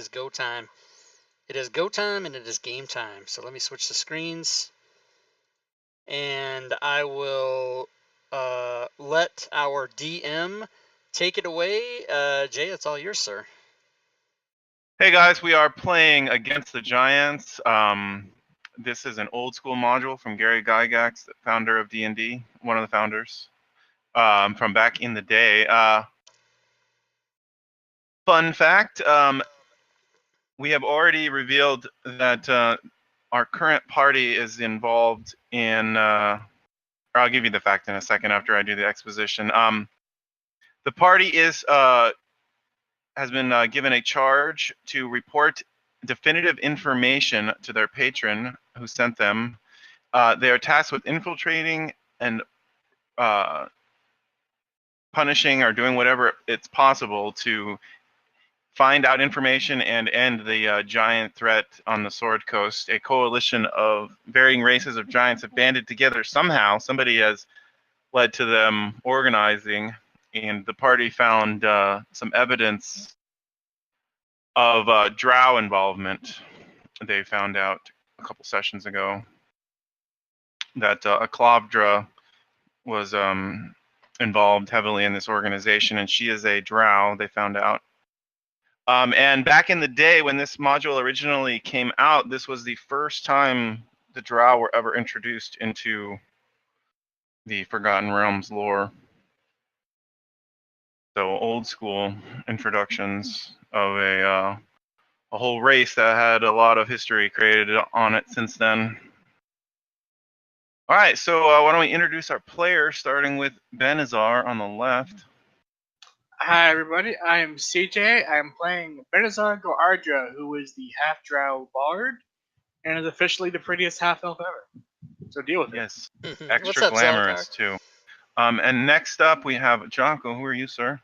is go time. It is go time and it is game time. So let me switch the screens. And I will let our DM take it away. Jay, it's all yours, sir. Hey guys, we are playing Against the Giants. This is an old school module from Gary Gygax, the founder of D&D, one of the founders, from back in the day. Fun fact, we have already revealed that our current party is involved in, or I'll give you the fact in a second after I do the exposition. The party has been given a charge to report definitive information to their patron who sent them. They are tasked with infiltrating and punishing or doing whatever it's possible to find out information and end the giant threat on the Sword Coast. A coalition of varying races of giants have banded together somehow. Somebody has led to them organizing, and the party found some evidence of Drow involvement. They found out a couple sessions ago that a Klavdra was involved heavily in this organization, and she is a Drow, they found out. And back in the day when this module originally came out, this was the first time the Drow were ever introduced into the Forgotten Realms lore. So old school introductions of a whole race that had a lot of history created on it since then. All right, so why don't we introduce our players, starting with Benazar on the left. Hi everybody, I am CJ. I am playing Benazar Goardra, who is the half-drow bard, and is officially the prettiest half-elf ever. So deal with it. Yes, What's extra up, glamorous too. And next up we have Jocko. Who are you, sir?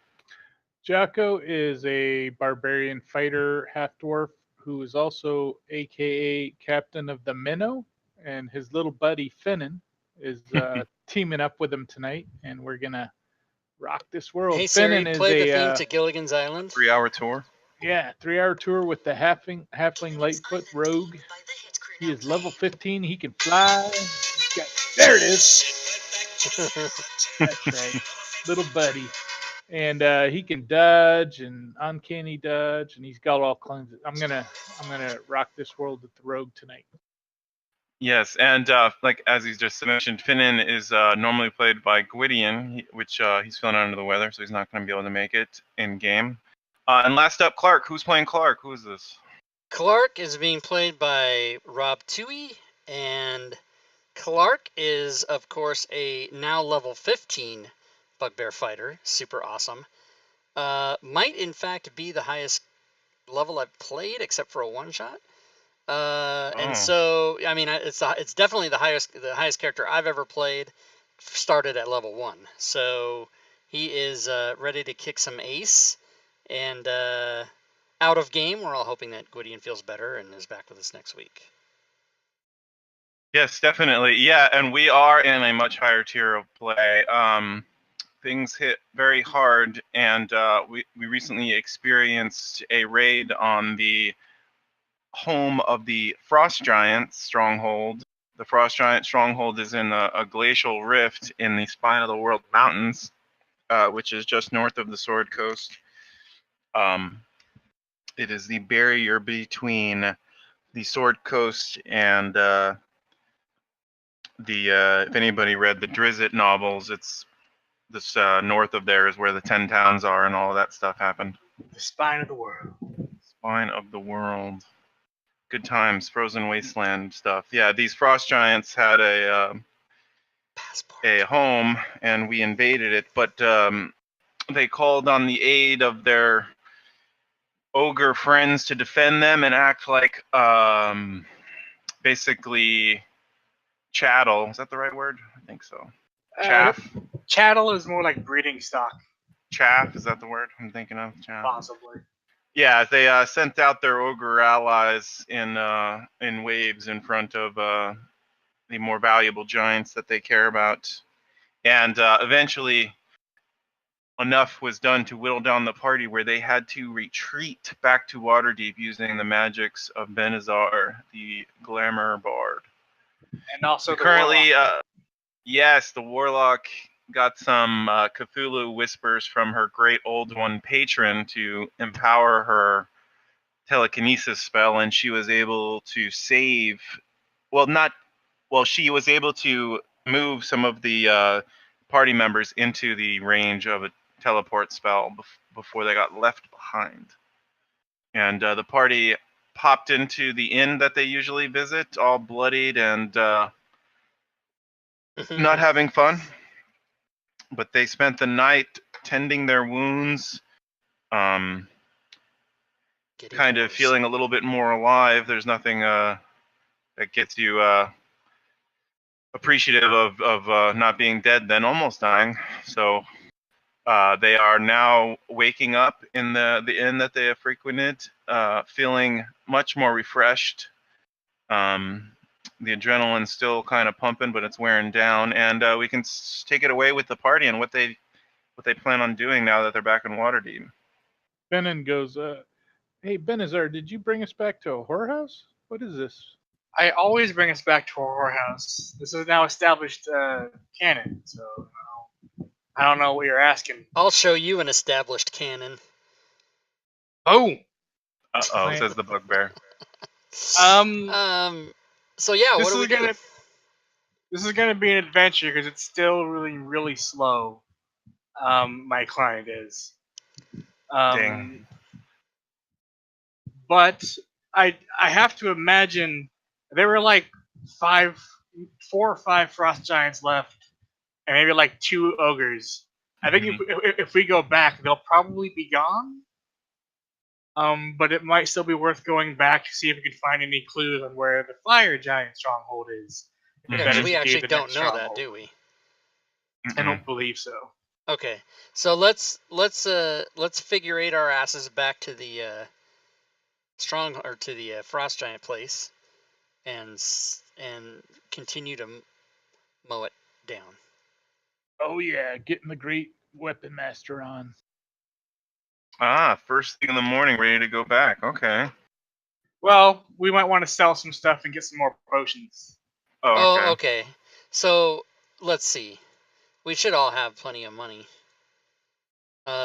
Jocko is a barbarian fighter half-dwarf who is also AKA Captain of the Minnow, and his little buddy Finnan is teaming up with him tonight, and we're gonna rock this world. Hey Siri, Finnan is play the theme to Gilligan's Island. 3-hour tour. Yeah, 3-hour tour with the halfling Lightfoot rogue. He is level 15. He can fly. There it is. That's right, little buddy. And he can dodge and uncanny dodge, and he's got all kinds of. I'm gonna rock this world with the rogue tonight. Yes, and like as he's just mentioned, Finnan is normally played by Gwydion, which he's feeling under the weather, so he's not going to be able to make it in game. And last up, Clark. Who's playing Clark? Who is this? Clark is being played by Rob Toohey, and Clark is, of course, a now level 15 Bugbear fighter. Super awesome. Might, in fact, be the highest level I've played, except for a one-shot. And so, I mean, it's definitely the highest character I've ever played. Started at level 1, so he is ready to kick some ace. And out of game, we're all hoping that Gwydion feels better and is back with us next week. Yes, definitely. Yeah, and we are in a much higher tier of play. Things hit very hard, and we recently experienced a raid on the home of the Frost Giant stronghold. The Frost Giant stronghold is in a glacial rift in the Spine of the World Mountains, which is just north of the Sword Coast. It is the barrier between the Sword Coast and if anybody read the Drizzt novels, it's this north of there is where the 10 towns are and all of that stuff happened. The Spine of the World. Spine of the World. Good times, frozen wasteland stuff. Yeah, these Frost Giants had a home, and we invaded it, but they called on the aid of their ogre friends to defend them and act like basically chattel. Is that the right word? I think so. Chaff? Chattel is more like breeding stock. Chaff, is that the word I'm thinking of? Chaff. Possibly. Yeah, they sent out their ogre allies in waves in front of the more valuable giants that they care about. And eventually enough was done to whittle down the party where they had to retreat back to Waterdeep using the magics of Benazar, the Glamour Bard. And also the Currently, warlock. yes, the Warlock got some Cthulhu whispers from her great old one patron to empower her telekinesis spell, and she was able to save. She was able to move some of the party members into the range of a teleport spell before they got left behind. And the party popped into the inn that they usually visit, all bloodied and not having fun. But they spent the night tending their wounds, kind of feeling a little bit more alive. There's nothing that gets you appreciative of not being dead than almost dying. So they are now waking up in the inn that they have frequented, feeling much more refreshed. The adrenaline's still kind of pumping, but it's wearing down, and we can take it away with the party and what they plan on doing now that they're back in Waterdeep. Benin goes, hey, Benazar, did you bring us back to a whorehouse? What is this? I always bring us back to a whorehouse. This is now established canon, so I don't know what you're asking. I'll show you an established canon. Oh! Uh-oh, says the bugbear. So yeah, what do we do? This is gonna be an adventure because it's still really, really slow. My client is. Dang. But I have to imagine there were like 4 or 5 frost giants left, and maybe like 2 ogres. I think if we go back, they'll probably be gone. But it might still be worth going back to see if we can find any clues on where the fire giant stronghold is. Yeah, we actually don't know that, do we? I don't believe so. Okay, so let's figure our asses back to the frost giant place, and continue to mow it down. Oh yeah, getting the great weapon master on. First thing in the morning, ready to go back. Okay. Well, we might want to sell some stuff and get some more potions. Oh, okay. So let's see. We should all have plenty of money.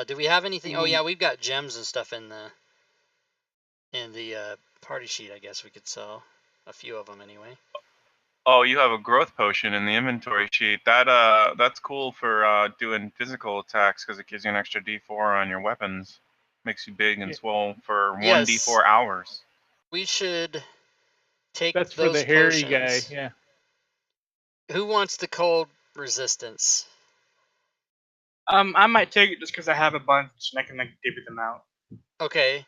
Do we have anything? Oh yeah, we've got gems and stuff in the party sheet. I guess we could sell a few of them anyway. Oh, you have a growth potion in the inventory sheet. That's cool for doing physical attacks because it gives you an extra D4 on your weapons. Makes you big and swole for 1d4 hours. We should take That's those for the hairy potions. guy, yeah. Who wants the cold resistance? I might take it just because I have a bunch and I can like divvy them out. Okay.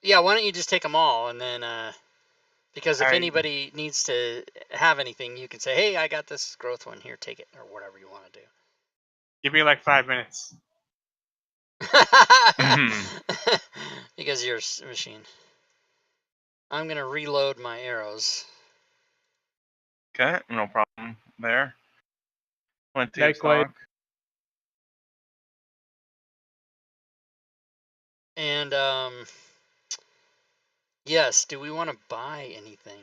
Yeah, why don't you just take them all, and then because if anybody needs to have anything, you can say, hey, I got this growth one here, take it, or whatever you want to do. Give me like 5 minutes. Because you're a machine. I'm going to reload my arrows. Okay, no problem there. Plenty of stock. And, yes, do we want to buy anything?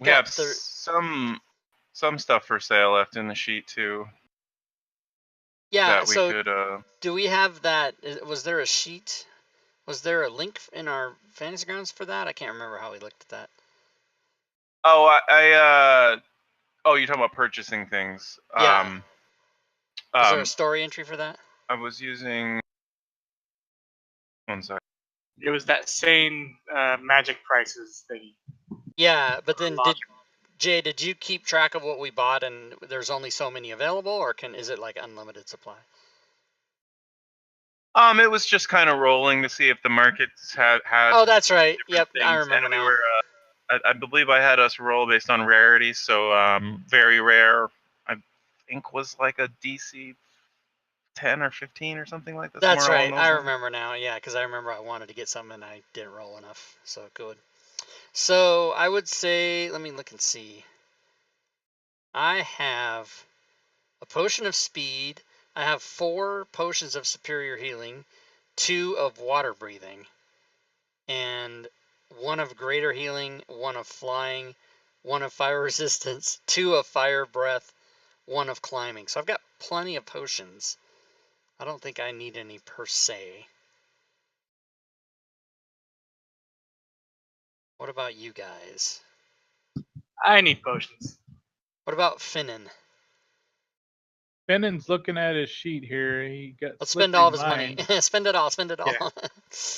We have some stuff for sale left in the sheet, too. Yeah, that we so could, do we have that? Was there a sheet? Was there a link in our Fantasy Grounds for that? I can't remember how we looked at that. Oh, you're talking about purchasing things. Yeah. Is there a story entry for that? I was using... One sec. It was that same magic prices thing. Yeah, but then did you keep track of what we bought and there's only so many available, or is it like unlimited supply? It was just kind of rolling to see if the markets had. Oh, that's right. Yep, things. I remember now. I believe I had us roll based on rarity, so very rare. I think was like a DC 10 or 15 or something like that. That's right. I remember now. Yeah, because I remember I wanted to get something and I didn't roll enough. So good. So I would say, let me look and see. I have a potion of speed. I have 4 potions of superior healing, 2 of water breathing, and 1 of greater healing, 1 of flying, 1 of fire resistance, 2 of fire breath, 1 of climbing. So I've got plenty of potions. I don't think I need any per se. What about you guys? I need potions. What about Finnan? Fennon's looking at his sheet here. He got Let's spend slippery all of his money. mind. Spend it all. Spend it all. Yeah.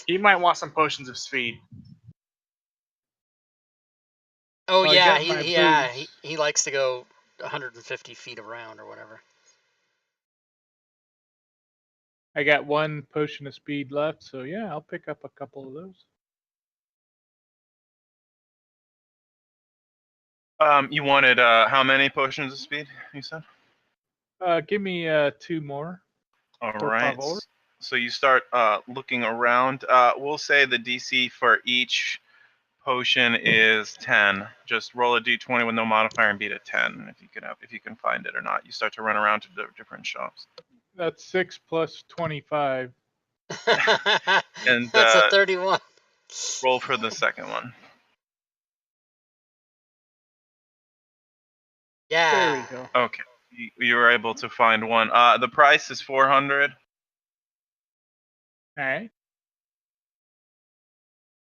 He might want some potions of speed. Oh Well, I yeah, got my he likes to go 150 feet around or whatever. I got 1 potion of speed left, so yeah, I'll pick up a couple of those. You wanted how many potions of speed? You said. Give me 2 more. All Per right. favor. So you start looking around. We'll say the DC for each potion is 10. Just roll a d20 with no modifier and beat a 10 if you can find it or not. You start to run around to the different shops. That's 6 plus 25. And That's a 31. roll for the second one. Yeah. There we go. Okay. You were able to find one. The price is 400. All right.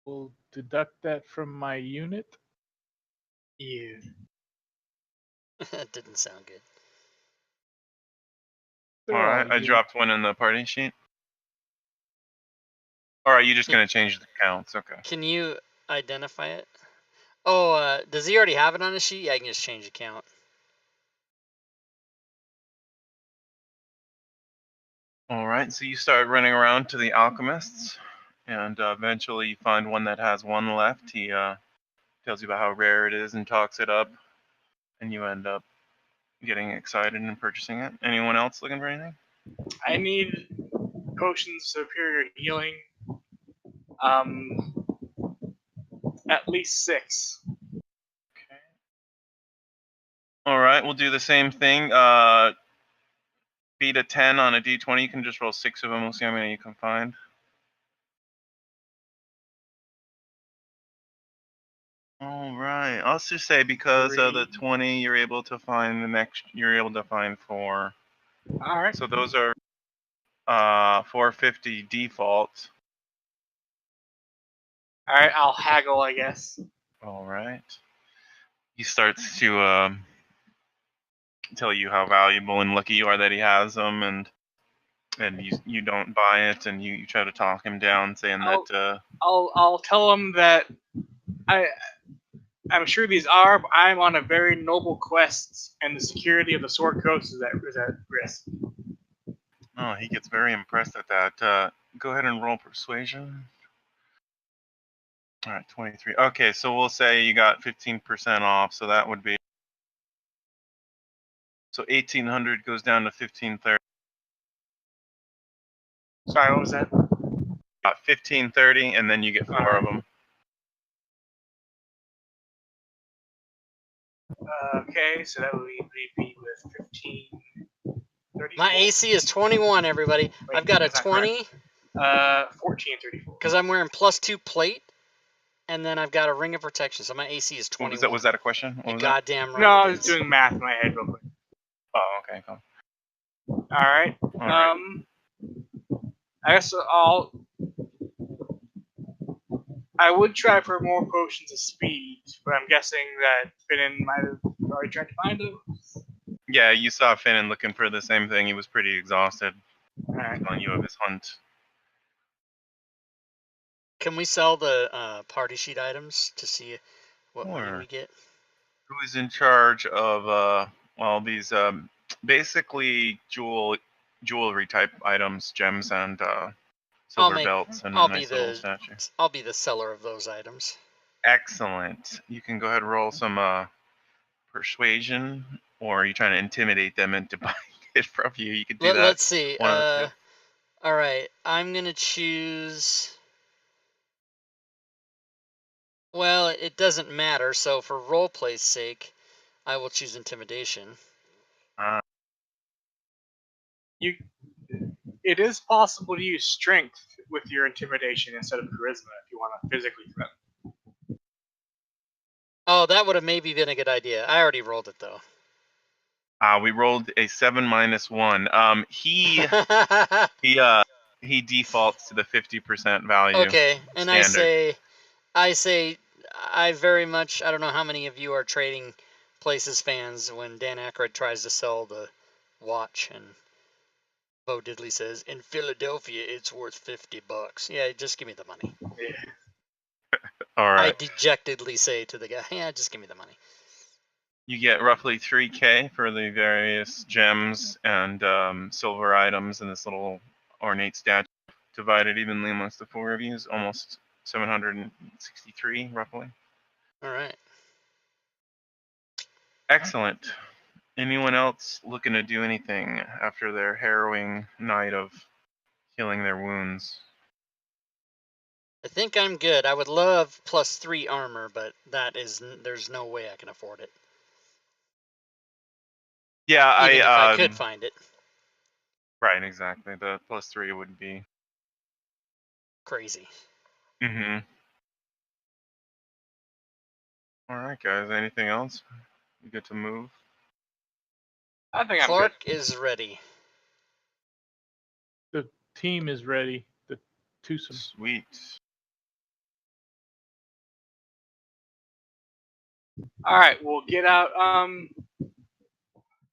We'll deduct that from my unit. Yeah. That didn't sound good. They're All right. I you. dropped one in the party sheet. Or are you just going to change the counts? Okay. Can you identify it? Oh, does he already have it on his sheet? Yeah, I can just change the count. All right. So you start running around to the alchemists, and eventually you find one that has 1 left. He tells you about how rare it is and talks it up, and you end up getting excited and purchasing it. Anyone else looking for anything? I need potions of superior healing. At least 6. Okay. All right, we'll do the same thing. Beat a 10 on a d20. You can just roll 6 of them. We'll see how many you can find. All right. I'll just say because of the 20, you're able to find the next. You're able to find 4. All right. So those are 450 default. All right. I'll haggle, I guess. All right. He starts to tell you how valuable and lucky you are that he has them, and you don't buy it, and you try to talk him down, saying that. I'll tell him that I'm sure these are, but I'm on a very noble quest, and the security of the Sword Coast is at risk. Oh, he gets very impressed at that. Go ahead and roll persuasion. All right, 23. Okay, so we'll say you got 15% off, so that would be. So 1,800 goes down to 1,530. Sorry, what was that? 1,530, and then you get 4 of them. Okay, so that would be with 15. My AC is 21, everybody. Wait, I've got a that's not 20 1434. because I'm wearing +2 plate, and then I've got a ring of protection, so my AC is 21. Was that a question? What You was goddamn right. No, I it was is. doing math in my head real quick. Oh, okay, cool. All right. All right. I guess I would try for more potions of speed, but I'm guessing that Finnan might have already tried to find them. Yeah, you saw Finnan looking for the same thing. He was pretty exhausted. All right. Telling you of his hunt. Can we sell the party sheet items to see what money Sure. we get? Who is in charge of these basically jewelry type items, gems and silver belts and a nice little statue. I'll be the seller of those items. Excellent. You can go ahead and roll some persuasion, or are you trying to intimidate them into buying it from you? You could do that. Let's see. One of the two. All right, I'm gonna choose. Well, it doesn't matter. So for roleplay's sake, I will choose intimidation. it is possible to use strength with your intimidation instead of charisma if you want to physically threaten. Oh, that would have maybe been a good idea. I already rolled it though. We rolled a 7 - 1. He defaults to the 50% value. Okay, and standard. I say, I very much, I don't know how many of you are Trading Places fans when Dan Aykroyd tries to sell the watch and Bo Diddley says, in Philadelphia, it's worth $50. Yeah, just give me the money. Yeah. All I right. dejectedly say to the guy, yeah, just give me the money. You get roughly 3K for the various gems and silver items in this little ornate statue, divided evenly amongst the 4 of you, is almost 763, roughly. All right. Excellent. Anyone else looking to do anything after their harrowing night of healing their wounds? I think I'm good. I would love +3 armor, but there's no way I can afford it. Yeah, Even if I could find it. Right, exactly. The +3 would be Crazy. Mm-hmm. All right, guys. Anything else? You get to move. I think I'm Clark good. is ready. The team is ready. The twosome. Sweet. All right, we'll get out.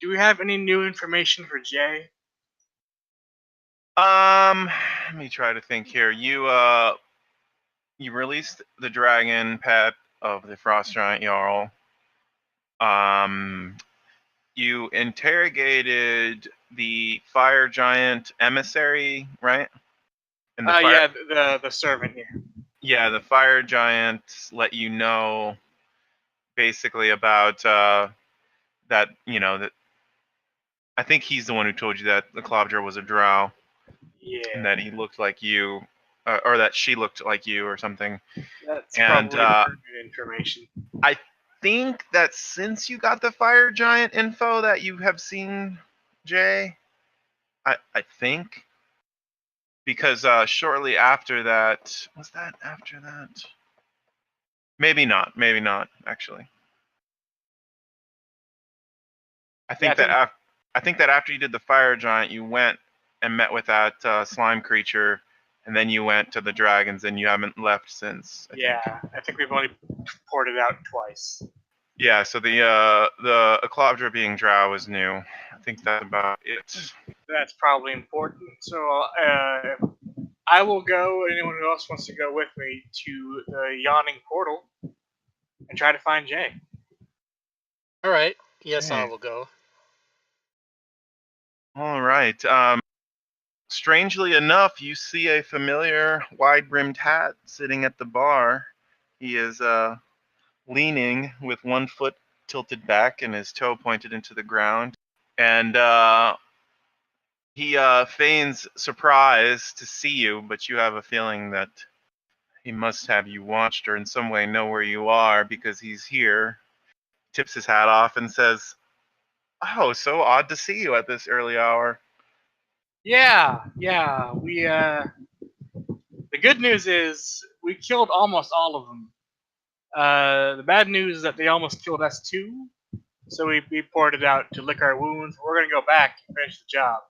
Do we have any new information for Jay? Let me try to think here. You released the dragon pet of the frost giant Jarl. You interrogated the fire giant emissary, right? And the Yeah, the servant here. Yeah, the fire giant let you know basically about that. That I think he's the one who told you that the Claddagh was a Drow. Yeah. And that he looked like you, or that she looked like you, or something. That's And probably pertinent information. I think that since you got the fire giant info that you have seen Jay, I think, because shortly after that, was that after that? Maybe not actually. I think that after you did the fire giant, you went and met with that slime creature, and then you went to the dragons, and you haven't left since. I think we've only ported out twice. Yeah, so the Claddagh being Drow is new. I think that's about it. That's probably important. So I will go. Anyone who else wants to go with me to the Yawning portal and try to find Jay? All right. Yes, Okay. I will go. All right. Strangely enough, you see a familiar wide-brimmed hat sitting at the bar. He is leaning with one foot tilted back and his toe pointed into the ground. And he feigns surprise to see you, but you have a feeling that he must have you watched or in some way know where you are because he's here. Tips his hat off and says, "Oh, so odd to see you at this early hour." Yeah. We the good news is we killed almost all of them. The bad news is that they almost killed us too. So we ported out to lick our wounds. We're gonna go back and finish the job.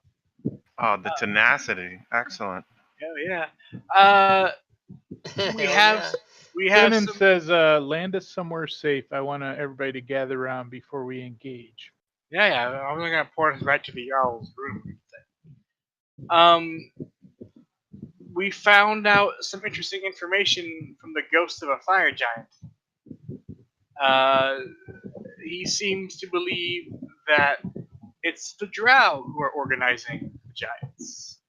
Oh, the tenacity. Excellent. Hell yeah. We have Brennan some. says, land us somewhere safe. I want everybody to gather around before we engage. Yeah. I'm gonna port us right to the Jarl's room. We found out some interesting information from the ghost of a fire giant. He seems to believe that it's the Drow who are organizing the giants.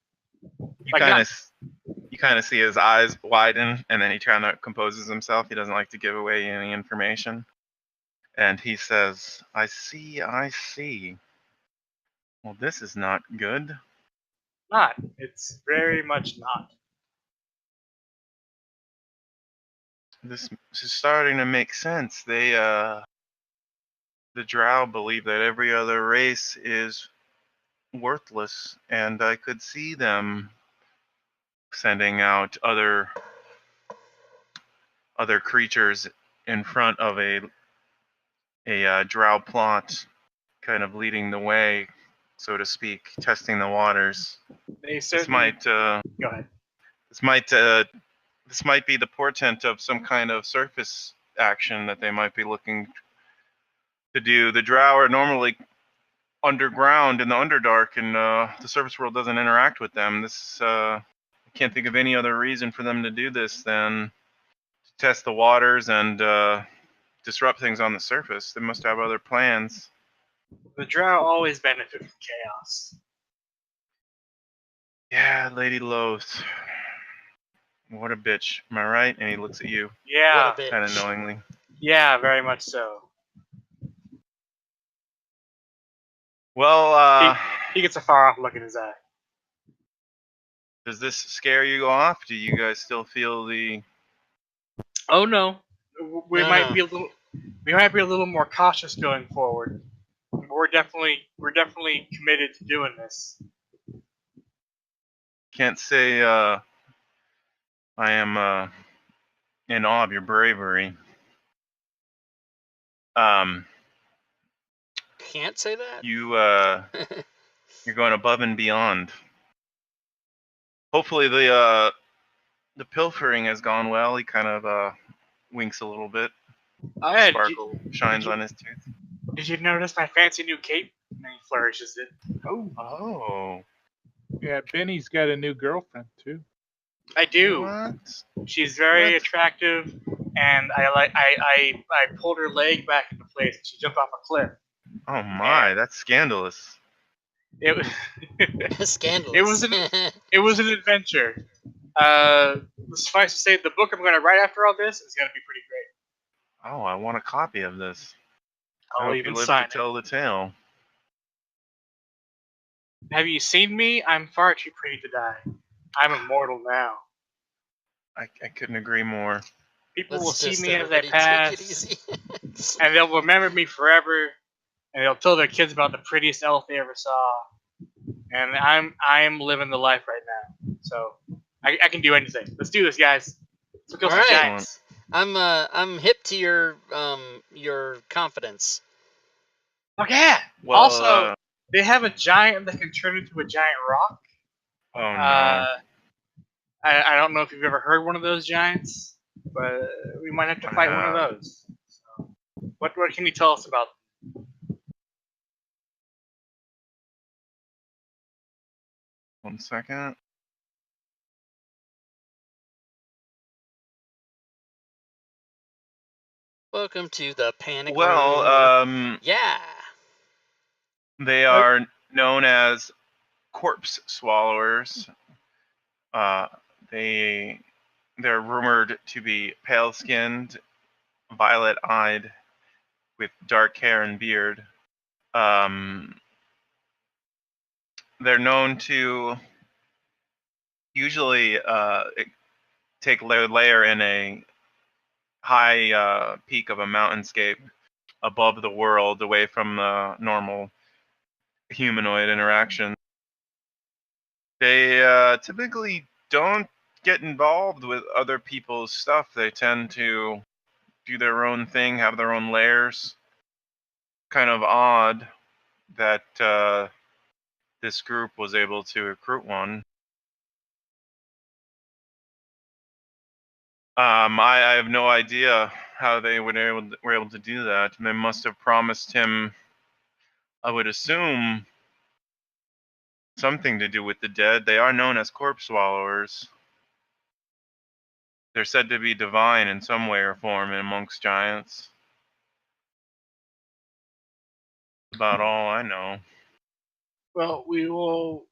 You kind of see his eyes widen, and then he kind of composes himself. He doesn't like to give away any information. And he says, I see. Well, this is not good. Not. It's very much not. This is starting to make sense. The Drow believe that every other race is worthless, and I could see them sending out other creatures in front of a Drow plot, kind of leading the way, so to speak, testing the waters. They This certainly. might Go ahead. this might be the portent of some kind of surface action that they might be looking to do. The Drow are normally underground in the Underdark, and the surface world doesn't interact with them. I can't think of any other reason for them to do this than to test the waters and disrupt things on the surface. They must have other plans. The Drow always benefit from chaos. Yeah, Lady Loth. What a bitch. Am I right? And he looks at you Yeah. What a kind of bitch. knowingly. Yeah, very much so. Well, He gets a far off look in his eye. does this scare you off? Do you guys still feel the... Oh no, we No, might no. be a little more cautious going forward. We're definitely committed to doing this. Can't say I am in awe of your bravery. Can't say that? You're going above and beyond. Hopefully the pilfering has gone well. He kind of winks a little bit. Oh yeah, Sparkle shines on his tooth. did you notice my fancy new cape? And he flourishes it. Oh. Yeah, Benny's got a new girlfriend too. I do. What? She's very What? attractive, and I pulled her leg back into place, and she jumped off a cliff. Oh my, that's scandalous. It was Scandalous. it was an adventure. Suffice to say, the book I'm going to write after all this is going to be pretty great. Oh, I want a copy of this. I I'll hope even you live sign to tell the tale. it. Have you seen me? I'm far too pretty to die. I'm immortal now. I couldn't agree more. People will Let's see just me as I everybody take it pass, easy. and they'll remember me forever, and they'll tell their kids about the prettiest elf they ever saw. And I'm living the life right now, so I can do anything. Let's do this, guys. Let's kill All some right. giants. I'm hip to your confidence. Oh yeah. Well, Also, they have a giant that can turn into a giant rock. oh no. I don't know if you've ever heard one of those giants, but we might have to fight one of those. So, what can you tell us about them? 1 second. Welcome to the panic Well, room. Yeah. they are known as corpse swallowers. They're rumored to be pale-skinned, violet-eyed, with dark hair and beard. They're known to usually take their lair in a high peak of a mountainscape above the world, away from the normal humanoid interaction. They typically don't get involved with other people's stuff. They tend to do their own thing, have their own lairs. Kind of odd that this group was able to recruit one. I have no idea how they were able to do that. They must have promised him, I would assume, something to do with the dead. They are known as corpse swallowers. They're said to be divine in some way or form amongst giants. About all I know. Well, we will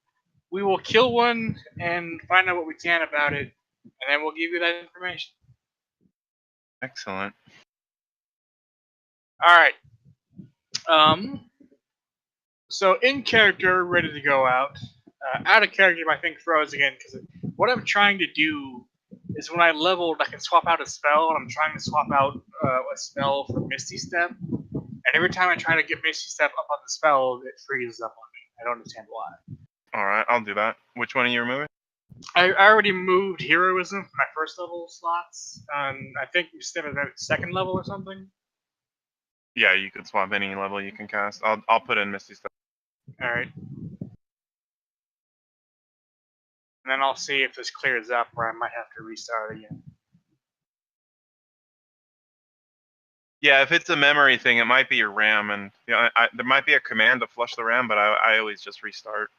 kill one and find out what we can about it, and then we'll give you that information. Excellent. All right. So in character, ready to go out. Out of character, my thing froze again because what I'm trying to do is when I leveled, I can swap out a spell, and I'm trying to swap out a spell for Misty Step. And every time I try to get Misty Step up on the spell, it freezes up on me. I don't understand why. All right, I'll do that. Which one are you removing? I already moved heroism from my first level slots. I think you still have that second level or something. Yeah, you could swap any level you can cast. I'll put in Misty Step. All right. And then I'll see if this clears up, or I might have to restart again. Yeah, if it's a memory thing, it might be your RAM, and there might be a command to flush the RAM, but I always just restart.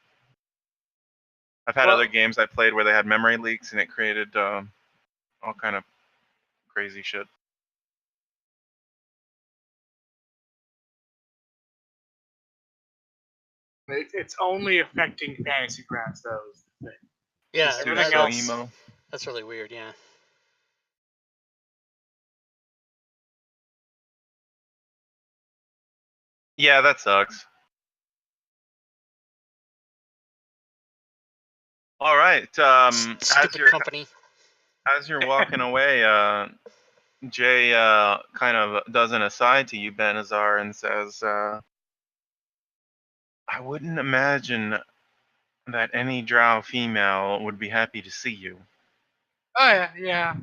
I've had other games I played where they had memory leaks, and it created all kind of crazy shit. It's only affecting Fantasy Grounds, though. Is the thing. Yeah, This dude's everything so else- emo. that's really weird. Yeah. Yeah, that sucks. All right. Stupid company. As you're walking away, Jay kind of does an aside to you, Benazar, and says, I wouldn't imagine that any Drow female would be happy to see you. Oh yeah.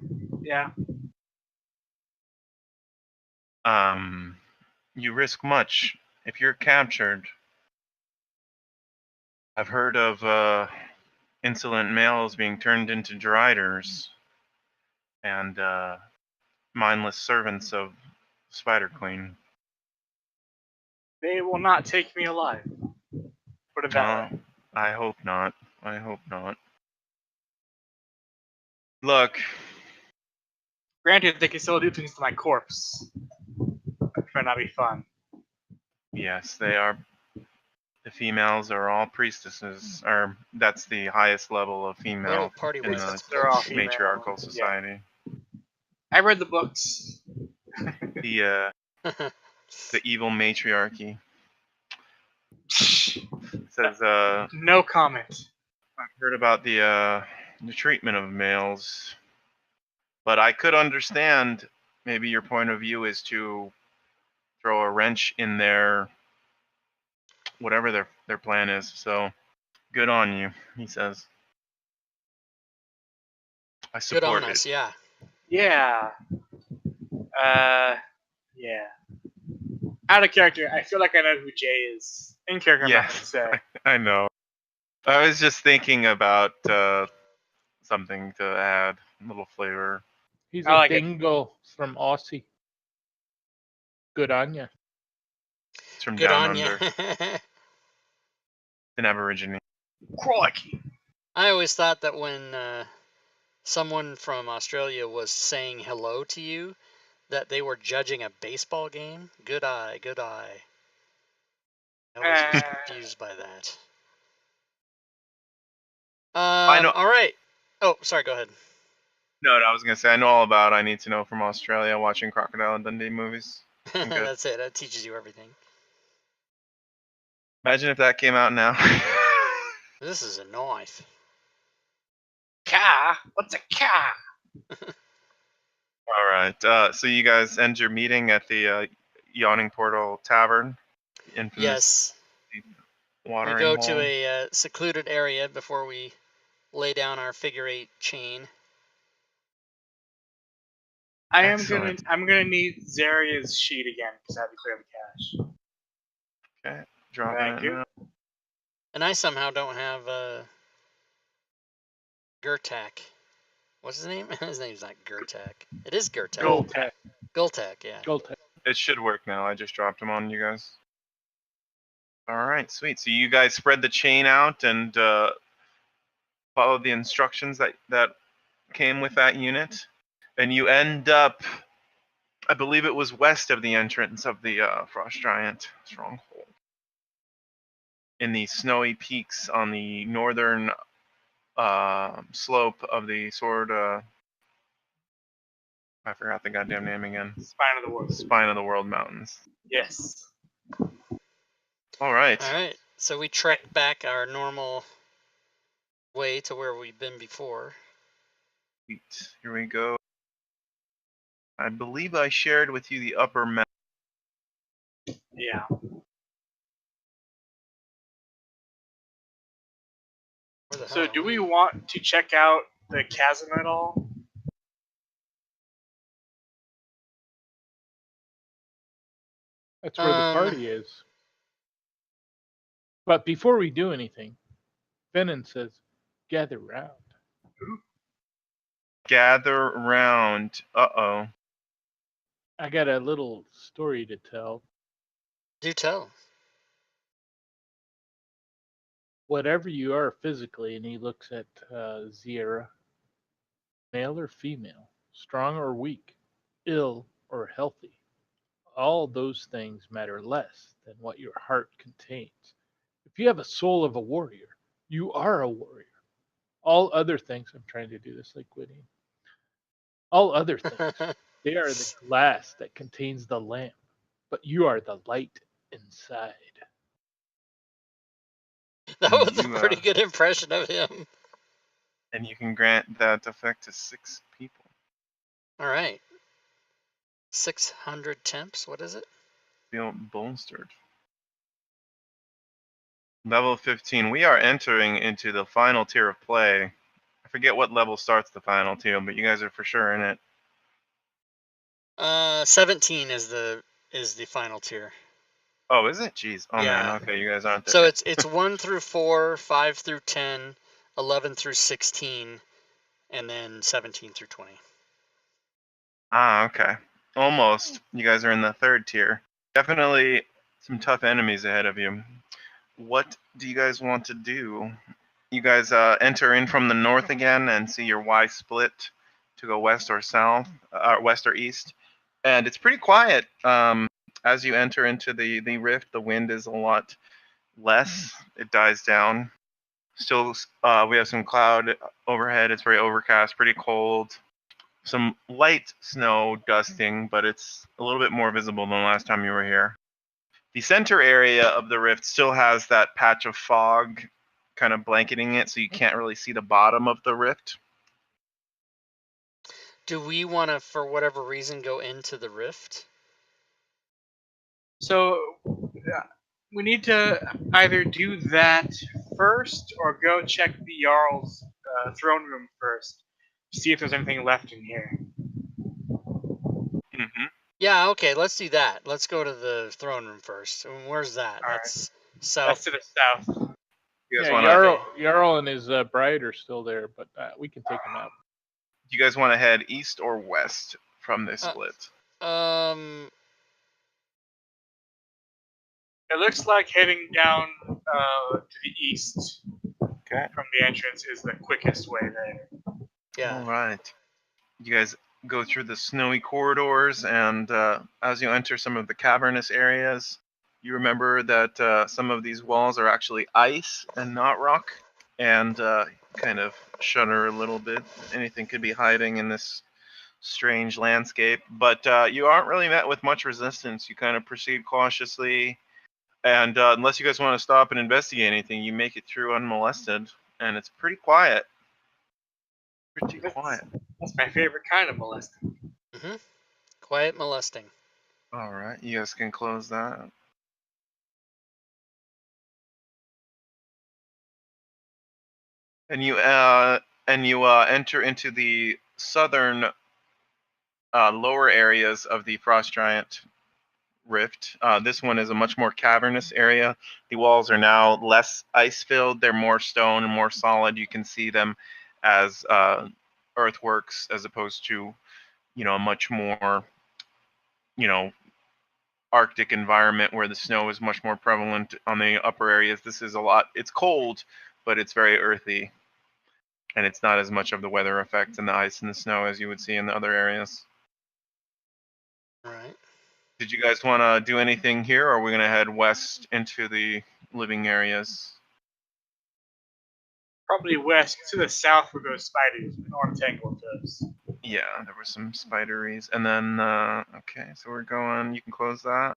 You risk much if you're captured. I've heard of insolent males being turned into deriders and mindless servants of Spider Queen. They will not take me alive. Put it that way. I hope not. I hope not. Look, Granted, they can still do things to my corpse. That might not be fun. yes, they are. The females are all priestesses, or that's the highest level of female What a party in was the this They're all place? female. matriarchal Yeah. society. I read the books. The evil matriarchy. It says No comment. I've heard about the treatment of males, but I could understand maybe your point of view is to throw a wrench in their whatever their plan is. So good on you, he says. I Good support on it. us. Yeah. Yeah. Yeah. Out of character, I feel like I know who Jay is. In character, I'm not Yes. gonna say. I know. I was just thinking about something to add, a little flavor. He's I a like it. dingo from Aussie. Good on ya. It's from Good down on you. under, an Aborigine. Crikey. I always thought that when someone from Australia was saying hello to you, that they were judging a baseball game. Good eye, good eye. I always was confused by that. I know. All right. Oh, sorry. Go ahead. No, I was gonna say I know all about I Need to Know from Australia, watching Crocodile and Dundee movies. Good. That's it. That teaches you everything. Imagine if that came out now. This is a knife. Car? What's a car? All right. So you guys end your meeting at the Yawning Portal Tavern. Infamous Yes. watering We go hole. to a secluded area before we lay down our figure 8 chain. I'm Excellent. gonna need Zaria's sheet again because I have to clear the cache. Okay. Dropping Thank it you. now. And I somehow don't have Gurtak. What's his name? His name's not Gurtak. It is Gurtak. Goltek. Gultak, yeah. Goltek. It should work now. I just dropped them on you guys. All right, sweet. So you guys spread the chain out and follow the instructions that came with that unit, and you end up, I believe it was west of the entrance of the Frost Giant stronghold, in the snowy peaks on the northern slope of the Sword. I forgot the goddamn name again. Spine of the World. Spine of the World Mountains. Yes. All right. All right. So we trek back our normal way to where we've been before. Sweet. Here we go. I believe I shared with you the upper map. Yeah. the So hell? do we want to check out the chasm at all? That's where the party is. But before we do anything, Venom says, gather round. Gather round. Uh-oh. I got a little story to tell. Do tell. Whatever you are physically, and he looks at Zierra, male or female, strong or weak, ill or healthy, all those things matter less than what your heart contains. If you have a soul of a warrior, you are a warrior. All other things, I'm trying to do this like Whitney. All other things, they are the glass that contains the lamp, but you are the light inside. That was a You, pretty good impression of him. And you can grant that effect to 6 people. All right. 600 temps. What is it? Feel bolstered. Level 15. We are entering into the final tier of play. I forget what level starts the final tier, but you guys are for sure in it. 17 is the final tier. Oh, is it? Jeez. Oh Yeah. man. Okay, you guys aren't there. So it's 1 through 4, 5 through 10, 11 through 16, and then 17 through 20. Ah, okay. Almost. You guys are in the 3rd tier. Definitely some tough enemies ahead of you. What do you guys want to do? You guys enter in from the north again and see your Y split to go west or south, west or east. And it's pretty quiet. As you enter into the rift, the wind is a lot less. It dies down. Still, we have some cloud overhead. It's very overcast, pretty cold. Some light snow dusting, but it's a little bit more visible than last time you were here. The center area of the rift still has that patch of fog kind of blanketing it, so you can't really see the bottom of the rift. Do we want to, for whatever reason, go into the rift? So we need to either do that first or go check the Jarl's throne room first. See if there's anything left in here. Mm-hmm. Yeah, okay, let's do that. Let's go to the throne room first. Where's that? All That's That's south. to the south. You guys Yeah, want to? Jarl and his bride are still there, but we can take them out. Do you guys want to head east or west from this split? It looks like heading down to the east Okay. from the entrance is the quickest way there. Yeah. All right. You guys go through the snowy corridors, and as you enter some of the cavernous areas, you remember that some of these walls are actually ice and not rock, and kind of shudder a little bit. Anything could be hiding in this strange landscape, but you aren't really met with much resistance. You kind of proceed cautiously, and unless you guys want to stop and investigate anything, you make it through unmolested, and it's pretty quiet. Pretty quiet. That's my favorite kind of molesting. Mm-hmm. Quiet molesting. All right, you guys can close that. And you enter into the southern lower areas of the frost giant rift. This one is a much more cavernous area. The walls are now less ice filled. They're more stone and more solid. You can see them as earthworks as opposed to, a much more, Arctic environment where the snow is much more prevalent on the upper areas. This is it's cold, but it's very earthy. And it's not as much of the weather effects and the ice and the snow as you would see in the other areas. All right. Did you guys want to do anything here, or are we going to head west into the living areas? Probably west. To the south would go spiders. We don't want to tangle with those. Yeah, there were some spideries. And then, okay, so we're going, you can close that.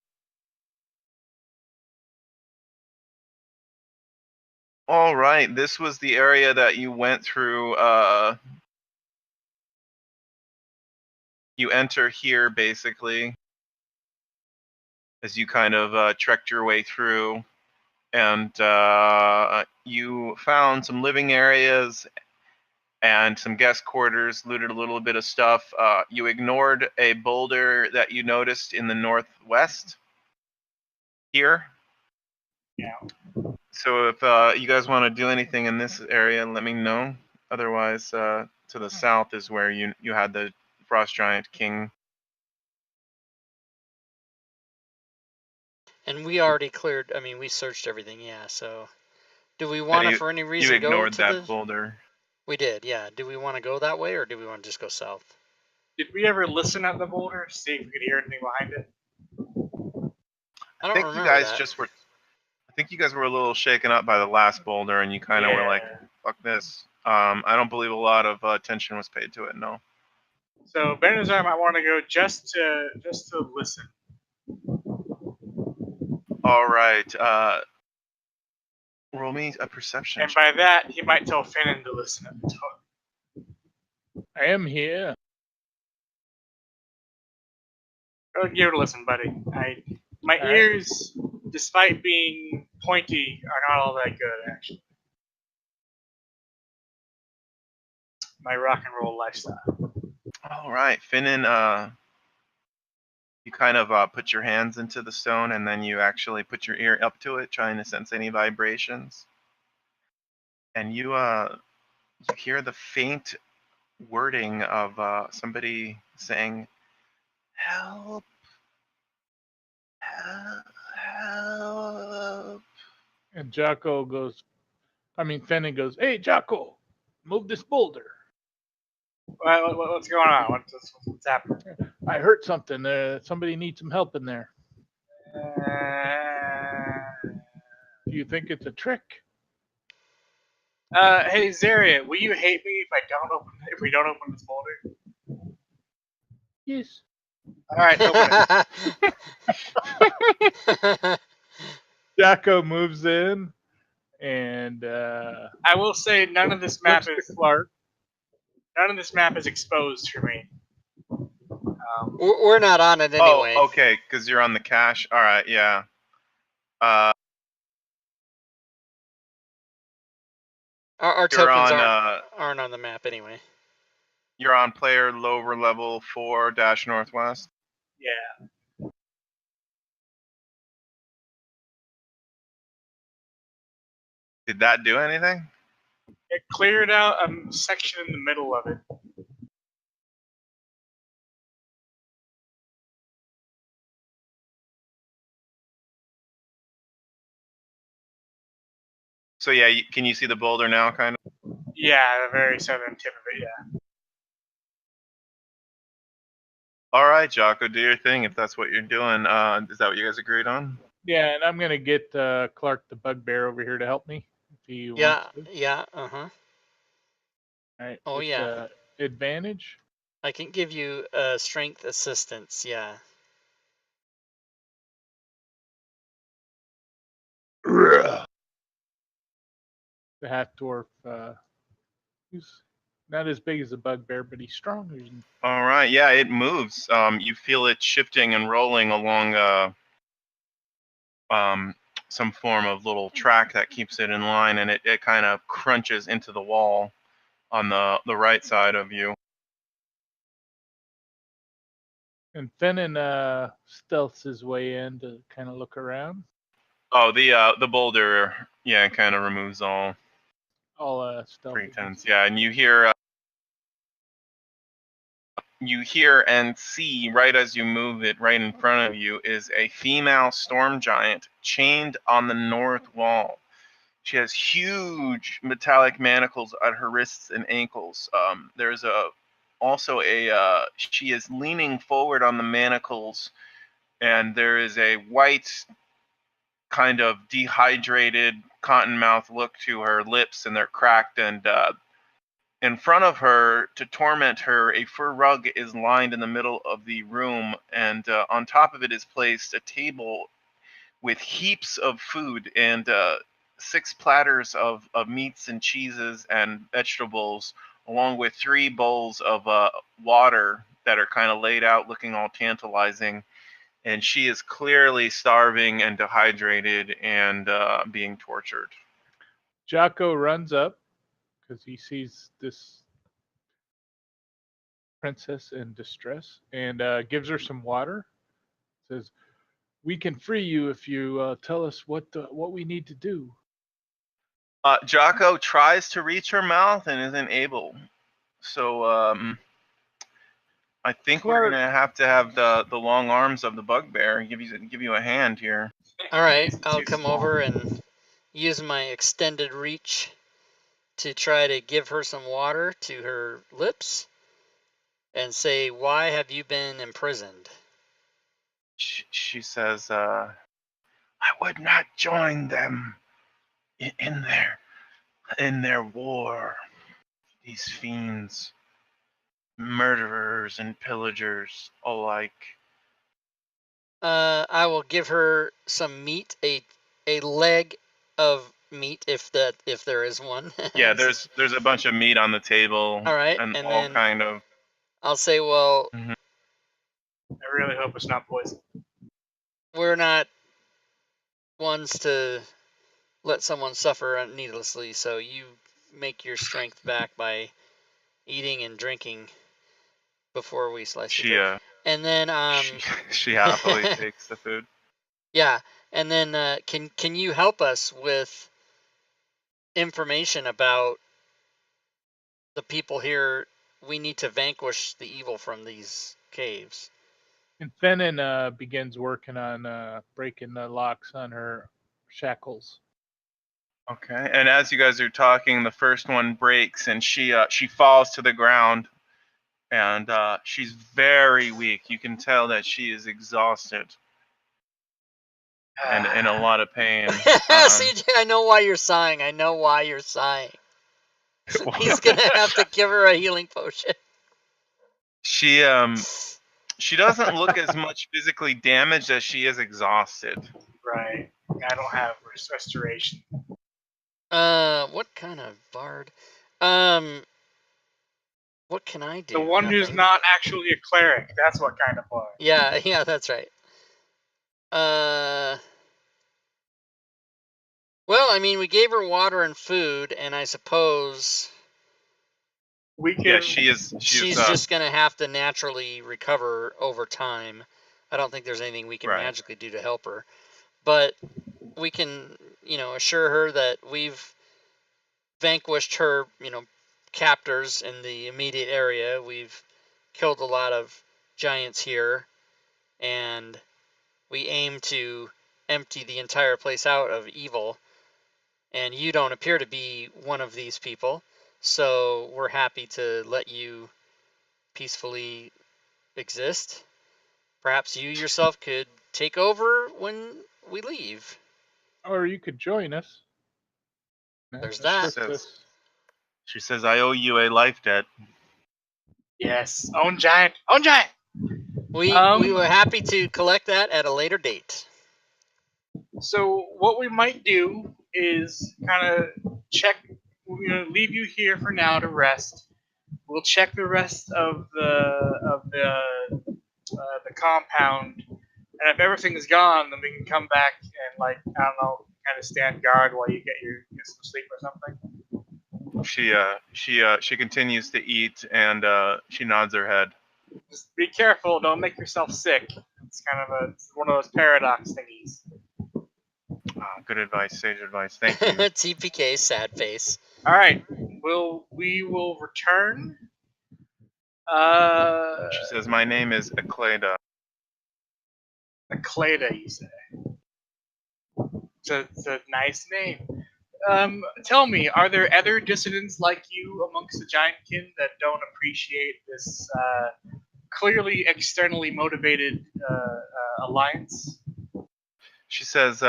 All right, this was the area that you went through. You enter here, basically, as you kind of trekked your way through. And you found some living areas and some guest quarters, looted a little bit of stuff. You ignored a boulder that you noticed in the northwest here. Yeah. So if you guys want to do anything in this area, let me know. Otherwise, to the south is where you had the frost giant king. And we already cleared. I mean, we searched everything. Yeah. So, do we want to, for any You reason, go ignored to that the? boulder. We did. Yeah. Do we want to go that way, or do we want to just go south? Did we ever listen at the boulder, see if we could hear anything behind it? I I don't think remember you guys that. just were. I think you guys were a little shaken up by the last boulder, and you kind of were like, Yeah. "Fuck this." I don't believe a lot of attention was paid to it. No. So Benazar might want to go just to listen. All right. Roll me a perception. And by that, he might tell Finnan to listen at the top. I am here. Go give it a listen, buddy. My All right. ears, despite being pointy, are not all that good, actually. My rock and roll lifestyle. All right, Finnan. You kind of put your hands into the stone, and then you actually put your ear up to it, trying to sense any vibrations. And you hear the faint wording of somebody saying, "Help! Help! Help!" And Jocko goes, Fenton goes, "Hey, Jocko, move this boulder. What's going on? What's happening? I heard something. Somebody needs some help in there. Do you think it's a trick?" Hey Zaria, will you hate me if we don't open this folder? Yes. All right, open it. Jocko moves in, and I will say none of this map looks to is Clark. none of this map is exposed for me. We're not on it anyway. Oh, okay, because you're on the cache. All right, yeah. Our You're tokens on. aren't on the map anyway. You're on player lower level 4-northwest. Yeah. Did that do anything? It cleared out a section in the middle of it. So yeah, can you see the boulder now, kind of? Yeah, the very southern tip of it, yeah. All right, Jocko, do your thing if that's what you're doing. Is that what you guys agreed on? Yeah, and I'm gonna get Clark the bugbear over here to help me if he Yeah. wants to. Yeah. Uh-huh. All right. Oh, with, yeah. Advantage. I can give you strength assistance. Yeah. The half dwarf. He's not as big as a bugbear, but he's stronger. All right, yeah, it moves. You feel it shifting and rolling along some form of little track that keeps it in line, and it kind of crunches into the wall on the right side of you. And Fenton stealths his way in to kind of look around. Oh, the boulder, yeah, kind of removes all Stealth. pretense. Yeah, and you hear and see right as you move it, right in front of you is a female storm giant chained on the north wall. She has huge metallic manacles at her wrists and ankles. There's she is leaning forward on the manacles, and there is a white, kind of dehydrated cottonmouth look to her lips, and they're cracked. And in front of her, to torment her, a fur rug is lined in the middle of the room, and on top of it is placed a table with heaps of food and 6 platters of meats and cheeses and vegetables, along with 3 bowls of water that are kind of laid out looking all tantalizing. And she is clearly starving and dehydrated and being tortured. Jocko runs up because he sees this princess in distress and gives her some water. Says, "We can free you if you tell us what we need to do." Jocko tries to reach her mouth and isn't able. So I think we're Clark, gonna have to have the long arms of the bugbear give you a hand here. All right, He's I'll too come small. over and use my extended reach to try to give her some water to her lips and say, "Why have you been imprisoned?" She says, "I would not join them in their war. These fiends, murderers and pillagers alike." I will give her some meat, a leg of meat, if there is one. Yeah, there's a bunch of meat on the table All right, and and all then kind of. I'll say, "Well, I really hope it's not poison. we're not ones to let someone suffer needlessly, so you make your strength back by eating and drinking before we slice your She throat." And then she happily takes the food. yeah, and then can you help us with information about the people here? We need to vanquish the evil from these caves. and Fennin begins working on breaking the locks on her shackles. Okay, and as you guys are talking, the first one breaks, and she falls to the ground, and she's very weak. You can tell that she is exhausted and in a lot of pain. CJ, I know why you're sighing. I know why you're sighing. He's gonna have to give her a healing potion. She doesn't look as much physically damaged as she is exhausted. Right. I don't have restoration. What kind of bard? What can I do? The one who's Nothing. not actually a cleric. That's what kind of bard. Yeah, that's right. Well, I mean, we gave her water and food, and I suppose We can. Yeah, she's just gonna have to naturally recover over time. I don't think there's anything we can Right. magically do to help her, but we can, assure her that we've vanquished her, captors in the immediate area. We've killed a lot of giants here, and we aim to empty the entire place out of evil. And you don't appear to be one of these people, so we're happy to let you peacefully exist. Perhaps you yourself could take over when we leave. Or you could join us. There's that. Assist us. She says, "I owe you a life debt." Yes. Own giant. Own giant. We were happy to collect that at a later date. So what we might do is kind of check. We're gonna leave you here for now to rest. We'll check the rest of the compound, and if everything's gone, then we can come back and I don't know, kind of stand guard while you get some sleep or something. She continues to eat, and she nods her head. Just be careful. Don't make yourself sick. It's kind of it's one of those paradox thingies. Good advice, sage advice. Thank you. TPK, sad face. All right. We will return. She says, "My name is Claddagh." Claddagh, you say? It's a nice name. Tell me, are there other dissidents like you amongst the Giantkin that don't appreciate this clearly externally motivated alliance? She says,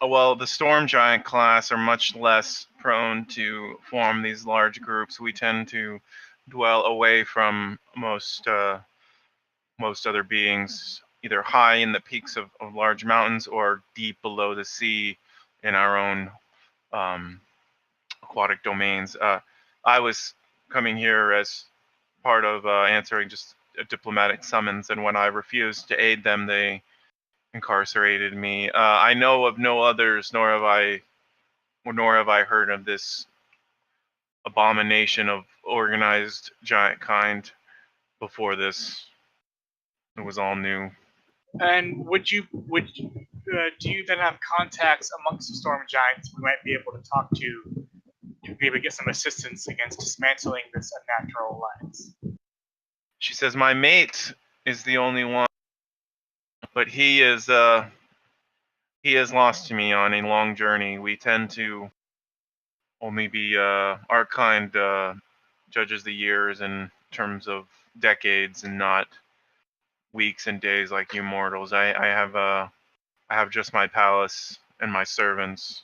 well, the Storm Giant class are much less prone to form these large groups. We tend to dwell away from most other beings, either high in the peaks of large mountains or deep below the sea in our own aquatic domains. I was coming here as part of answering just a diplomatic summons, and when I refused to aid them, they incarcerated me. I know of no others, nor have I nor have I heard of this abomination of organized giant kind before this. It was all new. And do you then have contacts amongst the storm giants we might be able to talk to be able to get some assistance against dismantling this unnatural alliance? She says, my mate is the only one, but he is lost to me on a long journey. We tend to only be, our kind judges the years in terms of decades and not weeks and days like you mortals. I have just my palace and my servants.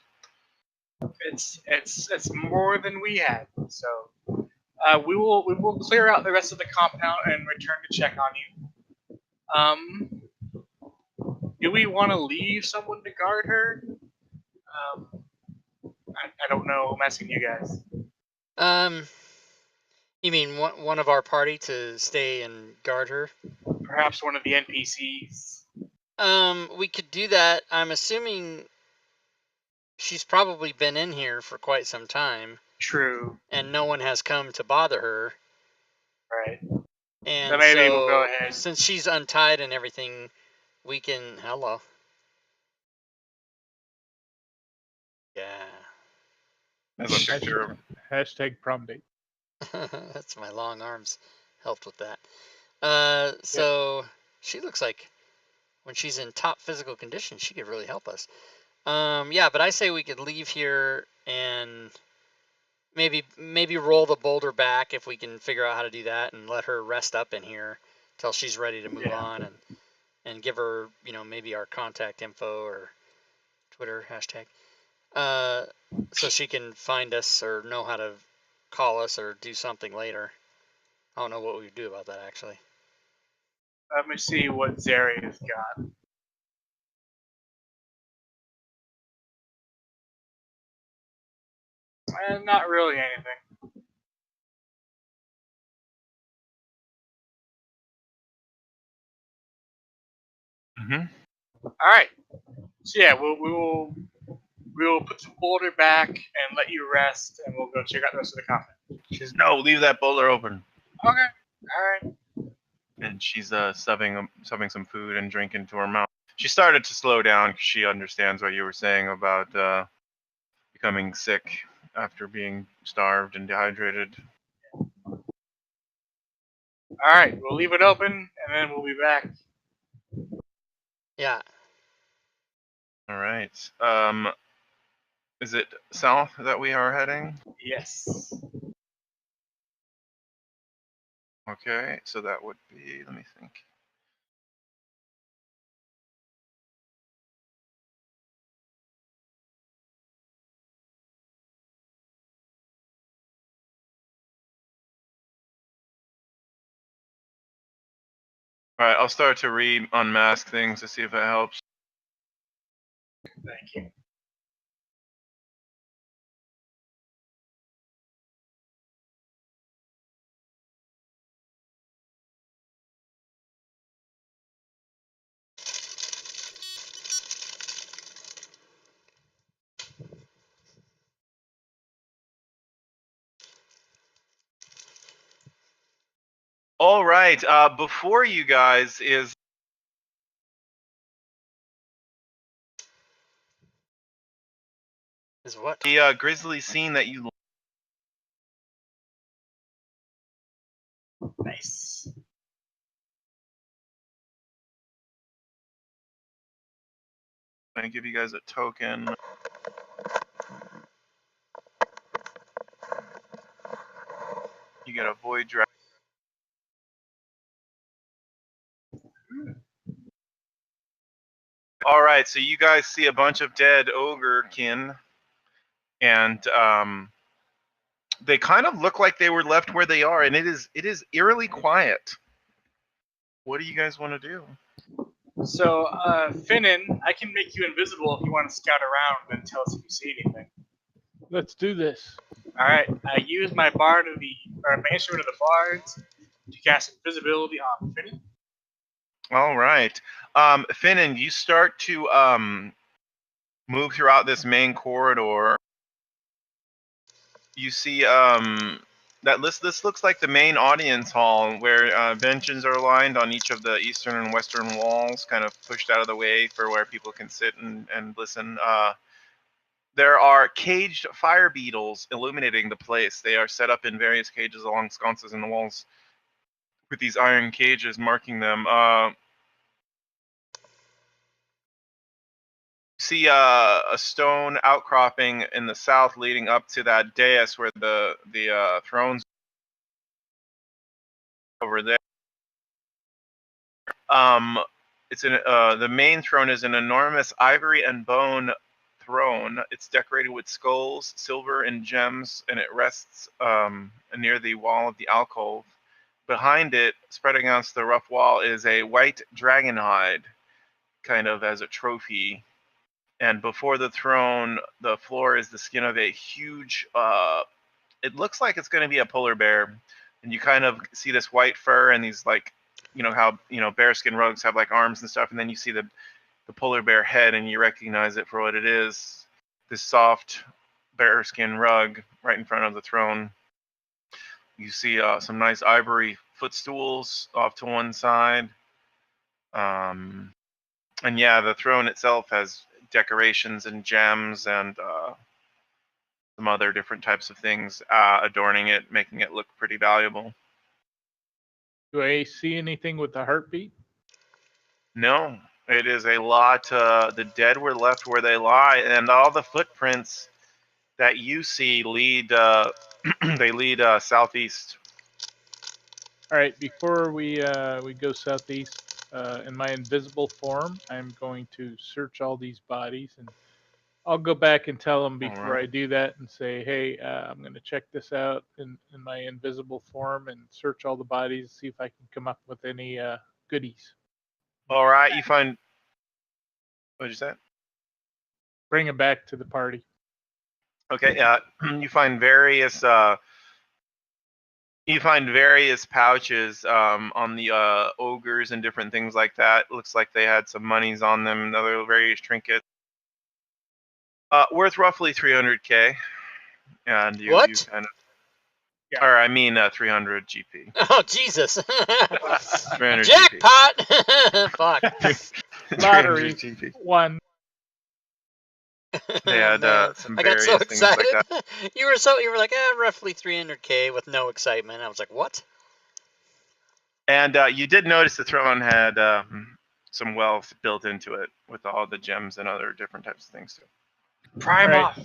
It's more than we had. So we will clear out the rest of the compound and return to check on you. Do we want to leave someone to guard her? I don't know. I'm asking you guys. You mean one of our party to stay and guard her? Perhaps one of the NPCs. We could do that. I'm assuming she's probably been in here for quite some time. True. And no one has come to bother her. Right. And So maybe we'll go ahead. Since she's untied and everything, we can... Hello. Yeah. As a picture of Hashtag prom date. That's my long arms helped with that. So she looks like when she's in top physical condition, she could really help us. Yeah, but I say we could leave here and maybe roll the boulder back if we can figure out how to do that, and let her rest up in here till she's ready to move on, and give her, maybe our contact info or Twitter hashtag, so she can find us or know how to call us or do something later. I don't know what we would do about that, actually. Let me see what Zaria's got. Not really anything. All right. So yeah, we'll put the boulder back and let you rest, and we'll go check out the rest of the compound. She says, no, leave that boulder open. Okay. All right. And she's stuffing some food and drink into her mouth. She started to slow down because she understands what you were saying about becoming sick after being starved and dehydrated. All right, we'll leave it open, and then we'll be back. Yeah. All right. Is it south that we are heading? Yes. Okay, so that would be, let me think. All right, I'll start to read Unmasked Things to see if it helps. Thank you. All right, before you guys is what? the grisly scene that you... Nice. I'm going to give you guys a token. You get a void draft. All right, so you guys see a bunch of dead ogre kin, and they kind of look like they were left where they are, and it is eerily quiet. What do you guys want to do? So, Finnan, I can make you invisible if you want to scout around and tell us if you see anything. Let's do this. All right, I use my my instrument of the bards to cast invisibility on Finnan. All right, Finnan, you start to move throughout this main corridor, You see this looks like the main audience hall where benches are lined on each of the eastern and western walls, kind of pushed out of the way for where people can sit and listen. There are caged fire beetles illuminating the place. They are set up in various cages along sconces in the walls with these iron cages marking them. See a stone outcropping in the south leading up to that dais where the thrones over there. It's the main throne is an enormous ivory and bone throne. It's decorated with skulls, silver, and gems, and it rests near the wall of the alcove. Behind it, spread against the rough wall, is a white dragon hide, kind of as a trophy. And before the throne, the floor is the skin of a huge, it looks like it's going to be a polar bear. And you kind of see this white fur and these, like, you know how, bearskin rugs have like arms and stuff. And then you see the polar bear head and you recognize it for what it is. This soft bearskin rug right in front of the throne. You see some nice ivory footstools off to one side. And yeah, the throne itself has decorations and gems and some other different types of things adorning it, making it look pretty valuable. Do I see anything with the heartbeat? No, it is a lot. The dead were left where they lie, and all the footprints that you see lead. They lead southeast. All right. Before we go southeast, in my invisible form, I'm going to search all these bodies, and I'll go back and tell them before I do that, and say, "Hey, I'm going to check this out in my invisible form and search all the bodies, see if I can come up with any goodies." All right, you find. What did you say? Bring them back to the party. Okay, you find various. You find various pouches on the ogres and different things like that. It looks like they had some monies on them and other various trinkets. Worth roughly 300k. And you kind of. Yeah. Or I mean 300 GP. Oh, Jesus. 300 Jackpot! Fuck. Lottery 300 GP. one. They had Man, some I got various so things like excited. that. You were like, roughly 300k with no excitement. I was like, what? And you did notice the throne had some wealth built into it with all the gems and other different types of things too. Prime Right. off.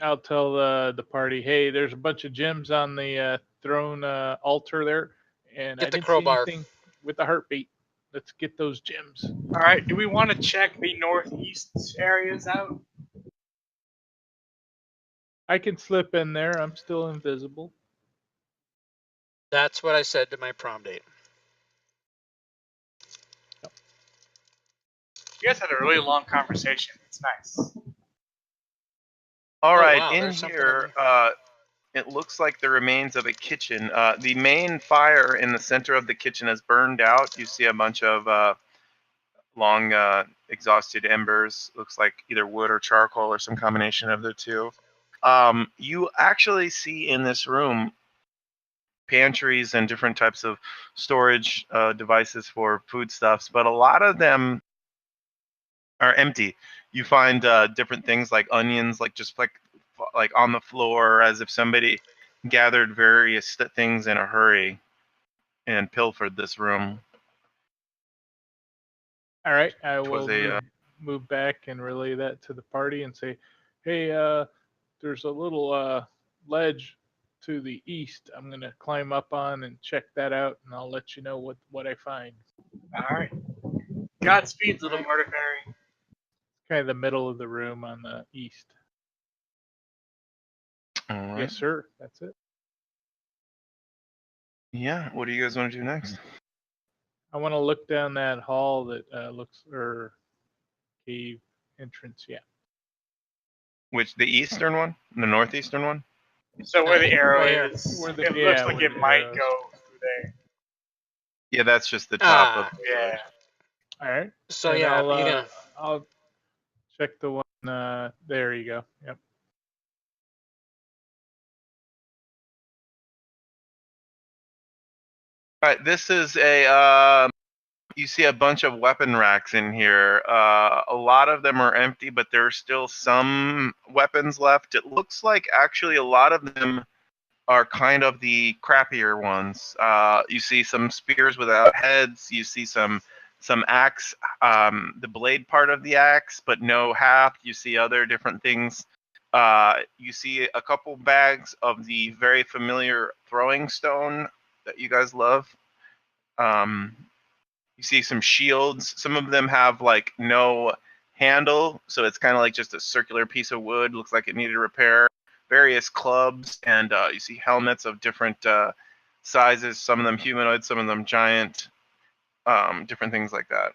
I'll tell the party, hey, there's a bunch of gems on the throne altar there, and Get I the didn't crowbar. see anything with the heartbeat. Let's get those gems. All right. Do we want to check the northeast areas out? I can slip in there. I'm still invisible. That's what I said to my prom date. You guys had a really long conversation. It's nice. All right, wow, in there's something here, in it looks like the remains of a kitchen. The main fire in the center of the kitchen has burned out. You see a bunch of long, exhausted embers. Looks like either wood or charcoal or some combination of the two. You actually see in this room pantries and different types of storage devices for foodstuffs, but a lot of them are empty. You find different things like onions, like just like on the floor, as if somebody gathered various things in a hurry and pilfered this room. All right, I Which was will move back and relay that to the party and say, hey, there's a little ledge to the east. I'm going to climb up on and check that out, and I'll let you know what I find. All right. Godspeed, little murder fairy. Kind of the middle of the room on the east. All right. Yes, sir. That's it. Yeah. What do you guys want to do next? I want to look down that hall that looks, or cave entrance. Yeah. Which, the eastern one? The northeastern one? So where the arrow Right here. is, Where the- it yeah, looks like where it the might arrow is. go through there. Yeah, that's just the top of the Yeah. ledge. All right. So Then yeah, I'll, you're gonna. I'll check the one. There you go. Yep. All right, this is a. You see a bunch of weapon racks in here. A lot of them are empty, but there are still some weapons left. It looks like actually a lot of them are kind of the crappier ones. You see some spears without heads. You see some axe, the blade part of the axe, but no haft. You see other different things. You see a couple bags of the very familiar throwing stone that you guys love. You see some shields. Some of them have like no handle, so it's kind of like just a circular piece of wood. Looks like it needed repair. Various clubs, and you see helmets of different sizes. Some of them humanoid, some of them giant. Different things like that.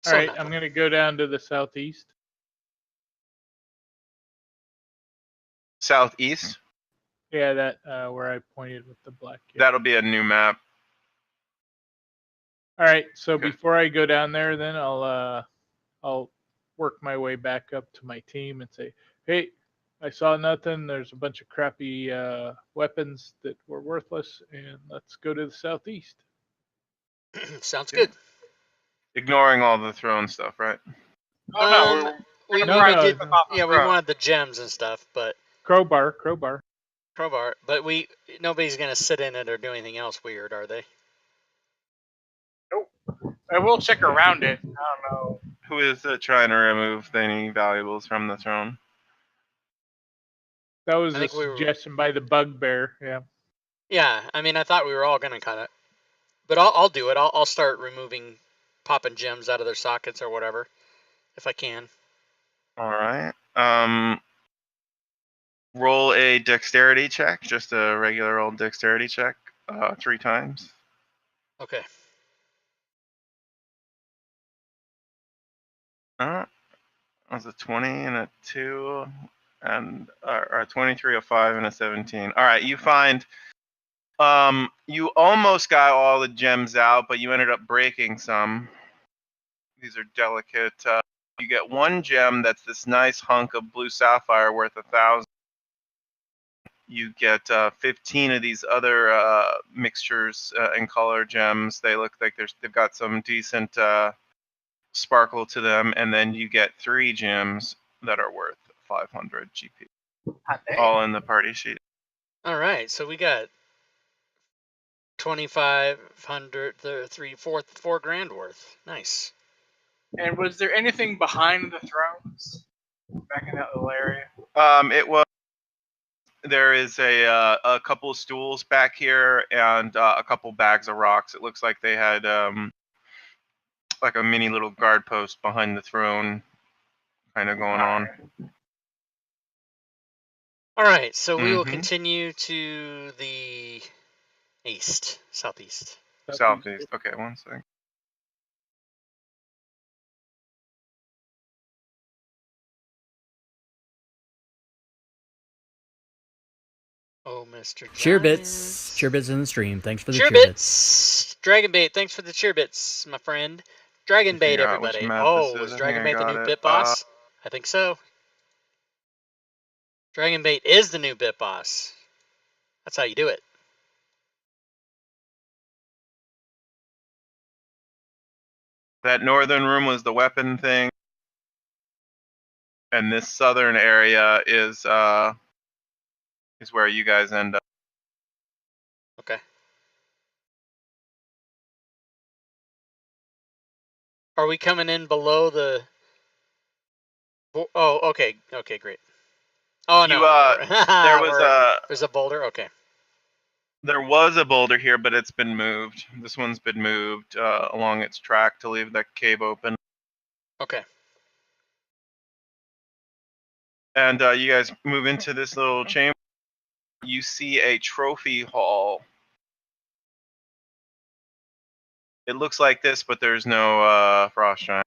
All right, I'm gonna go down to the southeast. Southeast. Yeah, that where I pointed with the black kid. That'll be a new map. All right, so Okay. before I go down there, then I'll work my way back up to my team and say, hey, I saw nothing. There's a bunch of crappy weapons that were worthless, and let's go to the southeast. Sounds good. Ignoring all the throne stuff, right? Oh no, we No, did. no. Yeah, we wanted the gems and stuff, but Crowbar. But nobody's gonna sit in it or do anything else weird, are they? I will check around it. I don't know. Who is trying to remove any valuables from the throne? That was a suggestion by the bugbear. Yeah. Yeah, I mean, I thought we were all gonna kind of, but I'll do it. I'll start popping gems out of their sockets or whatever, if I can. All right. Roll a dexterity check, just a regular old dexterity check, 3 times. Okay. That was a 20 and a 2, and a 23, a 5, and a 17. All right, you find. You almost got all the gems out, but you ended up breaking some. These are delicate. You get one gem that's this nice hunk of blue sapphire worth 1,000. You get 15 of these other mixtures and color gems. They look like they've got some decent sparkle to them, and then you get 3 gems that are worth 500 GP. All in the party sheet. All right, so we got 2,500, four grand worth. Nice. And was there anything behind the thrones back in that little area? It was. There is a couple of stools back here and a couple bags of rocks. It looks like they had like a mini little guard post behind the throne kind of going on. All right, so we will continue to the southeast. Southeast. Okay, one second. Oh, Mr. Cheerbits. Cheerbits in the stream. Thanks for the cheerbits. Dragonbait, thanks for the cheerbits, my friend. Dragonbait, everybody. Oh, was Dragonbait the new bit boss? I think so. Dragonbait is the new bit boss. That's how you do it. That northern room was the weapon thing, and this southern area is where you guys end up. Okay. Are we coming in below the? Oh, okay. Okay, great. Oh no. There was there's a boulder. Okay. There was a boulder here, but it's been moved. This one's been moved along its track to leave that cave open. Okay. And you guys move into this little chamber. You see a trophy hall. It looks like this, but there's no frost giant.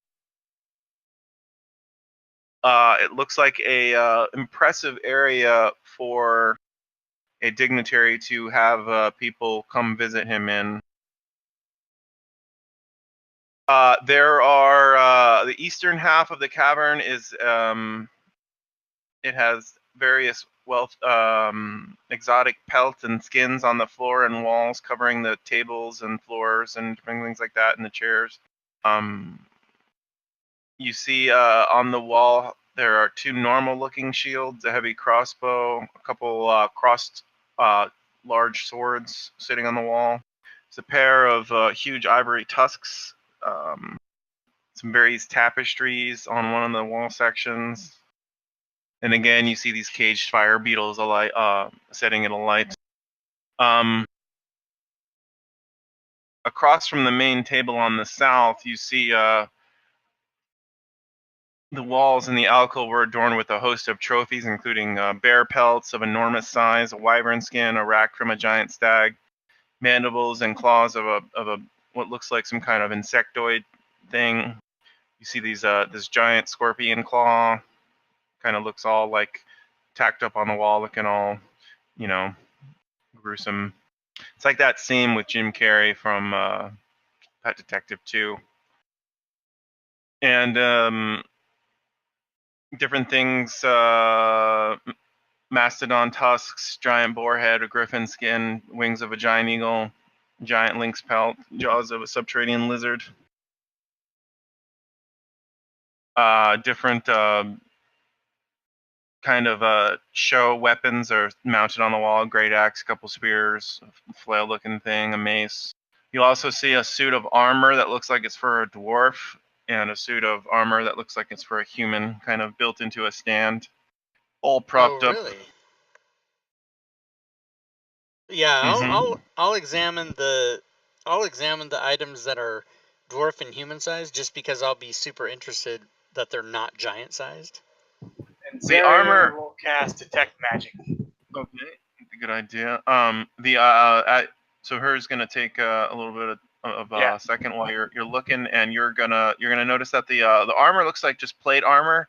It looks like a impressive area for a dignitary to have people come visit him in. There are the eastern half of the cavern is it has various exotic pelts and skins on the floor and walls, covering the tables and floors and different things like that, and the chairs. You see on the wall there are 2 normal-looking shields, a heavy crossbow, a couple crossed large swords sitting on the wall. There's a pair of huge ivory tusks, some various tapestries on one of the wall sections. And again, you see these caged fire beetles alight, setting it alight. Across from the main table on the south, you see the walls in the alcove were adorned with a host of trophies, including bear pelts of enormous size, a wyvern skin, a rack from a giant stag, mandibles and claws of a what looks like some kind of insectoid thing. You see these this giant scorpion claw, kind of looks all like tacked up on the wall, looking all, you know, gruesome. It's like that scene with Jim Carrey from Pet Detective 2. And different things, mastodon tusks, giant boar head, a griffin skin, wings of a giant eagle, giant lynx pelt, jaws of a subterranean lizard. Different kind of show weapons are mounted on the wall: a great axe, a couple spears, a flail-looking thing, a mace. You'll also see a suit of armor that looks like it's for a dwarf, and a suit of armor that looks like it's for a human, kind of built into a stand, all propped Oh, up. really? Yeah, I'll examine the items that are dwarf and human sized, just because I'll be super interested that they're not giant sized. And The armor will cast detect magic. Okay, good idea. So her's gonna take a little bit of a second while you're looking, and you're gonna notice that the armor looks like just plate armor.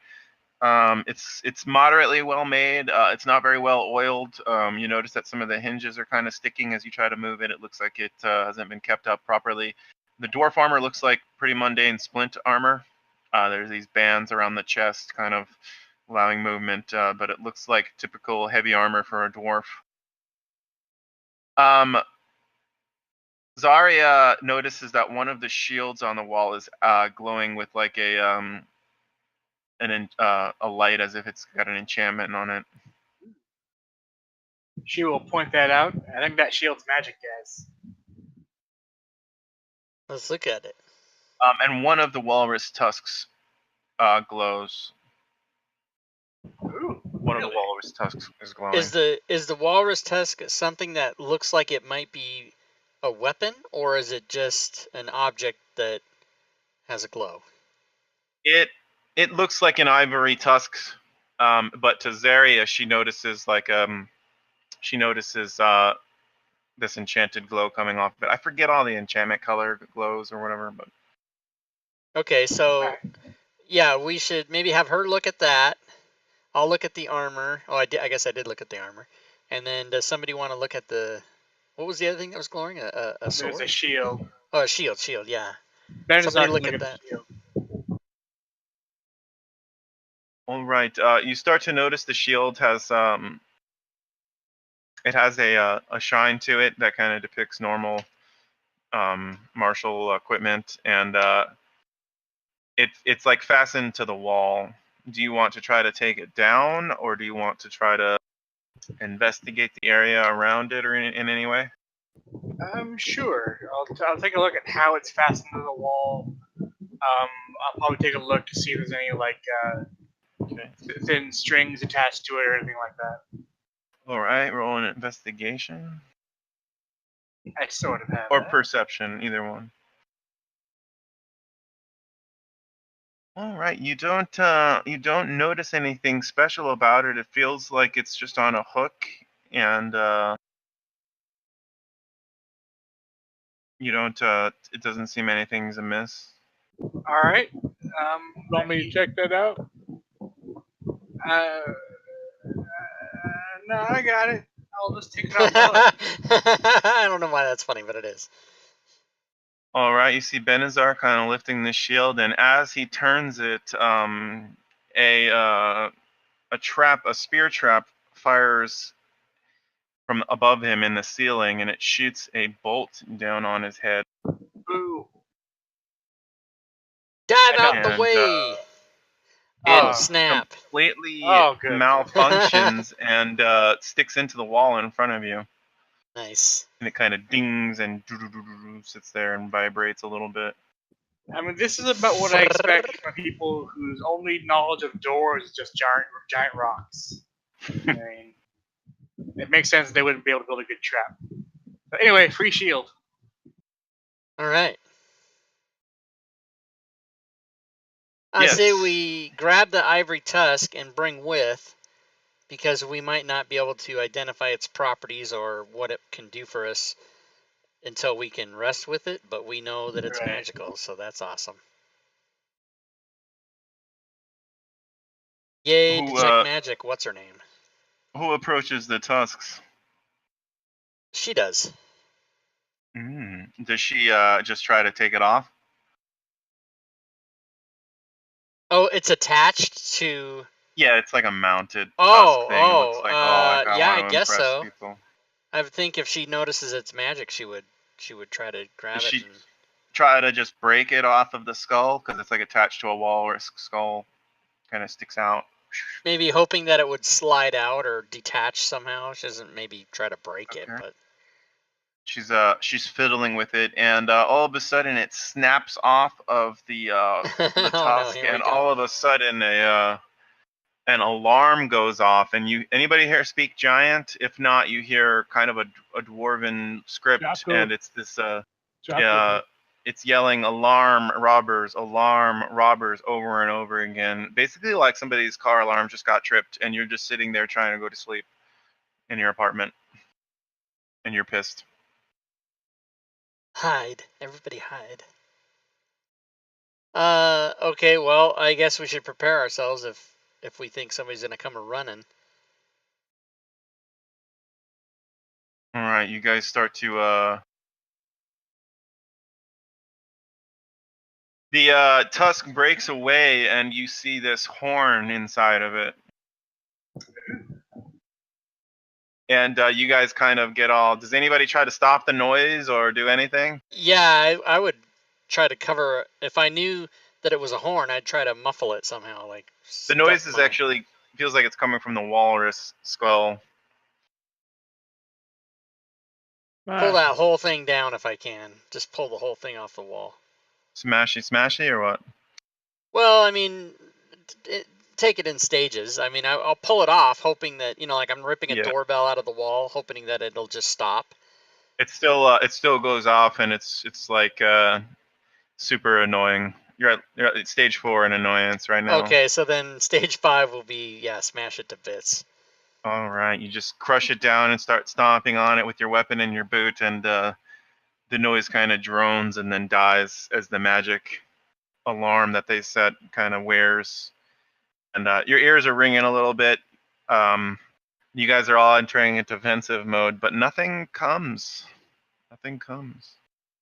It's moderately well made. It's not very well oiled. You notice that some of the hinges are kind of sticking as you try to move it. It looks like it hasn't been kept up properly. The dwarf armor looks like pretty mundane splint armor. There's these bands around the chest, kind of allowing movement, but it looks like typical heavy armor for a dwarf. Zarya notices that one of the shields on the wall is glowing with like a light, as if it's got an enchantment on it. She will point that out. I think that shield's magic, guys. Let's look at it. And one of the walrus tusks glows. Ooh, One of the walrus tusks is glowing. Is the walrus tusk something that looks like it might be a weapon, or is it just an object that has a glow? It looks like an ivory tusk, but to Zarya, she notices this enchanted glow coming off of it. I forget all the enchantment color glows or whatever, but Okay, so yeah, we should maybe have her look at that. I'll look at the armor. Oh, I guess I did look at the armor. And then does somebody want to look at what was the other thing that was glowing? A sword? There's a shield. Oh, a shield, yeah. Ben is Somebody not look at that. Shield. all right. You start to notice the shield has it has a shine to it that kind of depicts normal martial equipment, and it's like fastened to the wall. Do you want to try to take it down, or do you want to try to investigate the area around it, or in any way? Sure. I'll take a look at how it's fastened to the wall. I'll probably take a look to see if there's any thin strings attached to it or anything like that. All right, roll an investigation I sort of have. or that. perception, either one. All right, you don't notice anything special about it. It feels like it's just on a hook, and you don't. It doesn't seem anything's amiss. All right. Want me to check that out? No, I got it. I'll just take it off. I don't know why that's funny, but it is. All right, you see Benazar kind of lifting the shield, and as he turns it, a spear trap fires from above him in the ceiling, and it shoots a bolt down on his head. Ooh. Dive I out know. the And way. Oh. Snap. completely Oh, good. malfunctions and sticks into the wall in front of you. Nice. And it kind of dings and sits there and vibrates a little bit. I mean, this is about what I expect from people whose only knowledge of doors is just giant rocks. I mean, it makes sense they wouldn't be able to build a good trap. But anyway, free shield. All right. I Yes. say we grab the ivory tusk and bring with, because we might not be able to identify its properties or what it can do for us until we can rest with it, but we know that it's Right. magical, so that's awesome. Yay, Who, detect magic. What's her name? Who approaches the tusks? She does. Does she just try to take it off? Oh, it's attached to... Yeah, it's like a mounted tusk thing. It looks like, I yeah, I want to guess impress so. people. I would think if she notices it's magic, she would try to grab Does it. she try to just break it off of the skull? Because it's like attached to a wall where its skull kind of sticks out. Maybe hoping that it would slide out or detach somehow. She doesn't maybe try to break it, Okay. but... She's fiddling with it, and all of a sudden it snaps off of the Oh no, tusk, here we and go. all of a sudden an alarm goes off. And anybody here speak Giant? If not, you hear kind of a dwarven script, Jocko. and it's this Jocko. it's yelling alarm robbers over and over again. Basically like somebody's car alarm just got tripped and you're just sitting there trying to go to sleep in your apartment and you're pissed. Hide. Everybody hide. Okay, well, I guess we should prepare ourselves if we think somebody's gonna come running. All right, you guys start to the tusk breaks away and you see this horn inside of it. And you guys kind of get all... Does anybody try to stop the noise or do anything? Yeah, I would try to cover... If I knew that it was a horn, I'd try to muffle it somehow. Like The noise is actually... feels like it's coming from the walrus skull. Pull that whole thing down if I can. Just pull the whole thing off the wall. Smashy or what? Well, I mean... take it in stages. I mean, I'll pull it off, hoping that, like I'm ripping a doorbell out of the wall, hoping that it'll just stop. It still goes off, and it's like super annoying. You're at stage 4 in annoyance right now. Okay, so then stage 5 will be, smash it to bits. All right, you just crush it down and start stomping on it with your weapon in your boot, and the noise kind of drones and then dies as the magic alarm that they set kind of wears. And your ears are ringing a little bit. You guys are all entering into defensive mode, but nothing comes. Nothing comes.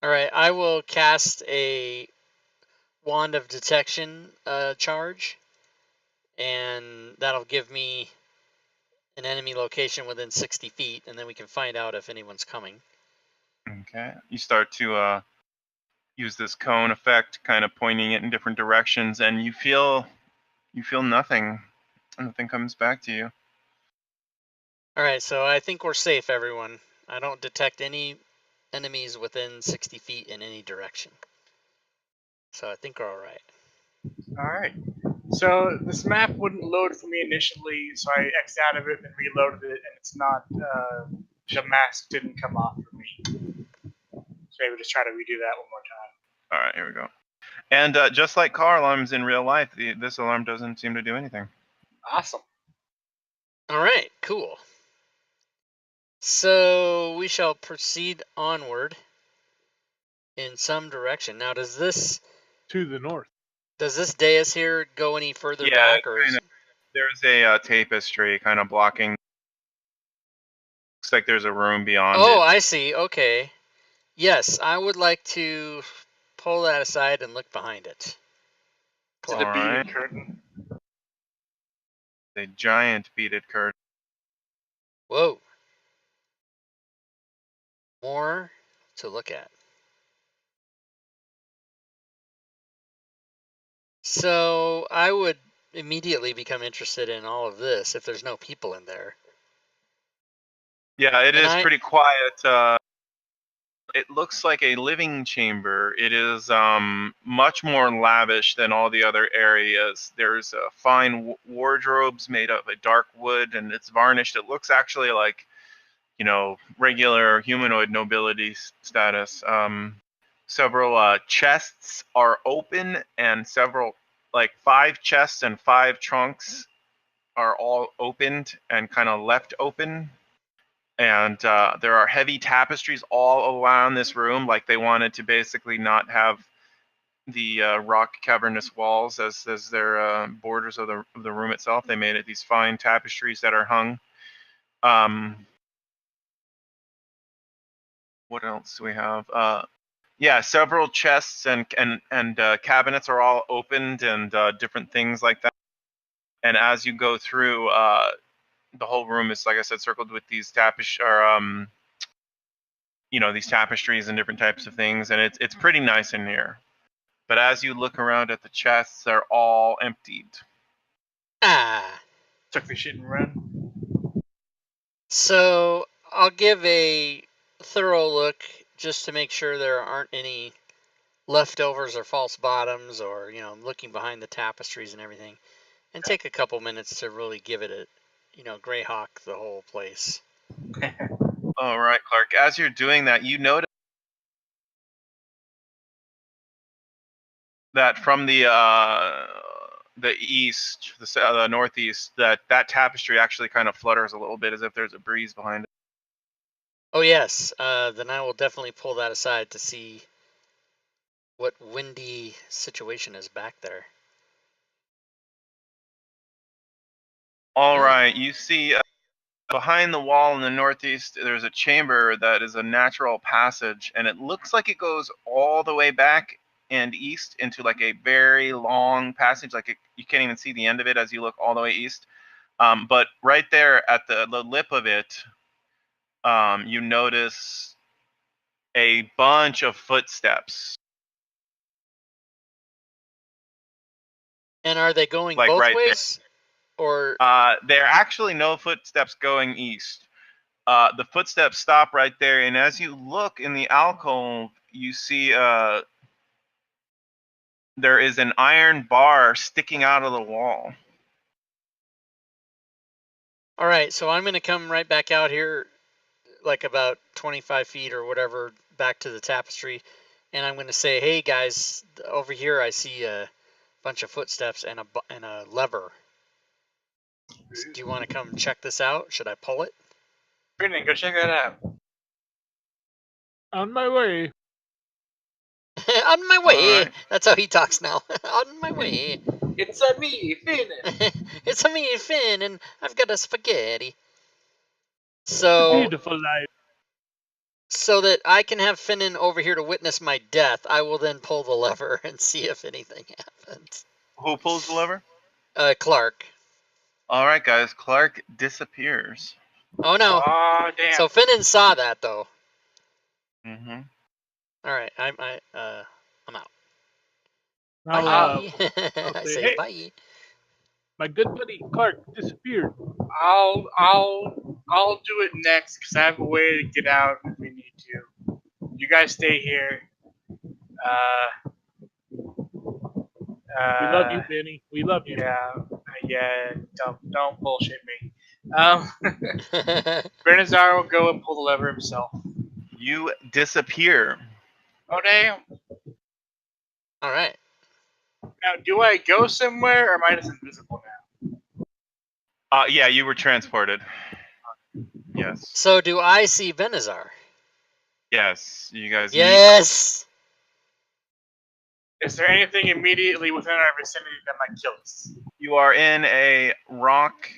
All right, I will cast a wand of detection charge, and that'll give me an enemy location within 60 feet, and then we can find out if anyone's coming. Okay. You start to use this cone effect, kind of pointing it in different directions, and you feel nothing. Nothing comes back to you. All right, so I think we're safe, everyone. I don't detect any enemies within 60 feet in any direction. So I think we're all right. All right. So this map wouldn't load for me initially, so I X'd out of it and reloaded it, and it's not... the mask didn't come off for me. So maybe just try to redo that one more time. All right, here we go. And just like car alarms in real life, this alarm doesn't seem to do anything. Awesome. All right, cool. So we shall proceed onward in some direction. Now, does this... To the north. Does this dais here go any further Yeah, back? Or is... there's a tapestry kind of blocking. Looks like there's a room beyond Oh, it. I see. Okay. Yes, I would like to pull that aside and look behind it. Is it a beaded curtain? The giant beaded curtain. Whoa. More to look at. So I would immediately become interested in all of this if there's no people in there. Yeah, it And is pretty quiet. It looks like a living chamber. It is much more lavish than all the other areas. There's fine wardrobes made of a dark wood, and it's varnished. It looks actually like, regular humanoid nobility status. Several chests are open, and like 5 chests and 5 trunks are all opened and kind of left open. And there are heavy tapestries all around this room, like they wanted to basically not have the rock cavernous walls as their borders of the room itself. They made it these fine tapestries that are hung. What else do we have? Yeah, several chests and cabinets are all opened, and different things like that. And as you go through, the whole room is, like I said, circled with these these tapestries and different types of things, and it's pretty nice in here. But as you look around at the chests, they're all emptied. Took the shit and run. So I'll give a thorough look just to make sure there aren't any leftovers or false bottoms, or looking behind the tapestries and everything, and take a couple minutes to really give it a Greyhawk the whole place. All right, Clark. As you're doing that, you notice that from the east, the northeast, that tapestry actually kind of flutters a little bit, as if there's a breeze behind it. Oh yes, then I will definitely pull that aside to see what windy situation is back there. All right, you see behind the wall in the northeast, there's a chamber that is a natural passage, and it looks like it goes all the way back and east into like a very long passage. You can't even see the end of it as you look all the way east. But right there at the lip of it, you notice a bunch of footsteps. And are they going Like both right ways? Or there are actually no footsteps going east. The footsteps stop right there, and as you look in the alcove, you see there is an iron bar sticking out of the wall. all right, so I'm going to come right back out here, like about 25 feet or whatever, back to the tapestry, and I'm going to say, hey guys, over here I see a bunch of footsteps and a lever. Do you want to come check this out? Should I pull it? Brendan, go check that out. On my way. On my way. Right. That's how he talks now. On my way. It's a me, Finn. It's a me, Finn, and I've got a spaghetti. So, Beautiful life. so that I can have Finnan over here to witness my death, I will then pull the lever and see if anything happens. Who pulls the lever? Clark. All right, guys. Clark disappears. Oh no. Oh damn. So Finnan saw that though. Mm-hmm. All right, I'm out. Now, Bye. I'll I say, say hey. bye. my good buddy Clark disappeared. I'll do it next because I have a way to get out if we need to. You guys stay here. We love you, Benny. We love you. Yeah. Don't bullshit me. Bernazar will go and pull the lever himself. You disappear. Oh damn. All right. Now, do I go somewhere or am I just invisible now? Yeah, you were transported. Yes. So do I see Benazar? Yes. You guys. Yes. Is there anything immediately within our vicinity that might kill us? You are in a rock,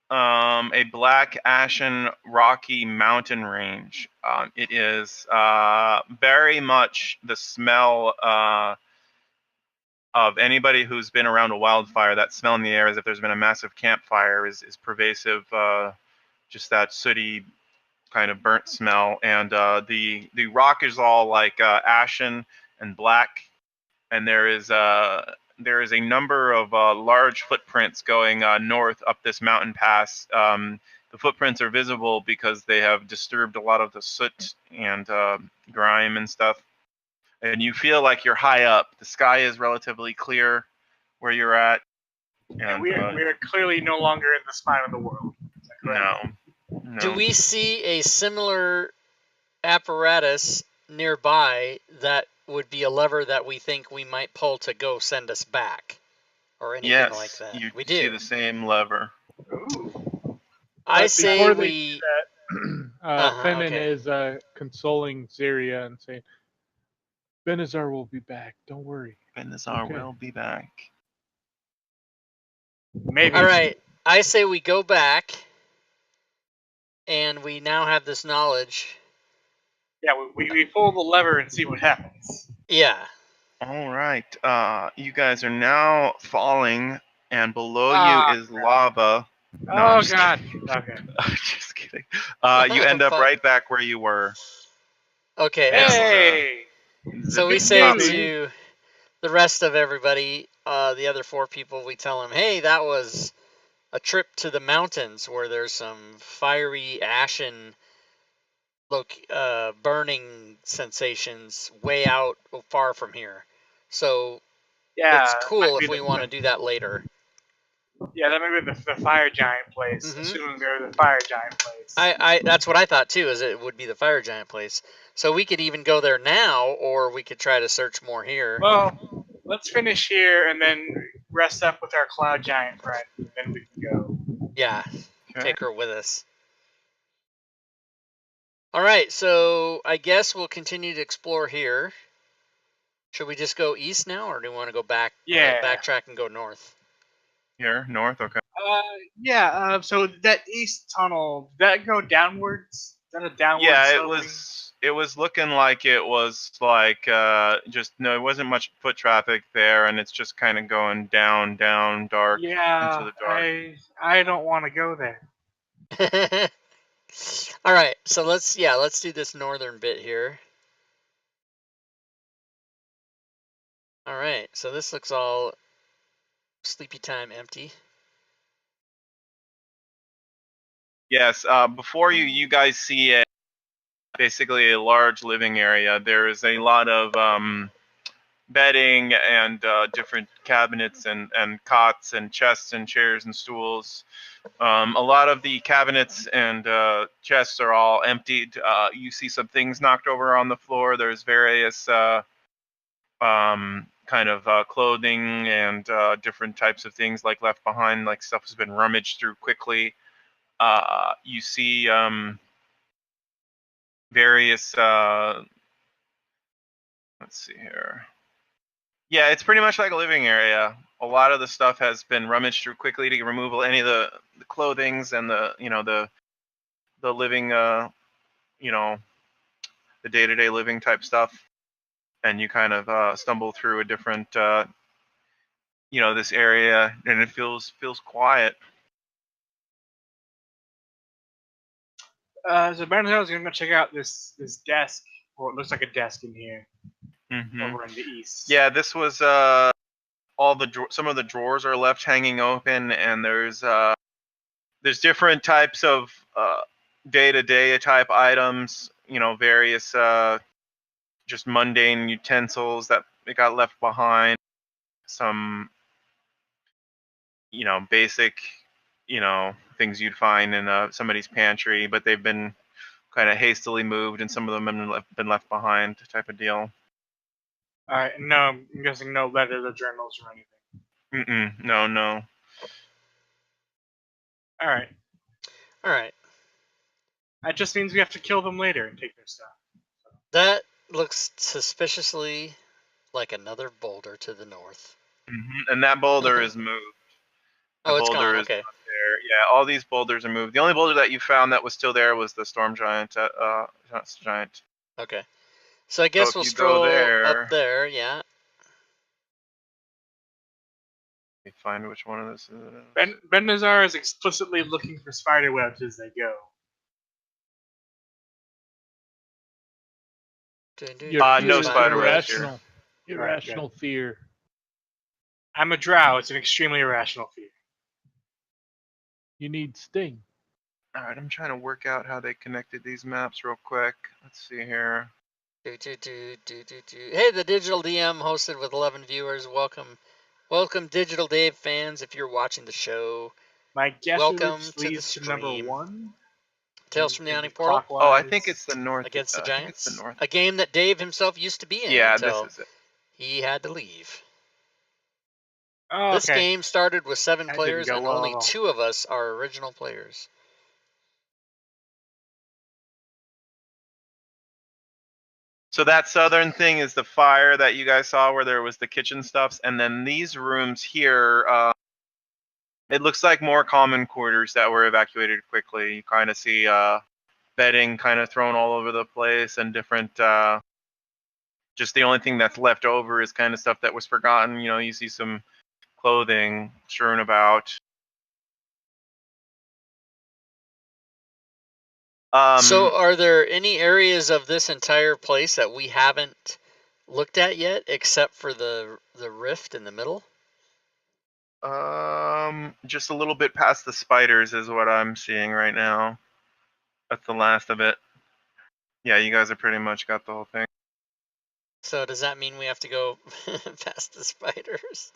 a black ashen rocky mountain range. It is very much the smell of anybody who's been around a wildfire. That smell in the air, as if there's been a massive campfire, is pervasive. just that sooty kind of burnt smell, and the rock is all like ashen and black, and there is a number of large footprints going north up this mountain pass. The footprints are visible because they have disturbed a lot of the soot and grime and stuff, and you feel like you're high up. The sky is relatively clear where you're at, And we are clearly no longer in the spine of the world. Is that correct? No. Do we see a similar apparatus nearby that would be a lever that we think we might pull to go send us back? Or anything Yes, like that? you We see do. the same lever. Ooh. I But say before they we... do that, Fennon okay. is consoling Syria and saying, Benazar will be back. Don't worry. Benazar Okay. will be back. Maybe. All right. I say we go back, and we now have this knowledge. Yeah, we pull the lever and see what happens. Yeah. All right. You guys are now falling, and below Ah, you is lava. No, Oh I'm just god. kidding. Okay. I'm just kidding. You end up Fuck. right back where you were. Okay, And, excellent. Hey. So we zipping say up. to the rest of everybody, the other 4 people, we tell them, hey, that was a trip to the mountains where there's some fiery, ashen, burning sensations way out far from here. So Yeah. it's cool might be if we want to do that later. Yeah, that might be the fire giant place. Mhm. Assuming they're the fire giant place. That's what I thought too, is it would be the fire giant place. So we could even go there now, or we could try to search more here. Well, let's finish here and then rest up with our cloud giant friend, and then we can go. Yeah, Okay. take her with us. All right, so I guess we'll continue to explore here. Should we just go east now, or do we want to go back? Yeah. Backtrack and go north. Here, north. Okay. Yeah. So that east tunnel, did that go downwards? Is that a downward Yeah, sloping? it was looking like it was like just no, it wasn't much foot traffic there, and it's just kind of going down, dark Yeah, into the dark. I don't want to go there. All right, so let's do this northern bit here. All right, so this looks all sleepy time empty. Yes. Before you guys see it, basically a large living area. There is a lot of bedding and different cabinets and cots and chests and chairs and stools. A lot of the cabinets and chests are all emptied. You see some things knocked over on the floor. There's various kind of clothing and different types of things like left behind, like stuff has been rummaged through quickly. You see various let's see here. Yeah, it's pretty much like a living area. A lot of the stuff has been rummaged through quickly to remove any of the clothings and the living the day-to-day living type stuff, and you kind of stumble through a different this area, and it feels quiet. So Brandon was gonna go check out this desk, or it looks like a desk in here, over in the east. Yeah, this was all the some of the drawers are left hanging open, and there's different types of day-to-day type items, various just mundane utensils that got left behind, some basic things you'd find in somebody's pantry, but they've been kind of hastily moved, and some of them have been left behind, type of deal. All right. No, I'm guessing no letters or journals or anything. No. All right. All right, That just means we have to kill them later and take their stuff. that looks suspiciously like another boulder to the north. And that boulder is moved. Oh, it's boulder gone. is Okay. not there. Yeah, all these boulders are moved. The only boulder that you found that was still there was the storm giant. Giant. Okay. So I guess if we'll you go stroll there- up there. Yeah. Let me find which one of this is. Ben-Nazar is explicitly looking for spider webs as they go. Your fear no is spider webs here. irrational. Irrational fear. I'm a drow. It's an extremely irrational fear. You need sting. All right, I'm trying to work out how they connected these maps real quick. Let's see here. Hey, the Digital DM hosted with 11 viewers. Welcome, Digital Dave fans, if you're watching the show. My guess Welcome is to the leads to number stream. 1. Tales from the in Yawning Portal. clockwise. Oh, I think it's the north. Against the I think it's Giants. the north. A game that Dave himself used to be in Yeah, until this is it. he had to leave. Oh, This okay. game started with 7 That players, didn't go and well only at all. 2 of us are original players. So that southern thing is the fire that you guys saw where there was the kitchen stuffs, and then these rooms here, it looks like more common quarters that were evacuated quickly. You kind of see bedding kind of thrown all over the place and different, just the only thing that's left over is kind of stuff that was forgotten. You know, you see some clothing strewn about. So are there any areas of this entire place that we haven't looked at yet, except for the rift in the middle? Just a little bit past the spiders is what I'm seeing right now. That's the last of it. Yeah, you guys have pretty much got the whole thing. So does that mean we have to go past the spiders?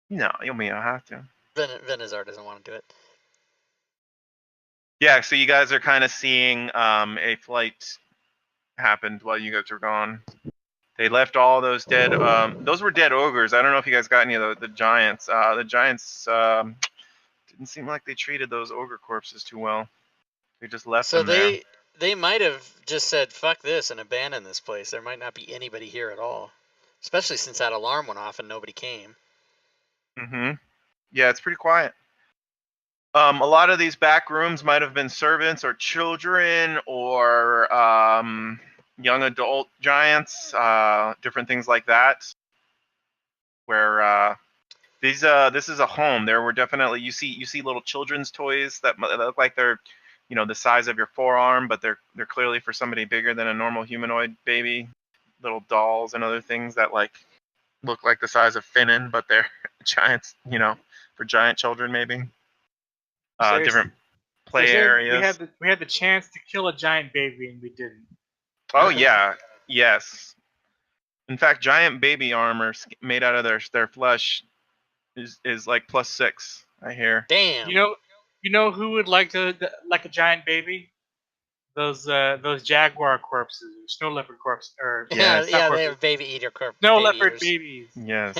No, you may not have to. Venazar doesn't want to do it. Yeah, so you guys are kind of seeing a flight happened while you guys were gone. They left all those dead. Those were dead ogres. I don't know if you guys got any of the giants. The giants didn't seem like they treated those ogre corpses too well. They just left them there. So they might have just said fuck this and abandoned this place. There might not be anybody here at all, especially since that alarm went off and nobody came. Mm-hmm. Yeah, it's pretty quiet. A lot of these back rooms might have been servants or children or young adult giants, different things like that. Where this is a home. There were definitely you see little children's toys that look like they're, you know, the size of your forearm, but they're clearly for somebody bigger than a normal humanoid baby. Little dolls and other things that like look like the size of Finnan, but they're giants. You know, for giant children maybe. Different play areas. We had the chance to kill a giant baby and we didn't. Oh yeah, yes. In fact, giant baby armor made out of their flesh is like +6. I hear. Damn. You know who would like a giant baby? Those jaguar corpses, snow leopard corpses, or Yes. yeah, they have baby eater corpse. snow leopard babies. Yes,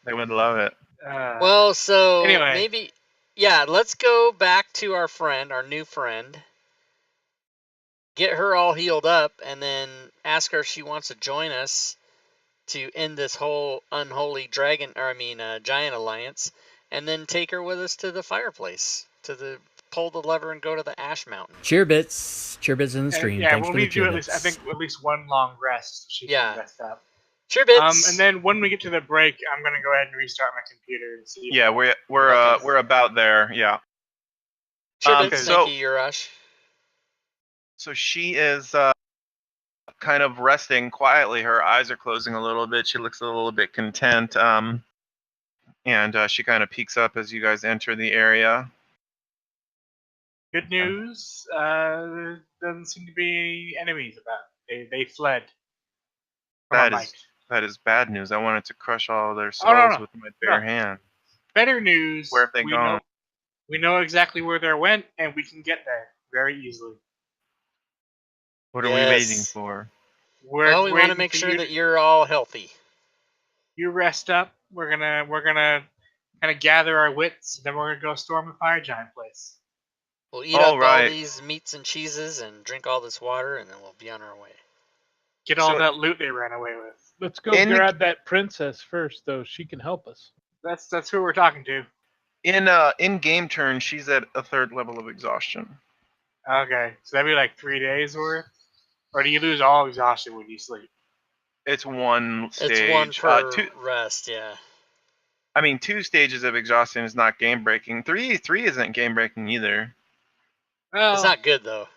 they would love it. Well, so anyway. maybe, yeah, let's go back to our friend, our new friend, get her all healed up, and then ask her if she wants to join us to end this whole unholy giant alliance, and then take her with us to the fireplace, pull the lever and go to the Ash Mountain. Cheer bits in the stream. Yeah, Thanks we'll for the need to do cheer bits. at least one long rest so she can rest up. Cheer bits. And then when we get to the break, I'm gonna go ahead and restart my computer and see. Yeah, we're about there. Yeah. Cheer bits. Thank you, Urash. So she is kind of resting quietly. Her eyes are closing a little bit. She looks a little bit content. And she kind of peeks up as you guys enter the area. Good news. There doesn't seem to be any enemies about. They fled. That is bad news. I wanted to crush all their skulls with my bare hand. Better news. Where have they gone? We know exactly where they went, and we can get there very easily. What are we waiting for? We want to make sure that you're all healthy. You rest up. We're gonna kind of gather our wits, and then we're gonna go storm the fire giant place. We'll eat up all these meats and cheeses and drink all this water, and then we'll be on our way. Get all that loot they ran away with. Let's go grab that princess first, though. She can help us. That's who we're talking to. In game turn, she's at a 3rd level of exhaustion. Okay, so that'd be like 3 days worth, or do you lose all exhaustion when you sleep? It's one stage. It's one per rest, yeah. I mean, 2 stages of exhaustion is not game breaking. Three isn't game breaking either. Well, It's not good though.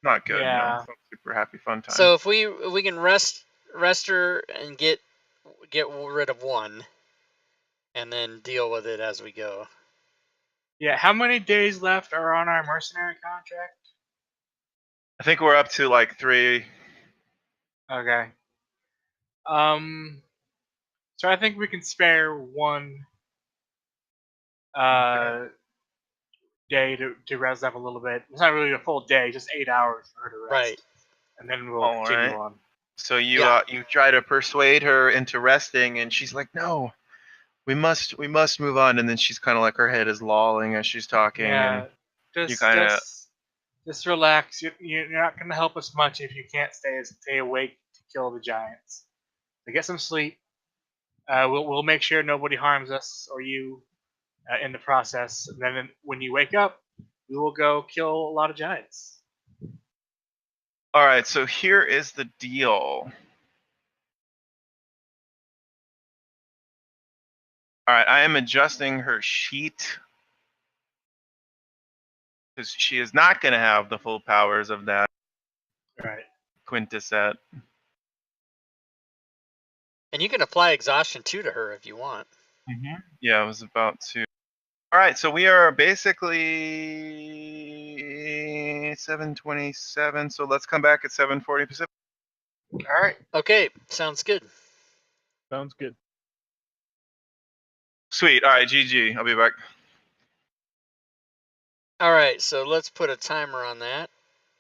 Not good. No, Yeah. it's not super happy fun time. So if we can rest her and get rid of one, and then deal with it as we go. Yeah. How many days left are on our mercenary contract? I think we're up to like 3. Okay. So I think we can spare one day to rest up a little bit. It's not really a full day, just 8 hours for her to rest. Right. And then we'll All continue right. on. So you Yeah. you try to persuade her into resting, and she's like, "No, we must move on." And then she's kind of like, her head is lolling as she's talking, Yeah. and you kind of Just relax. You're not going to help us much if you can't stay awake to kill the giants. So get some sleep. We'll make sure nobody harms us or you in the process. And then when you wake up, we will go kill a lot of giants. All right, so here is the deal. All right, I am adjusting her sheet because she is not going to have the full powers of that Right. quintet. And you can apply exhaustion 2 to her if you want. Mm-hmm. Yeah, I was about to. All right, so we are basically 7:27. So let's come back at 7:40 Pacific. All right. Okay, sounds good. Sounds good. Sweet. All right, GG. I'll be back. All right, so let's put a timer on that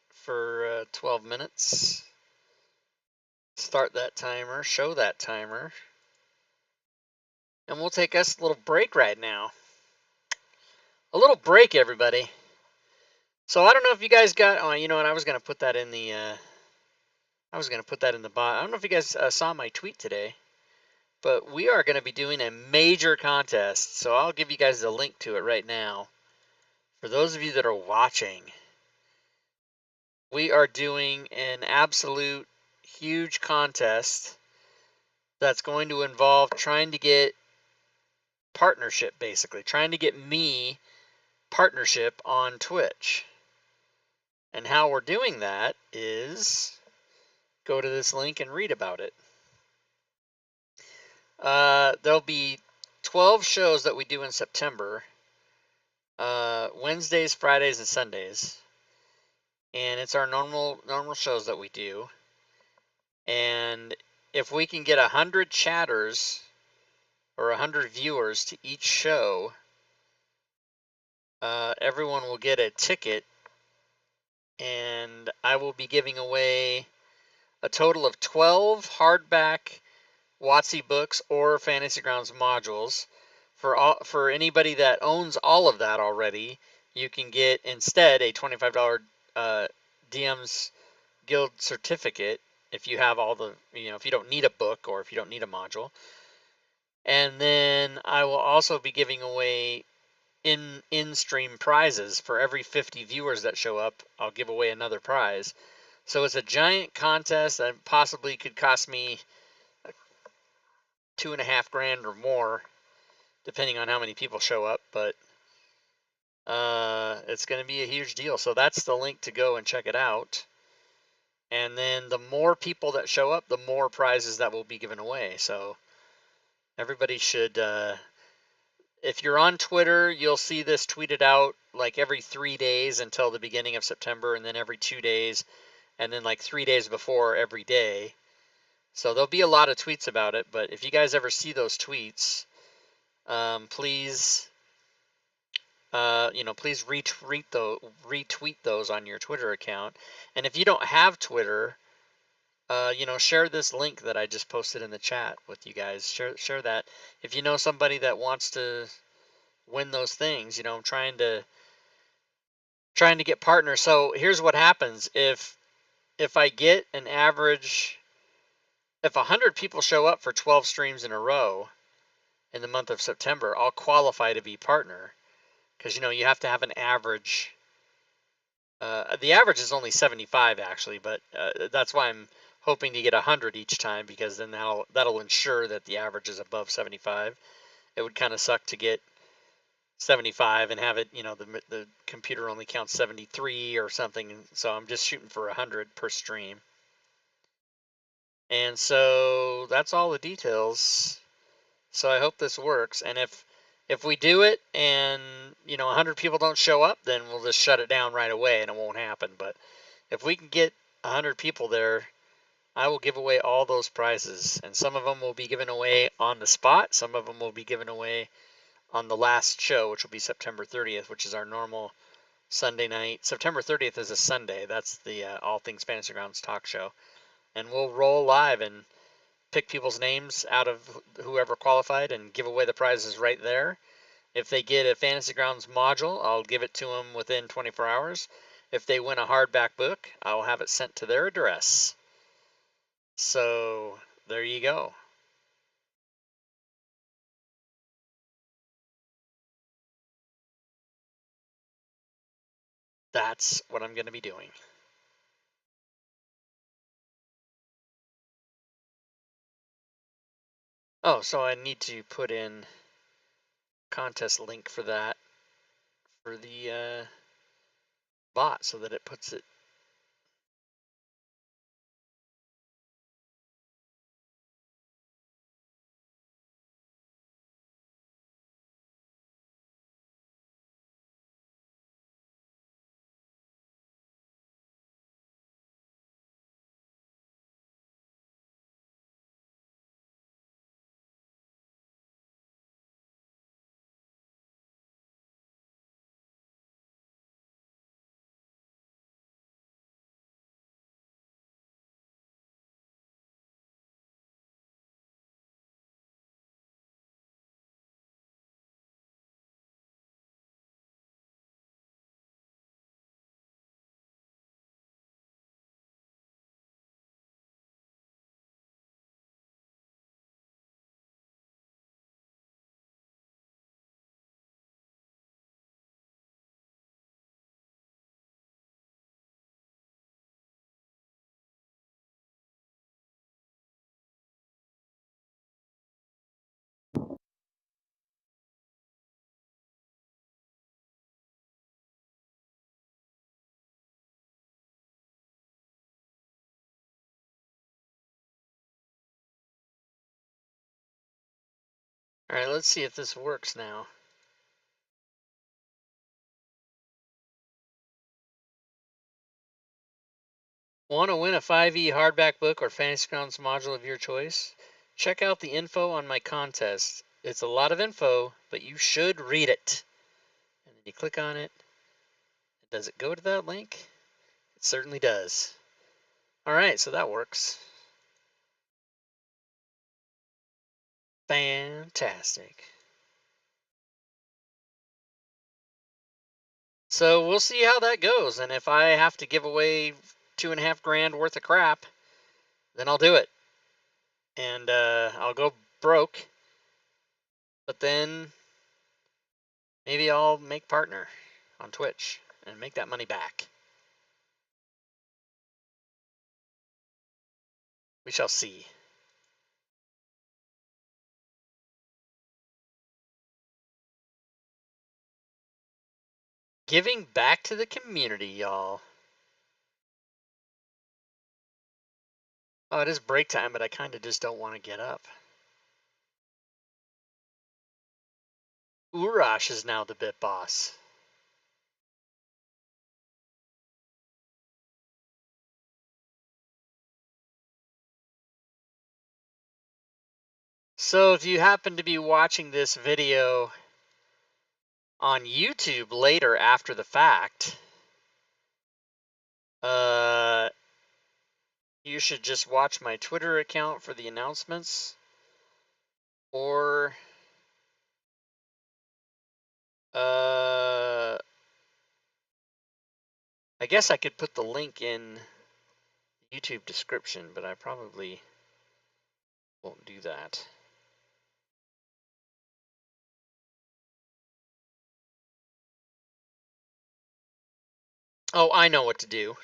for 12 minutes. Start that timer, show that timer. And we'll take us a little break right now. A little break, everybody. So I don't know if you guys got. Oh, you know what? I was gonna put that in the. I was gonna put that in the bot. I don't know if you guys saw my tweet today, but we are gonna be doing a major contest. So I'll give you guys the link to it right now. For those of you that are watching, we are doing an absolute huge contest that's going to involve trying to get partnership, basically trying to get me partnership on Twitch. And how we're doing that is go to this link and read about it. There'll be 12 shows that we do in September, Wednesdays, Fridays, and Sundays, and it's our normal shows that we do. And if we can get 100 chatters or 100 viewers to each show, everyone will get a ticket, and I will be giving away a total of 12 hardback WotC books or Fantasy Grounds modules. For anybody that owns all of that already, you can get instead a $25 DM's Guild certificate if you have all the, if you don't need a book or if you don't need a module. And then I will also be giving away in-stream prizes. For every 50 viewers that show up, I'll give away another prize. So it's a giant contest that possibly could cost me $2,500 or more, depending on how many people show up. But it's going to be a huge deal. So that's the link to go and check it out. And then the more people that show up, the more prizes that will be given away. So everybody should, if you're on Twitter, you'll see this tweeted out like every 3 days until the beginning of September, and then every 2 days, and then like 3 days before every day. So there'll be a lot of tweets about it. But if you guys ever see those tweets, please, please retweet those on your Twitter account. And if you don't have Twitter, share this link that I just posted in the chat with you guys. Share that. If you know somebody that wants to win those things, I'm trying to get partners. So here's what happens. If I get an average, if 100 people show up for 12 streams in a row in the month of September, I'll qualify to be partner. Because, you have to have an average. The average is only 75 actually, but that's why I'm hoping to get 100 each time, because then that'll ensure that the average is above 75. it would kind of suck to get 75 and have it, the computer only counts 73 or something. So I'm just shooting for 100 per stream. And so that's all the details. So I hope this works. And if we do it and 100 people don't show up, then we'll just shut it down right away and it won't happen. But if we can get 100 people there, I will give away all those prizes, and some of them will be given away on the spot. Some of them will be given away on the last show, which will be September 30th, which is our normal Sunday night. September 30th is a Sunday. That's the All Things Fantasy Grounds talk show. And we'll roll live and pick people's names out of whoever qualified and give away the prizes right there. If they get a Fantasy Grounds module, I'll give it to them within 24 hours. If they win a hardback book, I'll have it sent to their address. So there you go. That's what I'm going to be doing. Oh, so I need to put in contest link for that for the bot so that it puts it. All right, let's see if this works now. Want to win a 5e hardback book or Fantasy Grounds module of your choice? Check out the info on my contest. It's a lot of info, but you should read it. And then you click on it. Does it go to that link? It certainly does. All right, so that works. Fantastic. So we'll see how that goes. And if I have to give away $2.5 grand worth of crap, then I'll do it. And I'll go broke. But then maybe I'll make partner on Twitch and make that money back. We shall see. Giving back to the community, y'all. Oh, it is break time, but I kind of just don't want to get up. Urash is now the bit boss. So if you happen to be watching this video on YouTube later after the fact, you should just watch my Twitter account for the announcements, or I guess I could put the link in the YouTube description, but I probably won't do that. Oh, I know what to do.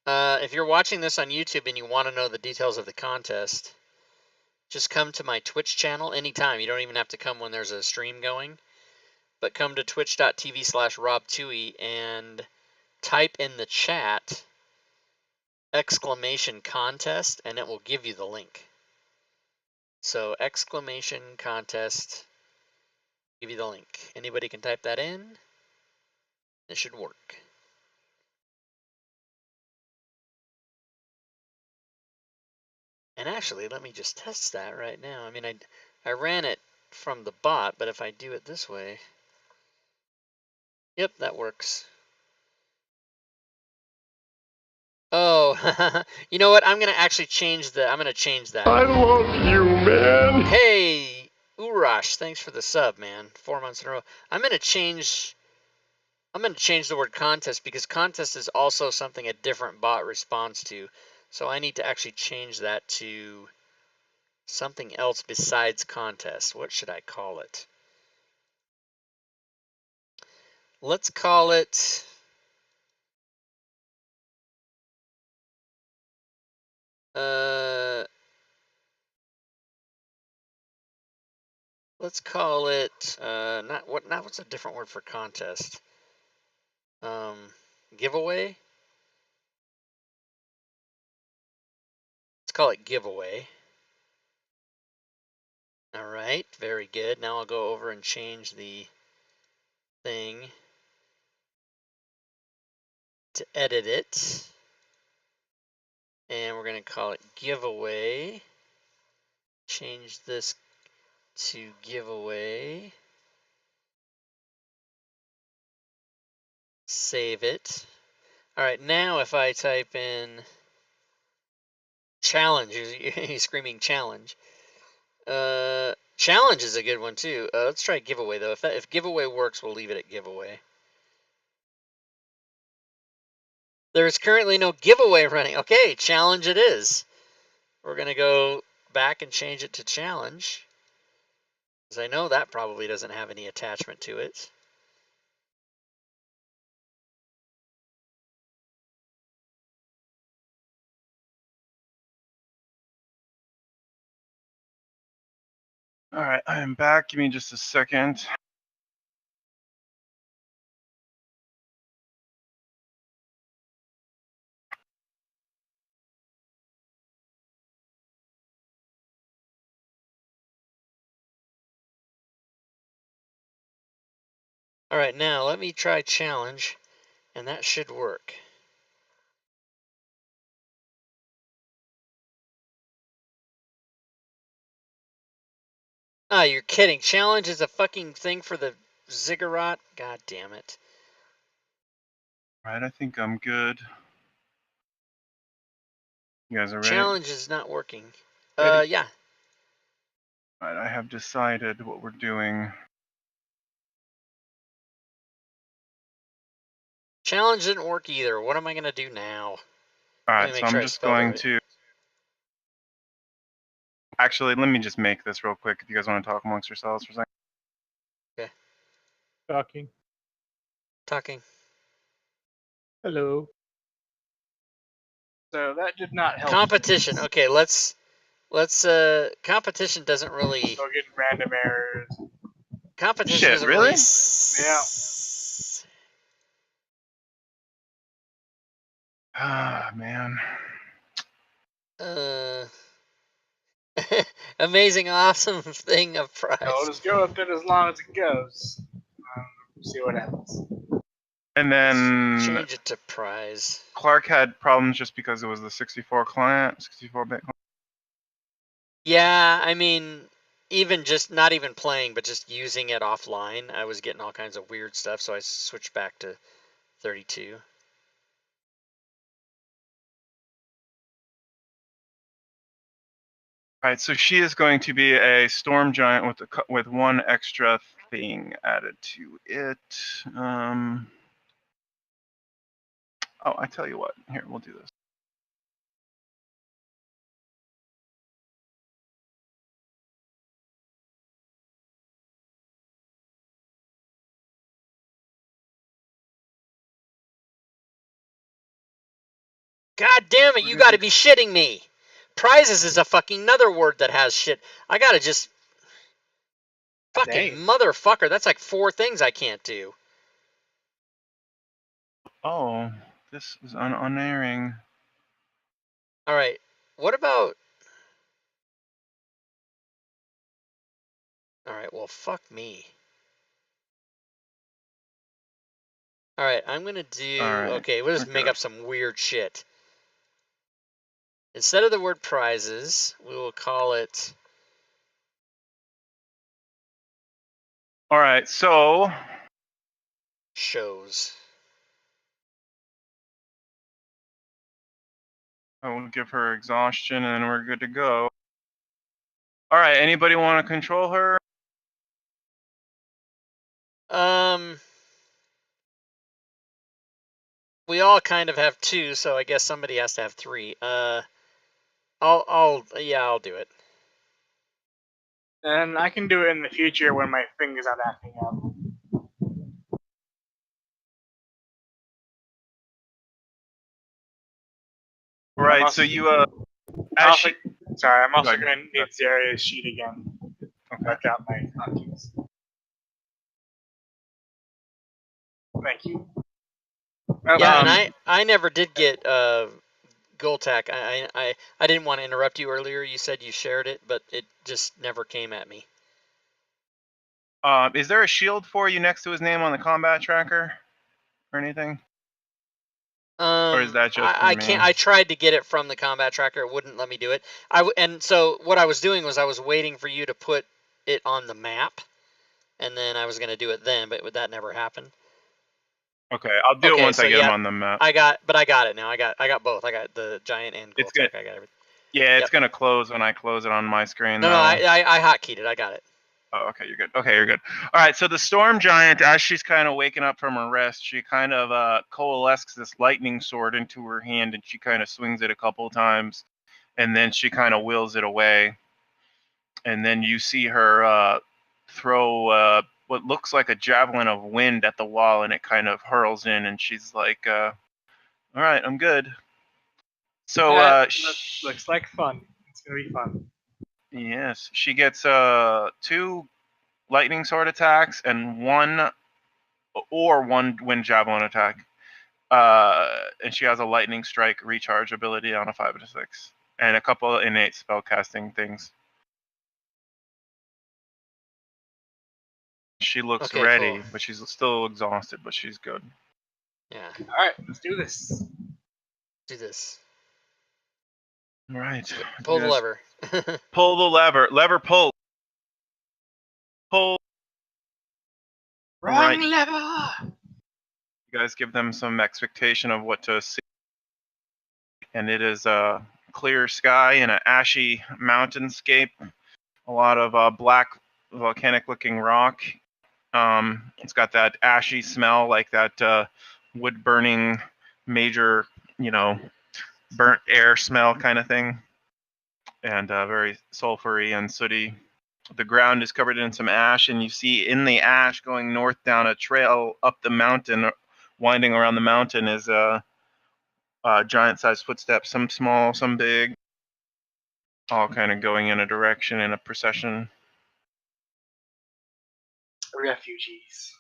If you're watching this on YouTube and you want to know the details of the contest, just come to my Twitch channel anytime. You don't even have to come when there's a stream going. But come to twitch.tv/RobTui and type in the chat !contest and it will give you the link. So !contest, give you the link. Anybody can type that in. It should work. And actually, let me just test that right now. I mean, I ran it from the bot, but if I do it this way, yep, that works. Oh, you know what? I'm gonna actually change the. I'm gonna change that. I love you, man. Hey, Urash, thanks for the sub, man. 4 months in a row. I'm gonna change the word contest because contest is also something a different bot responds to. So I need to actually change that to something else besides contest. What should I call it? Let's call it. Let's call it not what's a different word for contest? Giveaway. Let's call it giveaway. All right, very good. Now I'll go over and change the thing to edit it. And we're going to call it giveaway. Change this to giveaway. Save it. All right, now if I type in challenge, he's screaming challenge. Challenge is a good one too. Let's try giveaway though. If giveaway works, we'll leave it at giveaway. There is currently no giveaway running. Okay, challenge it is. We're gonna go back and change it to challenge, because I know that probably doesn't have any attachment to it. All right, I am back. Give me just a second. All right, now let me try challenge, and that should work. Ah, you're kidding. Challenge is a fucking thing for the ziggurat? God damn it. All right, I think I'm good. You guys are ready? Challenge is not working. Ready? Yeah. All right, I have decided what we're doing. Challenge didn't work either. What am I going to do now? All right, so I'm just going to... Actually, let me just make this real quick if you guys want to talk amongst yourselves for a second. Okay. Talking. Hello. So that did not help. Competition. Okay, let's competition doesn't really... So getting random errors. Competition Shit, doesn't really? Yeah. Ah, man. Amazing, awesome thing of prize. I'll just go with it as long as it goes. See what happens. And then Change it to prize. Clark had problems just because it was the 64 client, 64-bit client. Yeah, I mean, even just not even playing, but just using it offline, I was getting all kinds of weird stuff, so I switched back to 32. All right, so she is going to be a storm giant with one extra thing added to it. Oh, I tell you what. Here, we'll do this. God damn it, you gotta be shitting me! prizes is a fucking another word that has shit. I gotta just fucking Dang. motherfucker. That's like 4 things I can't do. Oh, this is unerring. All right. What about? All right. Well, fuck me. All right. I'm gonna do. All right. Okay. We'll just make up some weird shit. Instead of the word prizes, we will call it. All right. So Shows. I will give her exhaustion, and we're good to go. All right. Anybody want to control her? We all kind of have 2, so I guess somebody has to have 3. Yeah, I'll do it. And I can do it in the future when my fingers aren't acting up. Right. So you I'm as also Go going to need Zaria's sheet again. Okay. Back out my hotkeys. Thank you. Yeah, and I never did get Goltak. I didn't want to interrupt you earlier. You said you shared it, but it just never came at me. Is there a shield for you next to his name on the combat tracker, or anything? Or is that just for I me? can't. I tried to get it from the combat tracker. It wouldn't let me do it. And so what I was doing was I was waiting for you to put it on the map, and then I was going to do it then, but that never happened. Okay, I'll do it once I get him on the map. I got it now. I got both. I got the giant and It's Goltak. good. I got everything. Yeah, it's gonna close when I close it on my screen. No, I hotkeyed it. I got it. Oh, okay, you're good. Okay, you're good. All right, so the storm giant, as she's kind of waking up from her rest, she kind of coalesces this lightning sword into her hand, and she kind of swings it a couple times, and then she kind of wheels it away, and then you see her throw what looks like a javelin of wind at the wall, and it kind of hurls in, and she's like, "All right, I'm good." So looks like fun. It's gonna be fun. yes, she gets 2 lightning sword attacks and one wind javelin attack. And she has a lightning strike recharge ability on a 5 to 6, and a couple of innate spellcasting things. She looks ready, cool. but she's still exhausted, but she's good. Yeah. All right, let's do this. Do this. All right. Pull the lever. Pull the lever. Lever pull. Pull. Wrong lever. You guys give them some expectation of what to see. And it is a clear sky and an ashy mountainscape. A lot of black volcanic-looking rock. It's got that ashy smell, like that wood-burning, major, burnt air smell kind of thing. And very sulfury and sooty. The ground is covered in some ash, and you see in the ash going north down a trail up the mountain, winding around the mountain, is giant-sized footsteps, some small, some big, all kind of going in a direction in a procession. Refugees.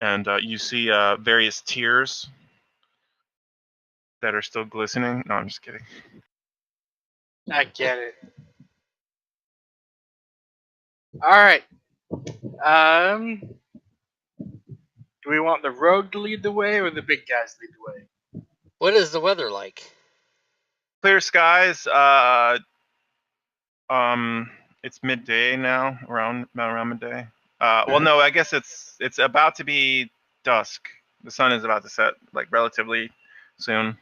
And you see various tears that are still glistening. No, I'm just kidding. I get it. All right. Do we want the rogue to lead the way or the big guys to lead the way? What is the weather like? Clear skies. It's midday now, around midday. Well, no, I guess it's about to be dusk. The sun is about to set, like relatively soon.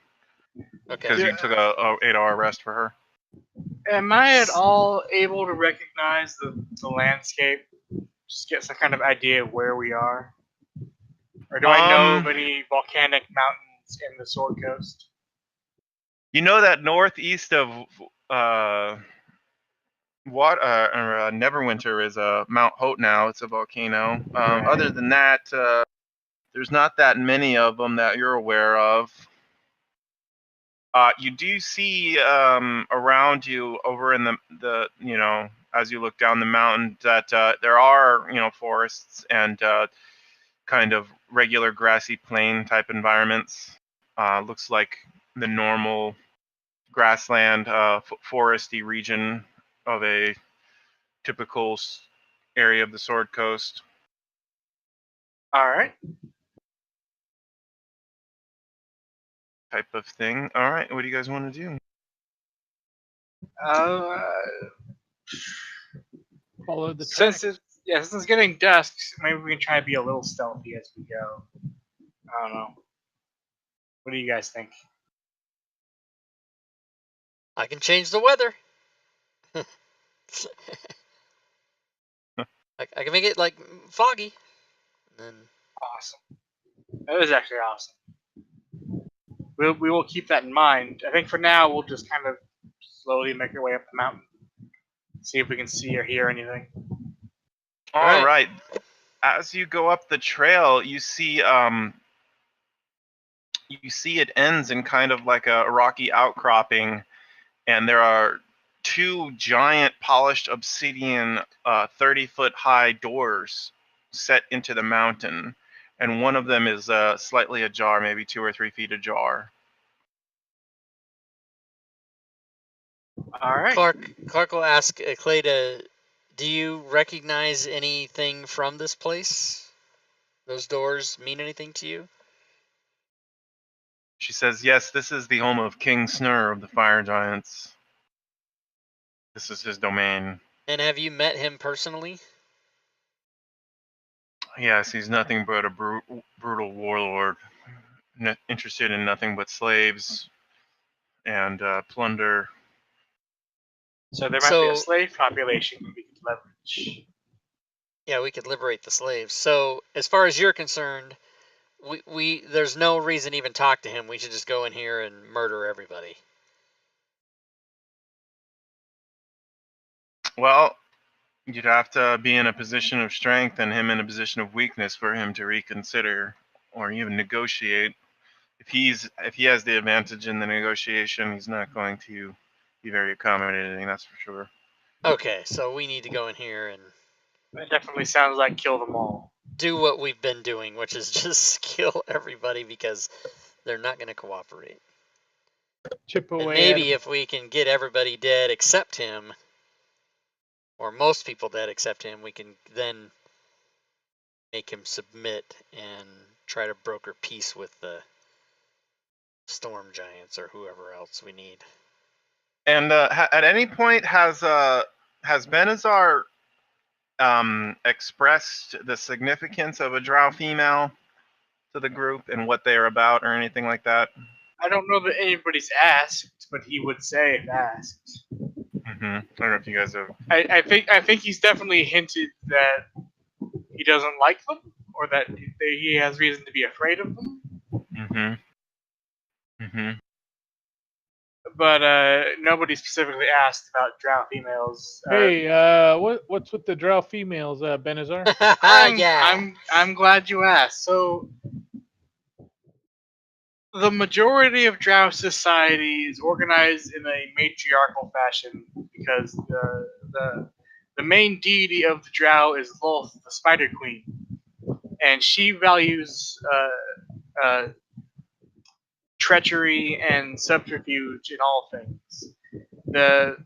Okay. Because you took a 8-hour rest for her. Am I at all able to recognize the landscape? Just get some kind of idea of where we are? Or do I know of any volcanic mountains in the Sword Coast? You know that northeast of Neverwinter is Mount Hope now. It's a volcano. Other than that, there's not that many of them that you're aware of. You do see around you, over in the as you look down the mountain, that there are forests and kind of regular grassy plain type environments. Looks like the normal grassland, foresty region of a typical area of the Sword Coast. All right. Type of thing. All right, what do you guys want to do? Follow the track. Since it's getting dusk, maybe we can try to be a little stealthy as we go. I don't know. What do you guys think? I can change the weather. I can make it like foggy. And then Awesome. That is actually awesome. We will keep that in mind. I think for now we'll just kind of slowly make our way up the mountain. See if we can see or hear anything. All right. As you go up the trail, you see it ends in kind of like a rocky outcropping, and there are two giant polished obsidian 30-foot high doors set into the mountain, and one of them is slightly ajar, maybe 2 or 3 feet ajar. All right. Clark will ask Claddagh, do you recognize anything from this place? Those doors mean anything to you? She says, yes, this is the home of King Snur of the Fire Giants. This is his domain. And have you met him personally? Yes, he's nothing but a brutal warlord, interested in nothing but slaves and plunder. So there might be a slave population we could leverage. Yeah, we could liberate the slaves. So as far as you're concerned, we there's no reason to even talk to him. We should just go in here and murder everybody. Well, you'd have to be in a position of strength and him in a position of weakness for him to reconsider or even negotiate. If he has the advantage in the negotiation, he's not going to be very accommodating, that's for sure. Okay, so we need to go in here and That definitely sounds like kill them all. Do what we've been doing, which is just kill everybody because they're not going to cooperate. Chip away. And maybe if we can get everybody dead except him, or most people dead except him, we can then make him submit and try to broker peace with the storm giants or whoever else we need. And at any point has Benazar expressed the significance of a Drow female to the group and what they are about or anything like that? I don't know that anybody's asked, but he would say if asked. I don't know if you guys have. I think he's definitely hinted that he doesn't like them, or that he has reason to be afraid of them. But nobody specifically asked about Drow females. Hey, what's with the Drow females, Benazar? Yeah. I'm glad you asked. So the majority of Drow society is organized in a matriarchal fashion because the main deity of the Drow is Lolth, the Spider Queen, and she values treachery and subterfuge in all things. The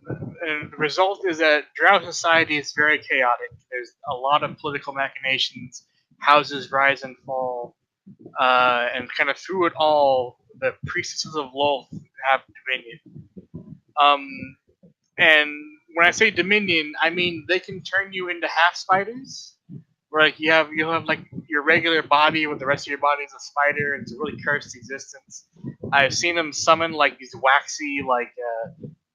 result is that Drow society is very chaotic. There's a lot of political machinations, houses rise and fall, and kind of through it all, the priestesses of Lolth have dominion. And when I say dominion, I mean they can turn you into half spiders. Where like you'll have like your regular body with the rest of your body is a spider, and it's a really cursed existence. I've seen them summon like these waxy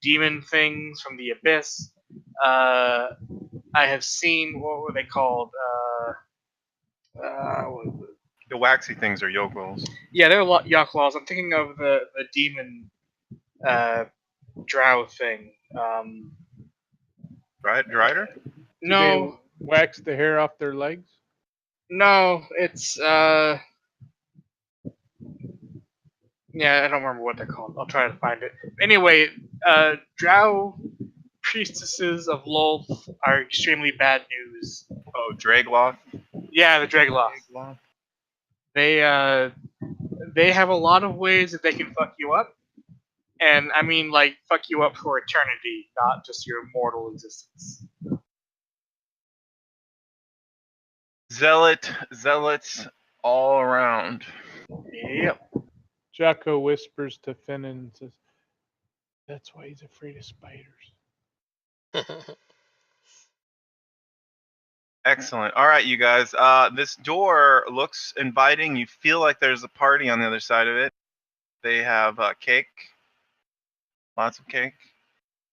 demon things from the abyss. I have seen, what were they called? The waxy things are yokel's. Yeah, they're Yawning. I'm thinking of the demon Drow thing. Drider? No. Wax the hair off their legs? No, it's Yeah, I don't remember what they're called. I'll try to find it. Anyway, Drow priestesses of Lolth are extremely bad news. Oh, Dragloth. Yeah, the Dragloth. They have a lot of ways that they can fuck you up, and I mean like fuck you up for eternity, not just your mortal existence. Zealots all around. Yep. Jocko whispers to Finn and says, "That's why he's afraid of spiders." Excellent. All right, you guys. This door looks inviting. You feel like there's a party on the other side of it. They have cake. Lots of cake.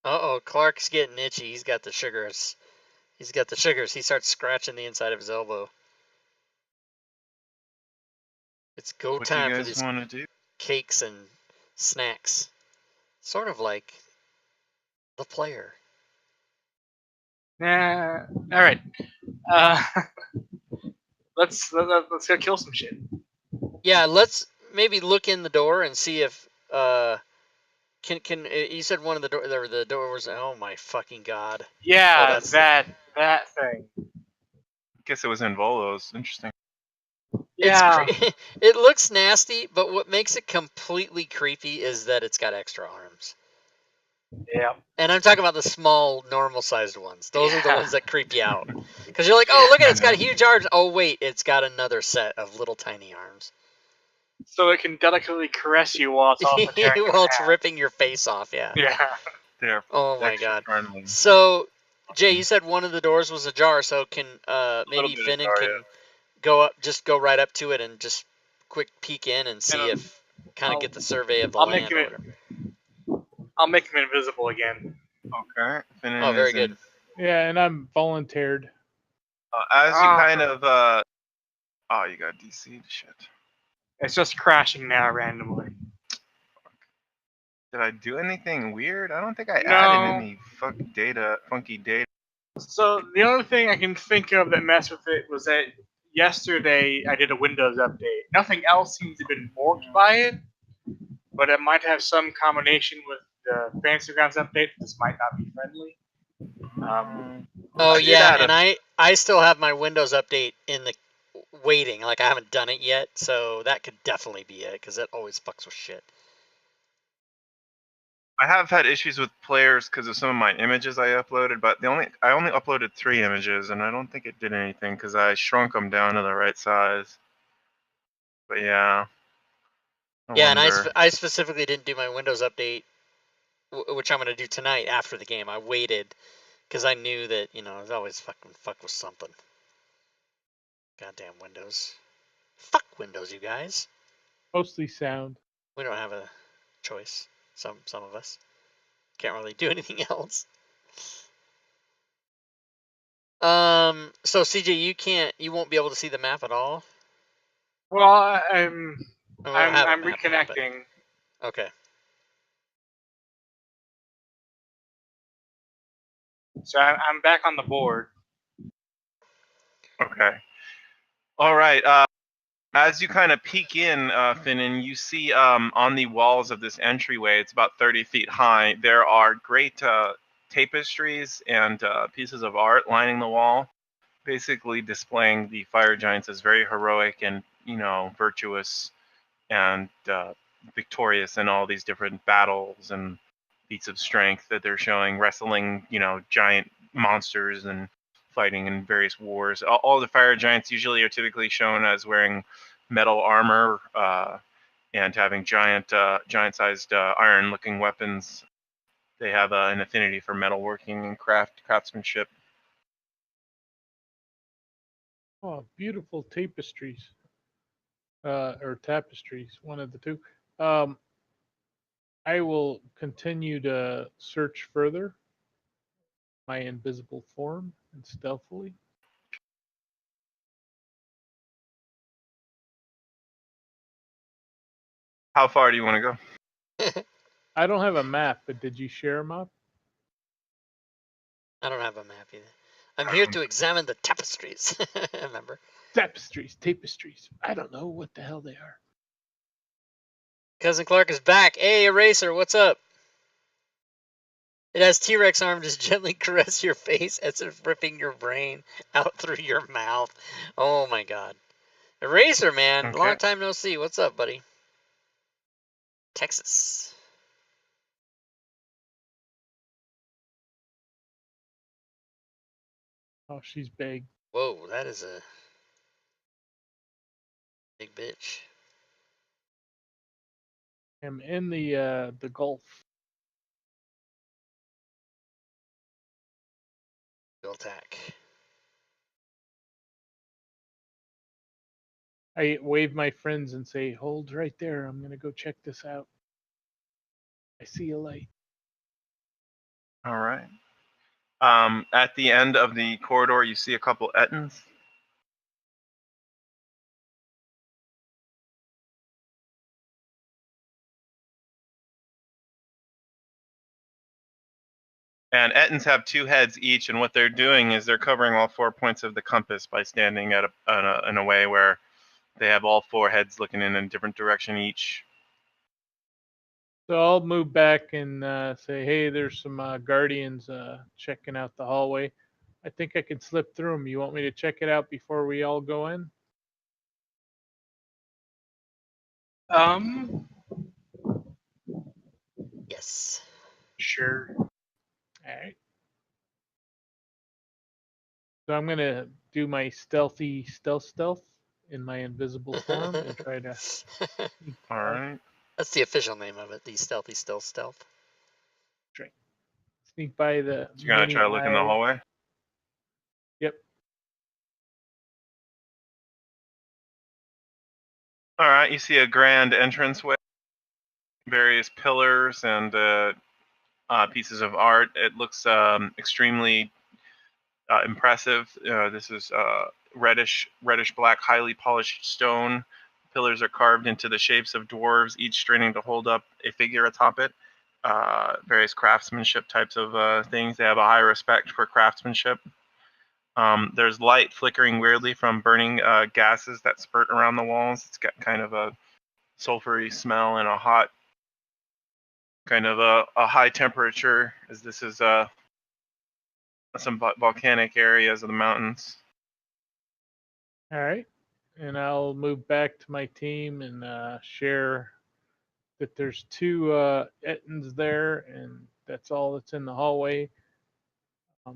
Uh-oh, Clark's getting itchy. He's got the sugars. He starts scratching the inside of his elbow. It's go What do you time for guys these want to do? cakes and snacks. Sort of like the player. Nah. All right. Let's go kill some shit. Yeah, let's maybe look in the door and see if can you said one of the door was, oh my fucking god. Yeah, that's that thing. Guess it was in Volos. Interesting. Yeah. It looks nasty, but what makes it completely creepy is that it's got extra arms. Yeah. And I'm talking about the small, normal-sized ones. Those are the Yeah. ones that creep you out. Because you're like, oh, look at it, it's I got know. huge arms. Oh, wait, it's got another set of little tiny arms. So it can delicately caress you while it's also tearing you in While it's half. ripping your face off, yeah. Yeah. They're Oh my extra god. friendly. So, Jay, you said one of the doors was ajar, so can maybe bit of Finnan jar, can yeah. go right up to it and just quick peek in and see And, if kind of I'll- get the survey of the I'll make land or him whatever. I'll make him invisible again. Okay. Finnan Oh, very is good. Yeah, and I'm volunteered. As you kind of oh, you got DC shit. It's just crashing now randomly. Did I do anything weird? I don't think I No. added any funky data. So the only thing I can think of that messed with it was that yesterday I did a Windows update. Nothing else seems to have been borked by it, but it might have some combination with the Fantasy Grounds update. This might not be friendly. Oh I did yeah, add and I still have my Windows update in the waiting. Like I haven't done it yet, so that could definitely be it because it always fucks with shit. I have had issues with players because of some of my images I uploaded, but I only uploaded 3 images, and I don't think it did anything because I shrunk them down to the right size. But yeah. Yeah, and wonder. I specifically didn't do my Windows update, which I'm gonna do tonight after the game. I waited because I knew that I was always fuck with something. Goddamn Windows. Fuck Windows, you guys. Mostly sound. We don't have a choice. Some of us can't really do anything else. So CJ, you won't be able to see the map at all. Well, We don't have a I'm map now, but- reconnecting. Okay. So I'm back on the board. Okay. All right. As you kind of peek in, Finnan, you see on the walls of this entryway, it's about 30 feet high, there are great tapestries and pieces of art lining the wall, basically displaying the fire giants as very heroic and, virtuous and victorious in all these different battles and feats of strength that they're showing, wrestling, giant monsters and fighting in various wars. All the fire giants usually are typically shown as wearing metal armor and having giant-sized iron-looking weapons. They have an affinity for metalworking and craftsmanship. Oh, beautiful tapestries. Or tapestries, one of the two. I will continue to search further my invisible form and stealthily. How far do you want to go? I don't have a map, but did you share a map? I don't have a map either. I'm here to examine the tapestries. Remember? Tapestries. I don't know what the hell they are. Cousin Clark is back. Hey, Eraser, what's up? It has T-Rex arms to gently caress your face as if ripping your brain out through your mouth. Oh my god. Eraser, man. Okay. Long time no see. What's up, buddy? Texas. Oh, she's big. Whoa, that is a big bitch. I'm in the Gulf. Go attack. I wave my friends and say, "Hold right there. I'm gonna go check this out. I see a light." All right. At the end of the corridor, you see a couple Ettins. And Ettins have 2 heads each, and what they're doing is they're covering all 4 points of the compass by standing at in a way where they have all 4 heads looking in a different direction each. So I'll move back and say, "Hey, there's some guardians checking out the hallway. I think I can slip through them. You want me to check it out before we all go in?" Yes. Sure. All right. So I'm gonna do my stealthy stealth in my invisible form and try to sneak All by. right. That's the official name of it. The stealthy stealth. Sneak by the So you're gonna mini try to look in the eye. hallway. Yep. All right. You see a grand entranceway, various pillars and pieces of art. It looks extremely impressive. This is reddish black, highly polished stone. Pillars are carved into the shapes of dwarves, each straining to hold up a figure atop it. Various craftsmanship types of things. They have a high respect for craftsmanship. There's light flickering weirdly from burning gases that spurt around the walls. It's got kind of a sulfury smell and a hot, kind of a high temperature, as this is some volcanic areas of the mountains. All right. And I'll move back to my team and share that there's 2 Ettins there, and that's all that's in the hallway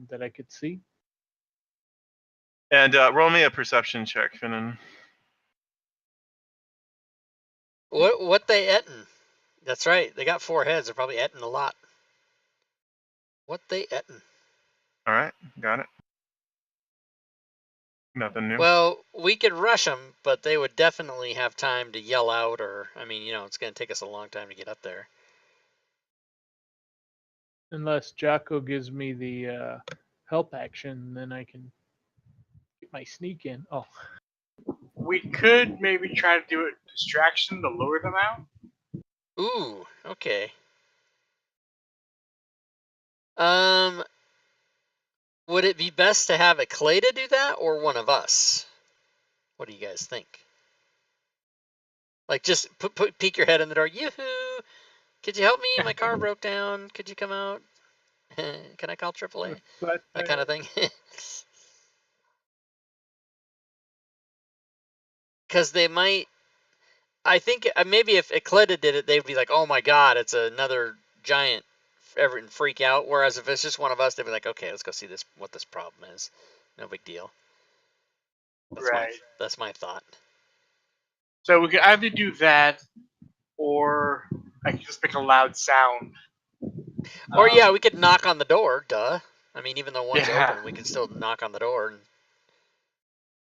that I could see. And roll me a perception check, Finnan. What they eatin'? That's right. They got 4 heads. They're probably eatin' a lot. What they eatin'? All right, got it. Nothing new. Well, we could rush them, but they would definitely have time to yell out, or I mean, it's going to take us a long time to get up there. Unless Jocko gives me the help action, then I can get my sneak in. Oh, We could maybe try to do a distraction to lure them out. Ooh, okay. Would it be best to have a Claddagh do that, or one of us? What do you guys think? Like, just peek your head in the door. Yoo-hoo! Could you help me? My car broke down. Could you come out? Can I call AAA? but That kind of thing. Because they might. I think maybe if Claddagh did it, they'd be like, "Oh my God, it's another giant," and freak out. Whereas if it's just one of us, they'd be like, "Okay, let's go see what this problem is. No big deal." That's my thought. So we could either do that, or I could just make a loud sound. Or yeah, we could knock on the door. Duh. I mean, even though one's Yeah. open, we could still knock on the door,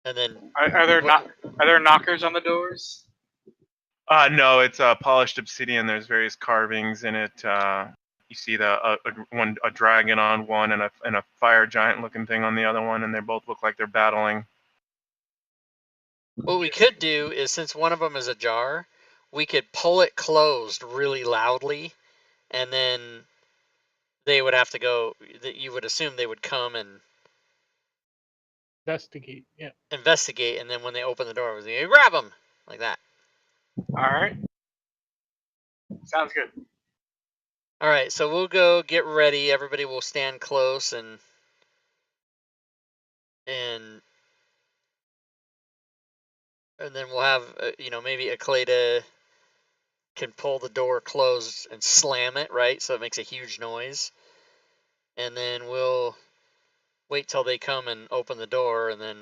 and then. Are there knockers on the doors? No, it's polished obsidian. There's various carvings in it. You see a dragon on one and a fire giant looking thing on the other one, and they both look like they're battling. What we could do is, since one of them is ajar, we could pull it closed really loudly, and then they would have to go. You would assume they would come and investigate. Yeah. investigate, and then when they open the door, we grab them like that. All right. Sounds good. All right, so we'll go get ready. Everybody will stand close and then we'll have maybe Claddagh can pull the door closed and slam it, right? So it makes a huge noise. And then we'll wait till they come and open the door, and then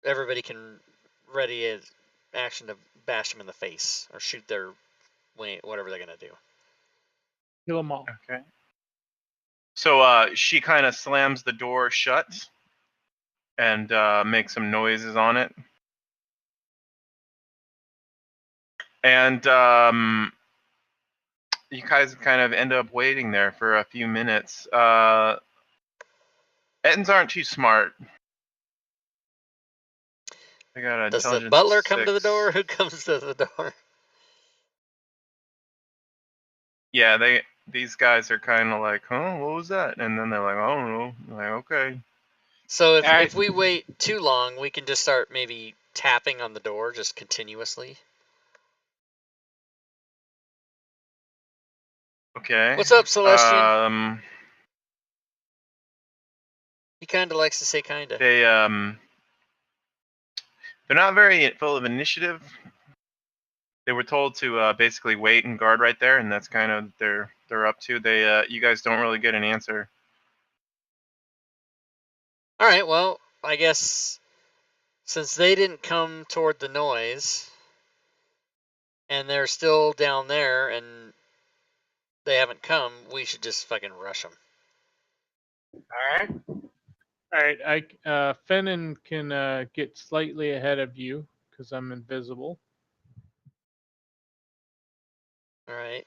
everybody can ready an action to bash them in the face or shoot their whatever they're gonna do. Kill them all. Okay. So she kind of slams the door shut and makes some noises on it. And you guys kind of end up waiting there for a few minutes. Ettins aren't too smart. They got Does the intelligence butler come to the 6. door? Who comes to the door? Yeah, these guys are kind of like, huh, what was that? And then they're like, I don't know. I'm like, okay. So if we wait too long, we can just start maybe tapping on the door just continuously. Okay. What's up, Celestian? He kind of likes to say kinda. They're not very full of initiative. They were told to basically wait and guard right there, and that's kind of they're up to. You guys don't really get an answer. All right, well, I guess since they didn't come toward the noise, and they're still down there, and they haven't come, we should just fucking rush them. All right. Fennon can get slightly ahead of you because I'm invisible. All right.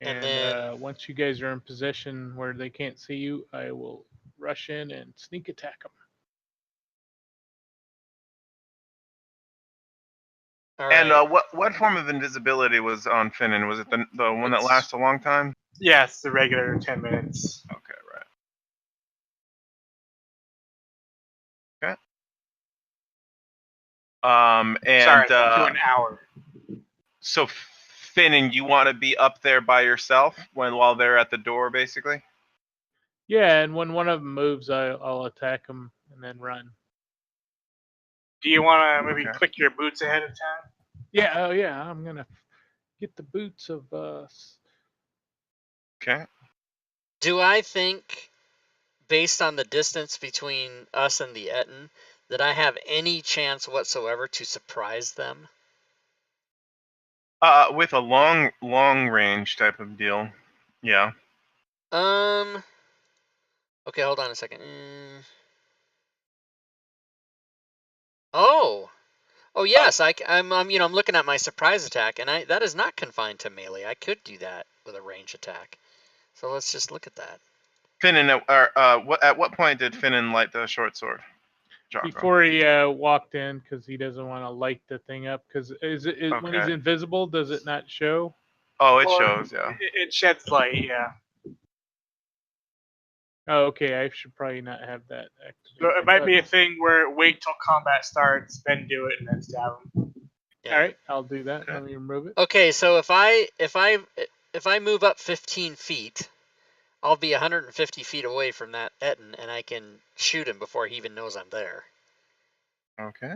And then once you guys are in position where they can't see you, I will rush in and sneak attack them. all right. And what form of invisibility was on Finnan? Was it the one that lasts a long time? Yes, the regular 10 minutes. Okay, right. Okay. And Sorry, to an hour. So Finnan, you want to be up there by yourself while they're at the door, basically? Yeah, and when one of them moves, I'll attack them and then run. Do you want to maybe click your boots ahead of time? Yeah, yeah, I'm going to get the boots of us. Okay. Do I think, based on the distance between us and the Etten, that I have any chance whatsoever to surprise them? With a long range type of deal, yeah. Okay, hold on a second. Oh yes, I'm looking at my surprise attack, and that is not confined to melee. I could do that with a range attack. So let's just look at that. Finnan, at what point did Finnan light the short sword? Jocko? Before he walked in, because he doesn't want to light the thing up. Because when he's invisible, does it not show? Oh, it shows, yeah. It sheds light, yeah. Oh, okay. I should probably not have that activated. So it might be a thing where wait till combat starts, then do it, and then stab him. Yeah. All right, I'll do that. Let me remove it. Okay, so if I move up 15 feet, I'll be 150 feet away from that Etten, and I can shoot him before he even knows I'm there. Okay.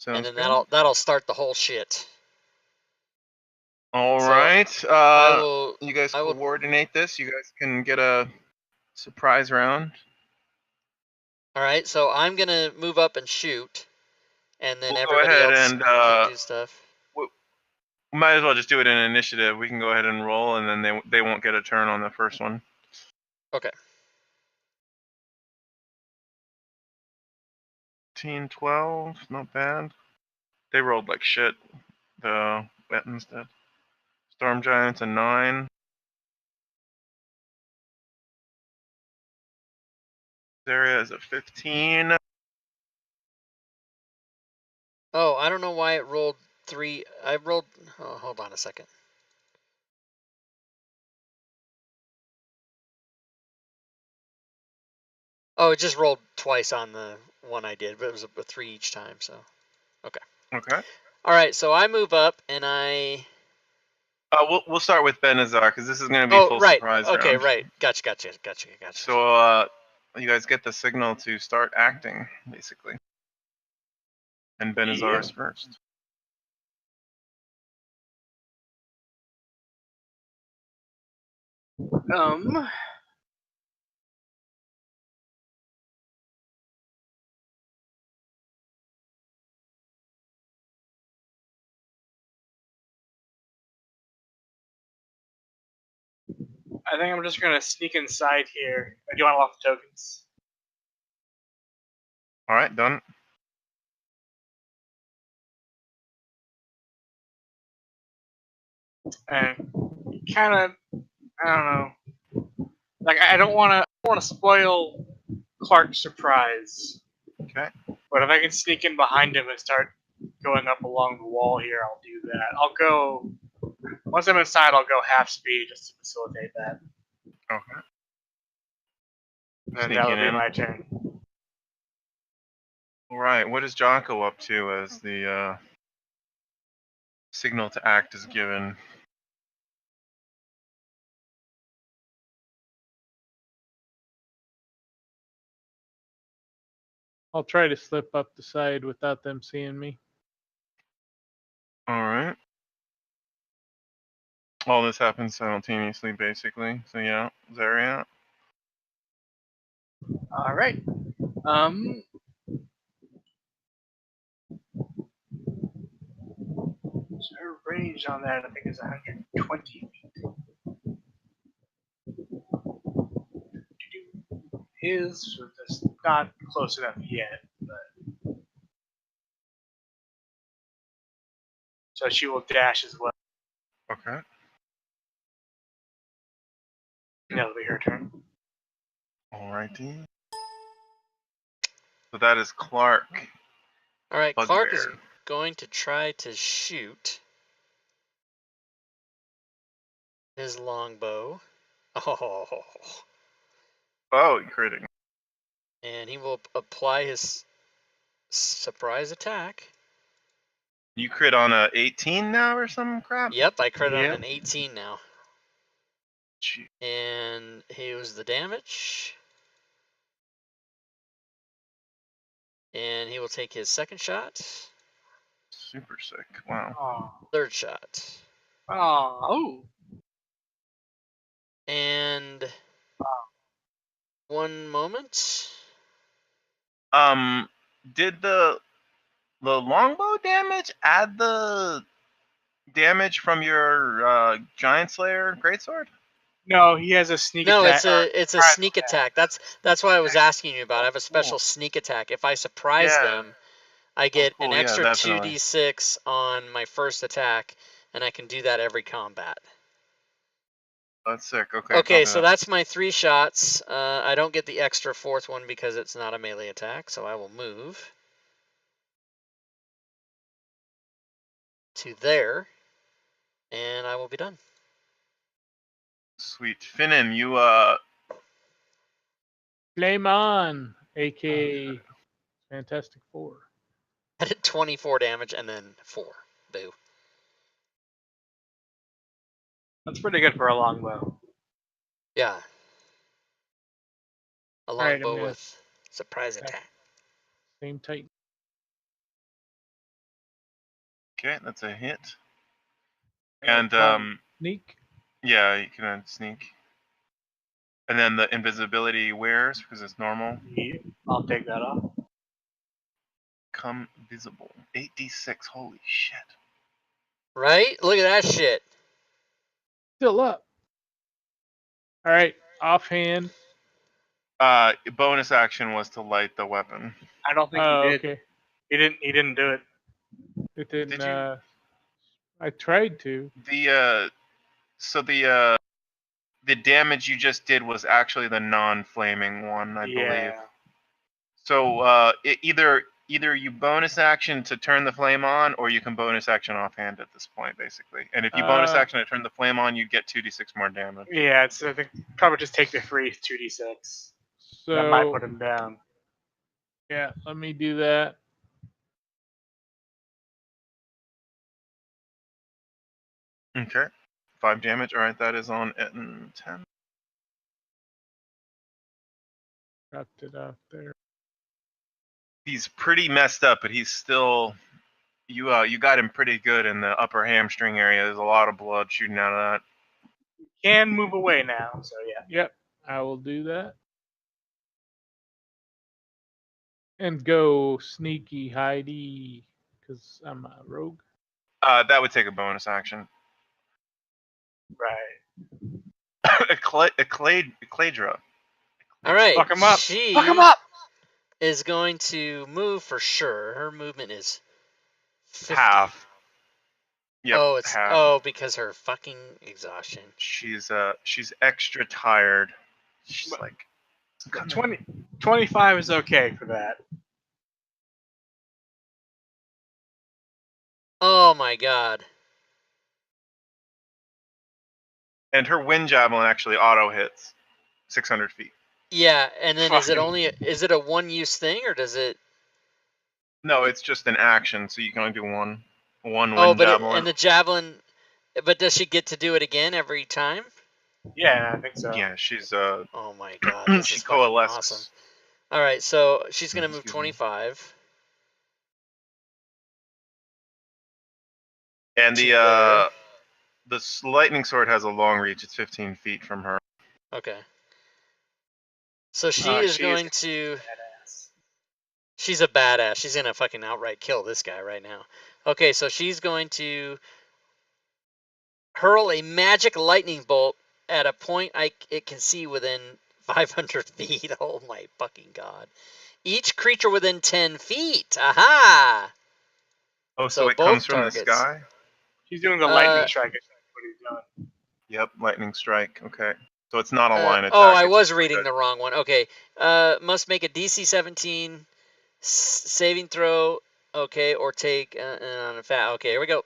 And then that'll start the whole shit. All right. You guys coordinate this. You guys can get a surprise round. All right, so I'm gonna move up and shoot, and then we'll everybody go ahead else and can do stuff. We might as well just do it in initiative. We can go ahead and roll, and then they won't get a turn on the first one. Okay. 12, not bad. They rolled like shit. The Ettins did. Storm Giants a 9. Area is a 15. Oh, I don't know why it rolled 3. I rolled. Oh, hold on a second. Oh, it just rolled twice on the one I did, but it was a 3 each time. So, okay. Okay. All right, so I move up and I. We'll start with Benazar because this is going to be Oh, full right. surprise Okay, round. right. Gotcha. So you guys get the signal to start acting, basically. And Benazar is first. I think I'm just gonna sneak inside here. Do you want to lock the tokens? All right, done. And kind of, I don't know. Like I don't want to spoil Clark's surprise. Okay. But if I can sneak in behind him and start going up along the wall here, I'll do that. I'll go once I'm inside. I'll go half speed just to facilitate that. Okay. And that'll be my turn. All right. What is Jonko up to as the signal to act is given? I'll try to slip up the side without them seeing me. All right. All this happens simultaneously, basically. So yeah, Zaria. All right. So her range on that, I think, is 120 feet. His is not close enough yet, but so she will dash as well. Okay. That'll be her turn. All righty. So that is Clark. All right, Clark is Bugbear. going to try to shoot his longbow. Oh, Oh, you're critting. and he will apply his surprise attack. You crit on a 18 now or some crap? Yep, I crit on Yep. an 18 now. Gee. And here's the damage. And he will take his second shot. Super sick. Wow. Oh. Third shot. Oh. And one moment. Did the longbow damage add the damage from your giant slayer greatsword? No, he has a sneak No, attack. it's a sneak attack. That's why I was asking you about. I have a special sneak attack. If I surprise them, I get cool, an yeah, extra definitely. 2d6 on my first attack, and I can do that every combat. That's sick. Okay. Okay, so that's my 3 shots. I don't get the extra 4th one because it's not a melee attack, so I will move to there, and I will be done. Sweet. Finnan, you Flame on, aka Fantastic Four. I did 24 damage and then 4. Boo. That's pretty good for a longbow. Yeah. A Alright, I'm longbow gonna with surprise attack. same Titan. okay? That's a hit. And And sneak. yeah, you can sneak. And then the invisibility wears because it's normal. Yeah, I'll take that off. Become visible. 8d6. Holy shit. Right? Look at that shit. Still up. Alright, offhand. Bonus action was to light the weapon. I don't think Oh, he did. okay. He didn't do it. It didn't. Did you? I tried to. The damage you just did was actually the non-flaming one, I believe. So either you bonus action to turn the flame on, or you can bonus action offhand at this point, basically. And if you bonus action to turn the flame on, you get 2d6 more damage. Yeah, it's I think probably just take the free 2d6. So That might put him down. yeah, let me do that. Okay. 5 damage. All right, that is on Etten 10. Dropped it out there. He's pretty messed up, but he's still. You got him pretty good in the upper hamstring area. There's a lot of blood shooting out of that. Can move away now, so yeah. Yep, I will do that. And go sneaky hidey, because I'm a rogue. That would take a bonus action. Right. Claydra. All right. Fuck him up. She Fuck him up! is going to move for sure. Her movement is 50. Half. Yep, oh, it's half. because her fucking exhaustion. She's extra tired. She's But- like 25 is okay for that. Oh my god. And her wind javelin actually auto hits 600 feet. Yeah, and then is Fucking- it a one-use thing, or does it? No, it's just an action, so you can only do one Oh, wind but javelin. and the javelin. But does she get to do it again every time? Yeah, I think so. Yeah, she's Oh my god, this she is fucking coalesces. awesome. All right, so she's gonna move Excuse me. 25. And to there. the lightning sword has a long reach. It's 15 feet from her. Okay. So she Oh, is she going is to. Badass. She's a badass. She's gonna fucking outright kill this guy right now. Okay, so she's going to hurl a magic lightning bolt at a point it can see within 500 feet. Oh my fucking god. Each creature within 10 feet. Aha! Oh, So so it both comes from targets. the sky? He's doing the lightning strike. Is what he's doing. Yep, lightning strike. Okay. So it's not a line attack. Oh, I it's was just reading like the wrong one. Okay. Must make a DC 17 saving throw. Okay, or take on a fat. Okay, here we go.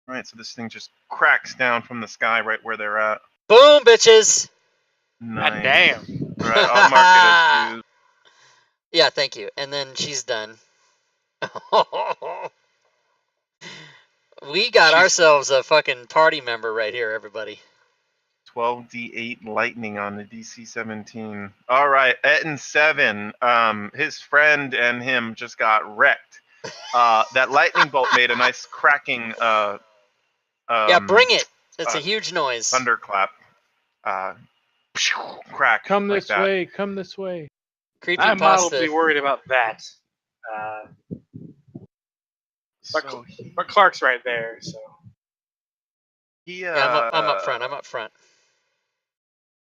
Right, so this thing just cracks down from the sky right where they're at. Boom, bitches. Nice. God damn. Right, I'll mark it as used. Yeah, thank you. And then she's done. We got She's- ourselves a fucking party member right here, everybody. 12d8 lightning on the DC 17. All right, Etten 7. His friend and him just got wrecked. That lightning bolt made a nice cracking. Yeah, bring it. It's a uh, huge noise. Thunderclap. Crack. Come like this that. way. Come this way. I'm mildly Creepypasta. worried about that. So But Clark's right there, so. Yeah, I'm up front. I'm up front.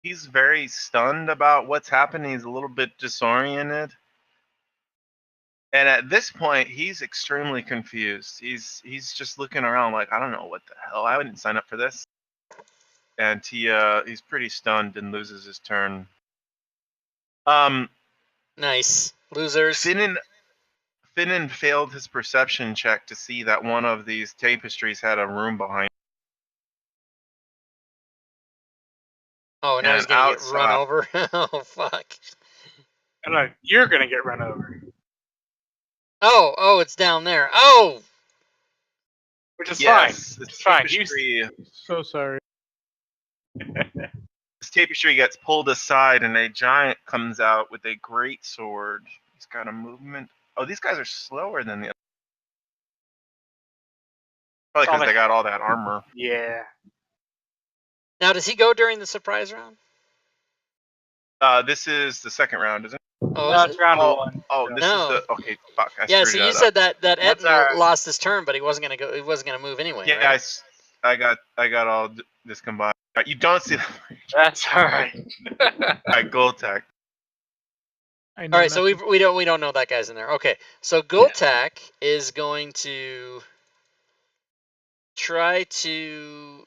He's very stunned about what's happening. He's a little bit disoriented. And at this point, he's extremely confused. He's just looking around like, I don't know what the hell. I didn't sign up for this. And he's pretty stunned and loses his turn. Nice. Losers. Finnan failed his perception check to see that one of these tapestries had a room behind. Oh, now And he's gonna get outside- run over. Oh, fuck. No, you're gonna get run over. Oh, it's down there. Oh! Which is Yes, fine. this It's fine. tapestry, So sorry. this tapestry gets pulled aside, and a giant comes out with a great sword. He's got a movement. Oh, these guys are slower than the other. Probably because they got all that armor. Yeah. Now, does he go during the surprise round? This is the second round, isn't it? Oh, No, is it's it? round Oh, one. oh, this No. is the okay. Fuck, I Yeah, screwed so that you up. said that That's Etna lost his turn, but he wasn't gonna go. He wasn't gonna move anyway. Yeah, right? I got all this combined. You don't see that. That's alright. Alright, gold tech. I know All right, so nothing. we don't know that guy's in there. Okay, so Gultak is going to try to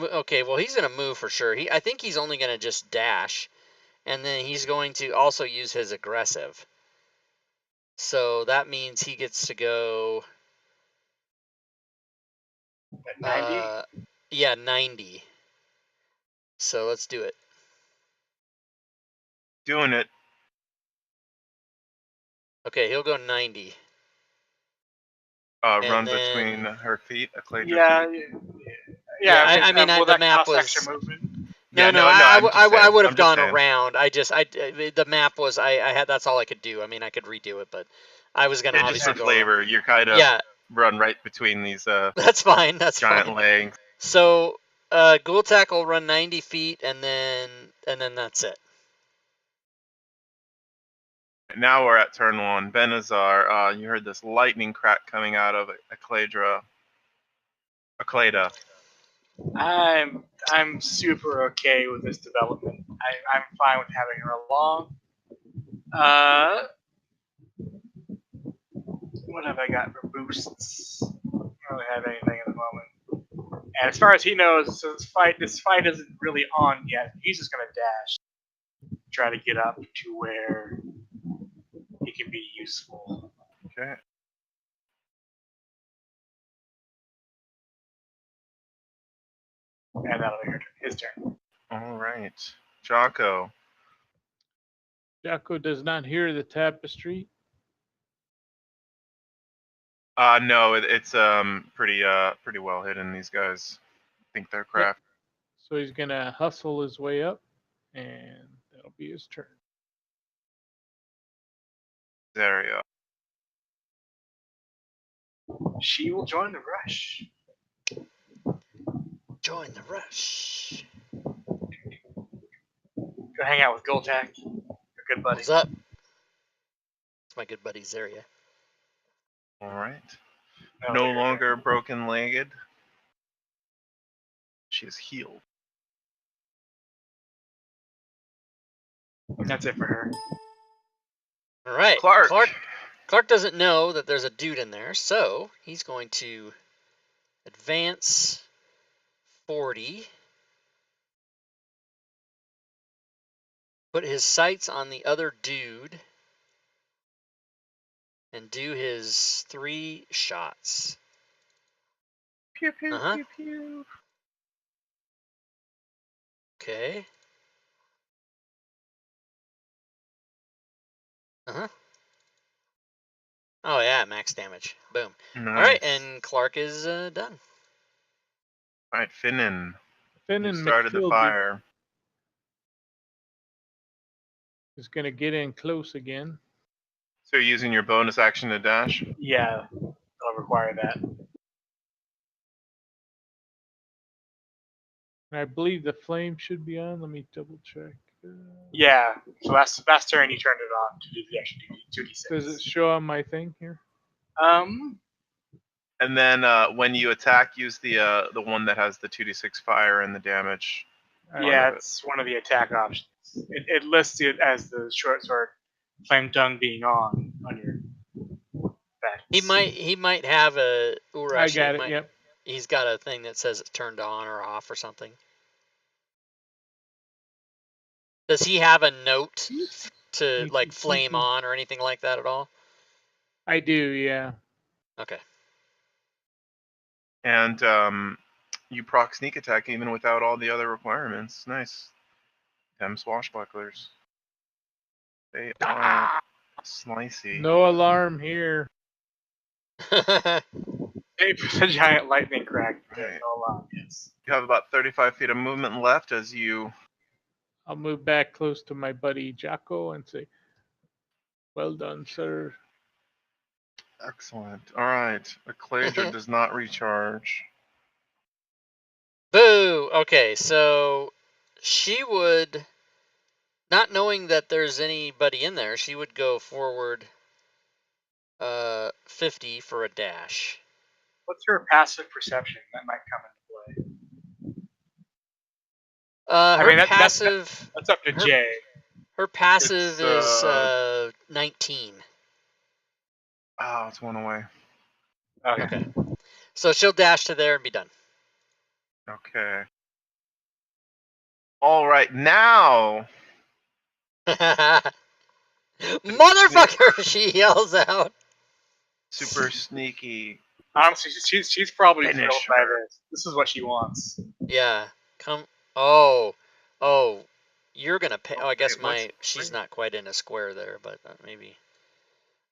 okay, well he's gonna move for sure. I think he's only gonna just dash, and then he's going to also use his aggressive. So that means he gets to go. 90? Yeah, 90. So let's do it. Doing it. Okay, he'll go 90. Run then- between her feet, Cladra's Yeah, feet. Yeah, okay, I mean, will the that map cost was- extra movement? No, Yeah, no, I'm just I saying. would have I'm just gone saying. around. The map was, I had, that's all I could do. I mean, I could redo it, but I was going to Yeah, just obviously for go around. flavor, you're kind of Yeah, run right between these that's fine. That's giant fine. legs. So, Gultak will run 90 feet, and then that's it. Now we're at turn 1. Benazar, you heard this lightning crack coming out of Claddagh. I'm super okay with this development. I'm fine with having her along. What have I got for boosts? I don't really have anything at the moment. And as far as he knows, so this fight isn't really on yet. He's just gonna dash, try to get up to where he can be useful. Okay. And that'll be his turn. All right. Jocko. Jocko does not hear the tapestry. No, it's pretty well hidden. These guys think they're craft. So he's going to hustle his way up, and that'll be his turn. Area. She will join the rush. Join the rush. Go hang out with Goltak, your good buddy. What's up? It's my good buddy Zeria. All right. No longer broken-legged. She is healed. That's it for her. All right. Clark doesn't know that there's a dude in there, so he's going to advance 40. Put his sights on the other dude. And do his 3 shots. Pew, pew, Uh-huh. pew, pew. Okay. Uh-huh. Oh, yeah, max damage. Boom. Nice. All right, and Clark is done. All right, Finnan. Finn You and started the Matilda fire. is going to get in close again. So you're using your bonus action to dash? Yeah, I'll require that. And I believe the flame should be on. Let me double check. Yeah, so last turn you turned it on to do the extra 2d6. Does it show on my thing here? And then when you attack, use the one that has the 2d6 fire and the damage. Yeah, it's one of the attack options. It lists it as the short sword flame tongue being on your back. He might have a Urashi. I got it, yep. He's got a thing that says it's turned on or off or something. Does he have a note to like flame on or anything like that at all? I do, yeah. Okay. And you proc sneak attack even without all the other requirements. Nice. Them swashbucklers. They are slicey. No alarm here. 8% giant lightning crack. Right. No alarm, yes. You have about 35 feet of movement left as you... I'll move back close to my buddy Jocko and say, well done, sir. Excellent. All right. A Claddagh does not recharge. Boo! Okay, so she would, not knowing that there's anybody in there, she would go forward 50 for a dash. What's her passive perception? That might come into play. Her passive... That's up to Jay. Her passive It's, is 19. Oh, it's one away. Okay. So she'll dash to there and be done. Okay. All right, now... Motherfucker! She yells out. Super sneaky. Honestly, she's probably Finish thrilled by her. this. This is what she wants. Yeah. Come. Oh. You're gonna pay. Oh, I guess Wait, she's not quite in a square there, but maybe.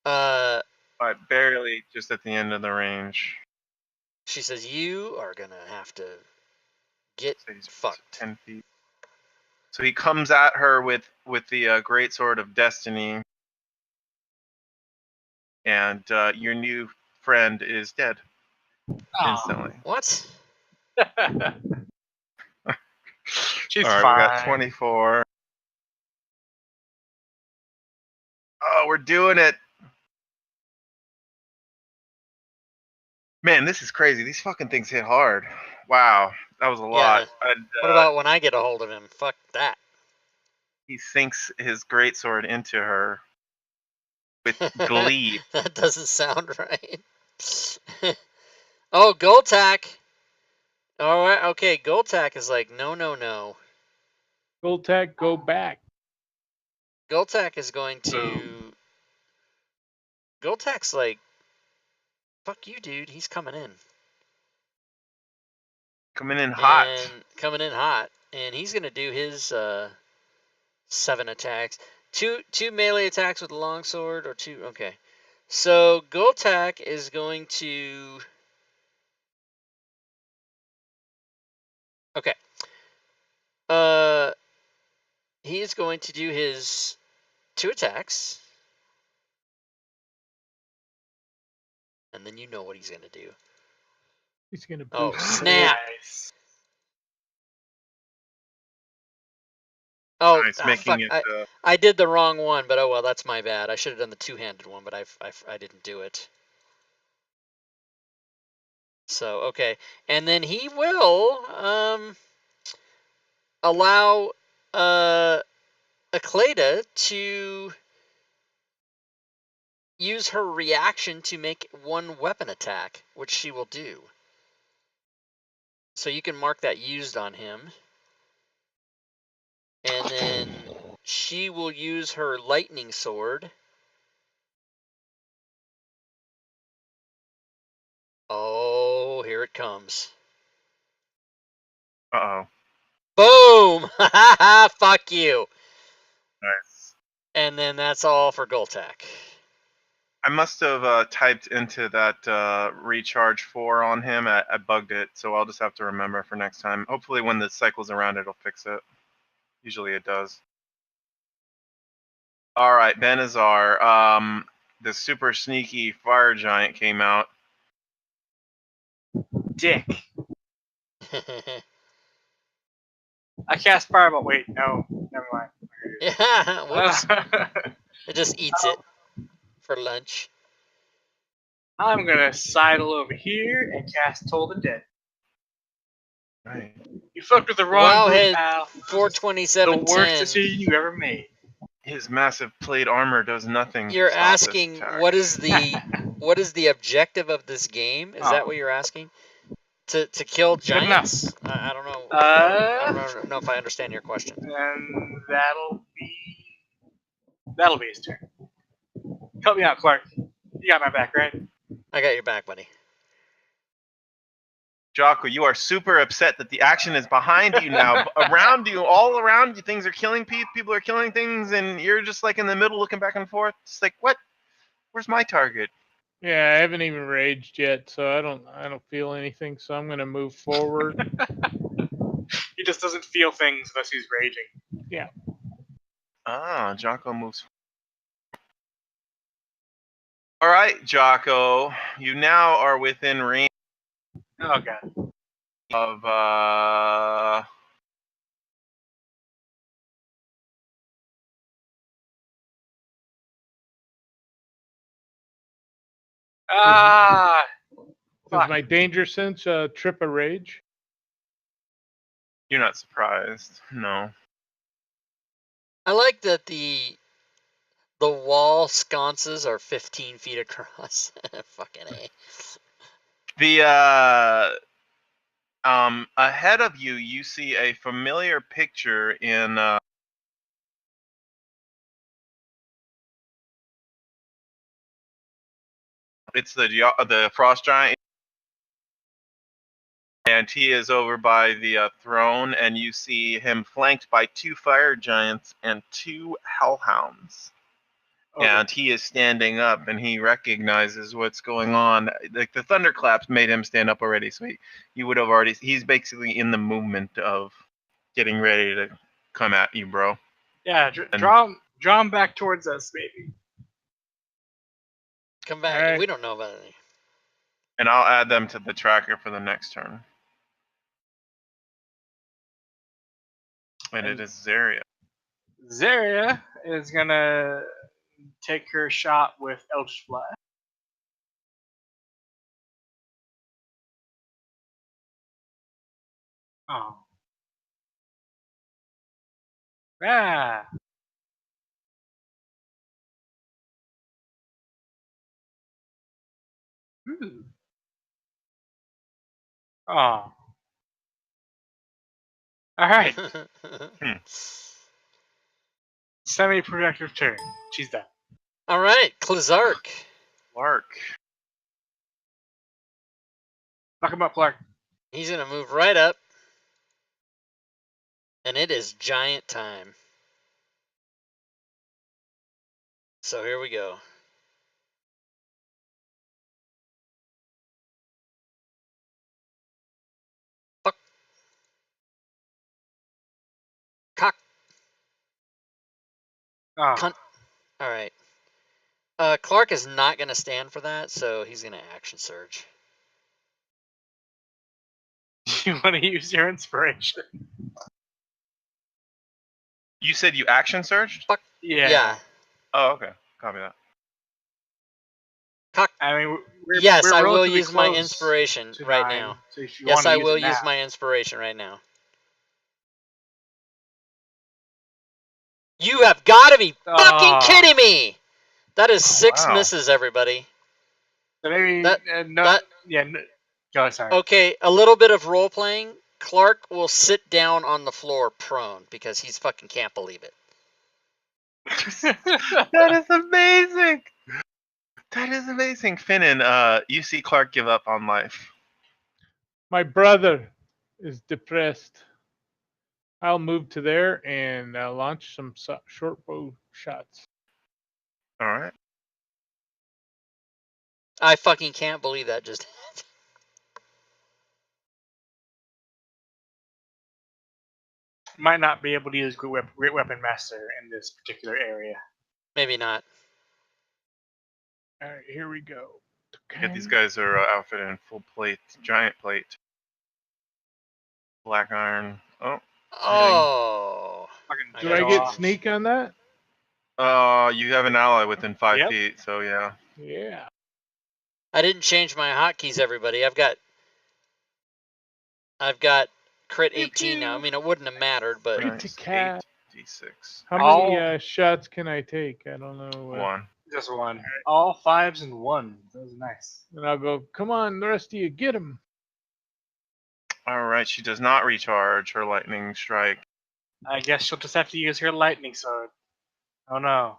Uh, Barely, just at the end of the range. she says, "You are gonna have to get So he's fucked." 10 feet. So he comes at her with the great sword of destiny, and your new friend is dead instantly. What? She's All right, fine. we got 24. Oh, we're doing it. Man, this is crazy. These fucking things hit hard. Wow, that was a lot. Yeah. And, What about when I get a hold of him? Fuck that. he sinks his greatsword into her with glee. That doesn't sound right. Oh, Goltack. All right, okay. Goltack is like, no, no, no. Goltack, go back. Goltack is going to. Goltack's like, fuck you, dude. He's coming in. Coming in hot. And coming in hot. And he's going to do his 7 attacks. Two melee attacks with the longsword, or 2. Okay. So Goltack is going to. Okay. He is going to do his 2 attacks. And then you know what he's going to do. He's gonna. Oh, boost snap. Nice. Oh, It's making fuck. it. I did the wrong one, but oh well, that's my bad. I should have done the 2-handed one, but I didn't do it. So, okay. And then he will allow Claddagh to use her reaction to make 1 weapon attack, which she will do. So you can mark that used on him. And then she will use her lightning sword. Oh, here it comes. Uh-oh. Boom! Fuck you. Nice. And then that's all for Goltack. I must have typed into that recharge 4 on him. I bugged it, so I'll just have to remember for next time. Hopefully when the cycle's around, it'll fix it. Usually it does. All right, Benazar. The super sneaky fire giant came out. Dick. I cast fireball. Wait, no, never mind. Yeah, whoops. It just eats it for lunch. I'm gonna sidle over here and cast Toll the Dead. Right. You fucked with the wrong group, Wowhead pal. 42710. The worst decision you ever made. His massive plate armor does nothing. to You're stop this asking attack. what is the objective of this game? Is that what you're asking? To kill Good enough. giants? I don't know. I don't know if I understand your question. And that'll be his turn. Help me out, Clark. You got my back, right? I got your back, buddy. Jocko, you are super upset that the action is behind you now. Around you, all around you, things are killing people are killing things, and you're just like in the middle looking back and forth. It's like, what? Where's my target? Yeah, I haven't even raged yet, so I don't feel anything. So I'm gonna move forward. He just doesn't feel things unless he's raging. Yeah. Ah, Jocko moves. All right, Jocko, you now are within range Oh god. of Ah. Does Fuck. my danger sense trip a rage? You're not surprised, no. I like that the wall sconces are 15 feet across. Fucking A. The ahead of you, you see a familiar picture in it's the frost giant, and he is over by the throne, and you see him flanked by 2 fire giants and 2 hellhounds. Okay. And he is standing up, and he recognizes what's going on. Like the thunderclaps made him stand up already, so he would have already. He's basically in the movement of getting ready to come at you, bro. Yeah, And- draw him back towards us, maybe. Come back. Alright. We don't know about it. And I'll add them to the tracker for the next turn. And it is Zaria. Zaria is gonna take her shot with Eldritch Blast. Oh. Ah. Ooh. Oh. All right. Semi-productive turn. She's done. All right, Clark. Clark. Knock him up, Clark. He's gonna move right up, and it is giant time. So here we go. Fuck. Cock. Oh. Cunt. All right. Clark is not gonna stand for that, so he's gonna action surge. You want to use your inspiration? You said you action surged? Fuck. Yeah. Oh, okay. Copy that. Cock. I mean, we're Yes, we're I will relatively use my close inspiration to right 9, now. So if you Yes, want to I use will it use now. my inspiration right now. You have got to be fucking kidding me! That is 6 wow. misses, everybody. So maybe That- no. that- Yeah. No, go. Sorry. Okay, a little bit of role playing. Clark will sit down on the floor prone because he's fucking can't believe it. That is amazing. That is amazing. Finnan, you see Clark give up on life. My brother is depressed. I'll move to there and launch some short bow shots. All right. I fucking can't believe that just Might not be able to use Great Weapon Master in this particular area. maybe not. All right, here we go. Yeah, these guys are outfitted in full plate, giant plate, black iron. Oh, Oh. Fucking Do I show get off. sneak on that? you have an ally within 5 Yep. feet, so yeah. Yeah. I didn't change my hotkeys, everybody. I've got crit 18 now. I mean, it wouldn't have mattered, but Crit. Nice. cat. 8d6. How All- many shots can I take? I don't know. One. Just one. All 5s and 1s. That was nice. And I'll go, come on, the rest of you, get him. All right, she does not recharge her lightning strike. I guess she'll just have to use her lightning sword. Oh no.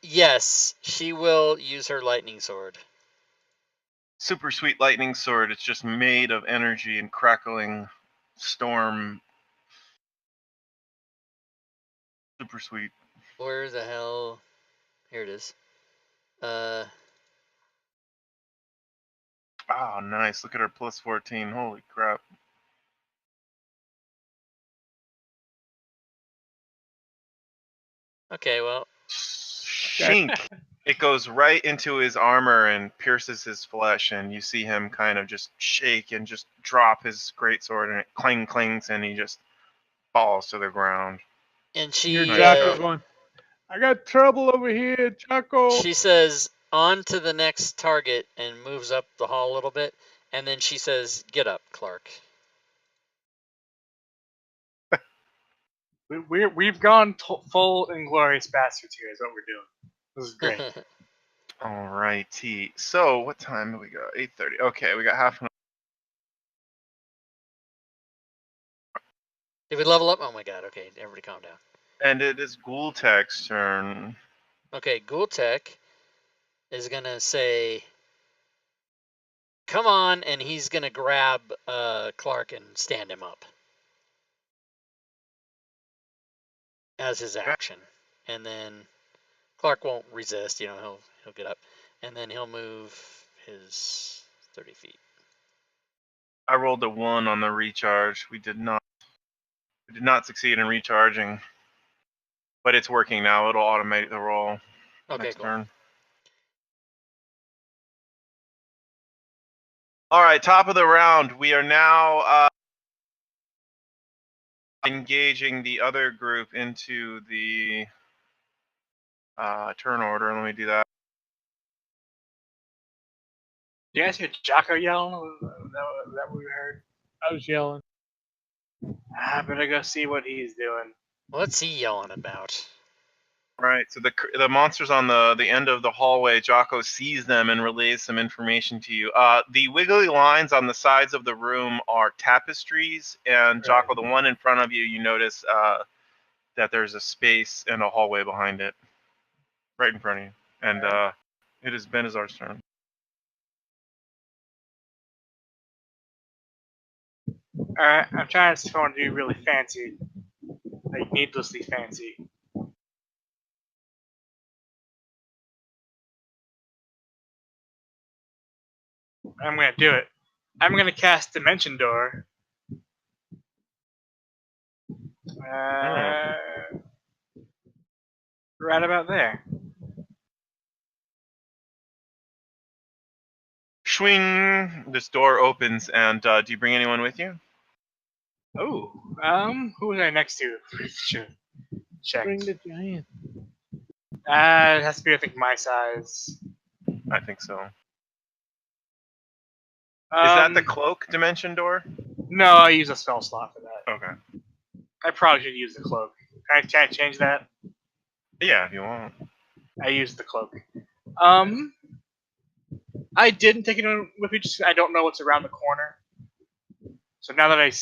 yes, she will use her lightning sword. Super sweet lightning sword. It's just made of energy and crackling storm. Super sweet. Where the hell? Here it is. Oh, nice. Look at her plus 14. Holy crap. Okay, well, Shink. It goes right into his armor and pierces his flesh, and you see him kind of just shake and just drop his greatsword, and it clings, and he just falls to the ground. and she Your Nice Jocko job. going, I got trouble over here, Jocko. she says on to the next target and moves up the hall a little bit, and then she says, "Get up, Clark." We've gone full Inglorious Bastards here. Is what we're doing. This is great. Alrighty. So, what time do we got? 8:30. Okay, we got half an Did we level up? Oh my god. Okay, everybody calm down. and it is Ghoultek's turn. Okay, Ghoultek is gonna say, "Come on," and he's gonna grab Clark and stand him up. as his action, and then Clark won't resist. He'll get up, and then he'll move his 30 feet. I rolled a 1 on the recharge. We did not succeed in recharging, but it's working now. It'll automate the roll Okay, next cool. turn. All right, top of the round. We are now engaging the other group into the turn order. Let me do that. Do you guys hear Jocko yelling? Is that what we heard? I was yelling. I better go see what he's doing. What's he yelling about? Right, so the monsters on the end of the hallway, Jocko sees them and relays some information to you. The wiggly lines on the sides of the room are tapestries, and Jocko, the one in front of you, you notice that there's a space and a hallway behind it, right in front of you. And it is Benazar's turn. Alright, I'm trying to phone to do really fancy. Like, needlessly fancy. I'm gonna do it. I'm gonna cast Dimension Door. Right about there. Swing! This door opens, and do you bring anyone with you? Oh, who was I next to? Should check. Bring the giant. It has to be, I think, my size. I think so. Is that the cloak dimension door? No, I use a spell slot for that. Okay. I probably should use the cloak. Can I change that? Yeah, if you want. I used the cloak. I didn't take it with me just 'cause I don't know what's around the corner. So now that I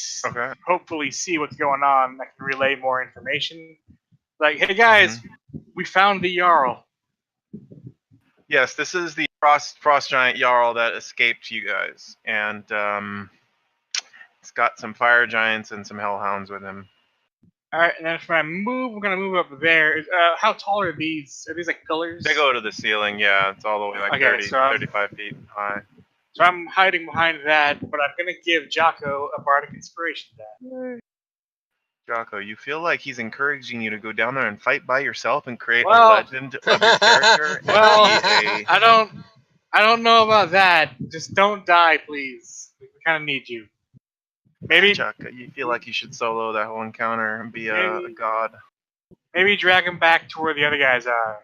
hopefully see what's going on, I can relay more information. Like, hey guys, we found the Jarl. Yes, this is the frost giant Jarl that escaped you guys, and it's got some fire giants and some hellhounds with him. All right, and then if I move, we're gonna move up there. How tall are these? Are these like pillars? They go to the ceiling. Yeah, it's all the way like 35 feet high. So I'm hiding behind that, but I'm gonna give Jocko a bardic inspiration to that. Jocko, you feel like he's encouraging you to go down there and fight by yourself and create a legend of your character? Well, I don't know about that. Just don't die, please. We kind of need you. Maybe Jocko, you feel like you should solo that whole encounter and be a god. Maybe drag him back to where the other guys are.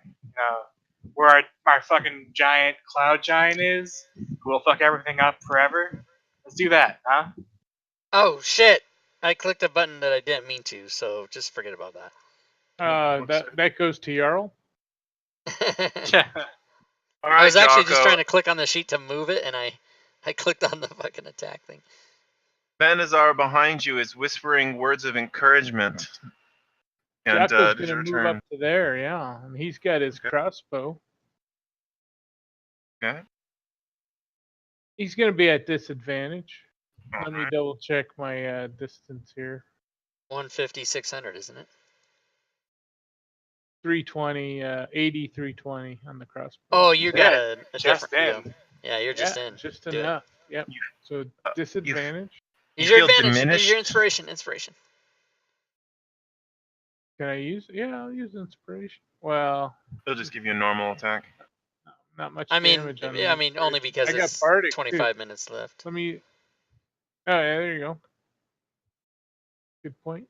Where our fucking giant cloud giant is, who will fuck everything up forever. Let's do that, huh? Oh shit! I clicked a button that I didn't mean to, so just forget about that. That goes to Jarl. All right, I was actually Jocko. just trying to click on the sheet to move it, and I clicked on the fucking attack thing. Benazar behind you is whispering words of encouragement. And Jocko's gonna move up to there, yeah. And he's got his crossbow. Okay. He's gonna be at disadvantage. All Let me right. double check my distance here. 150, 600, isn't it? 320, 80, 320 on the crossbow. Oh, you got a just different. in. Yeah, you're just in. Just Do it. enough. Yep. So disadvantage. Use your feel advantage. Use diminished? your inspiration. Inspiration. Can I use? Yeah, I'll use inspiration. Well, It'll just give you a normal attack. not much I mean, damage on yeah, I mean, only because I got it's bardic, 25 minutes left. Let me. Oh yeah, there you go. Good point.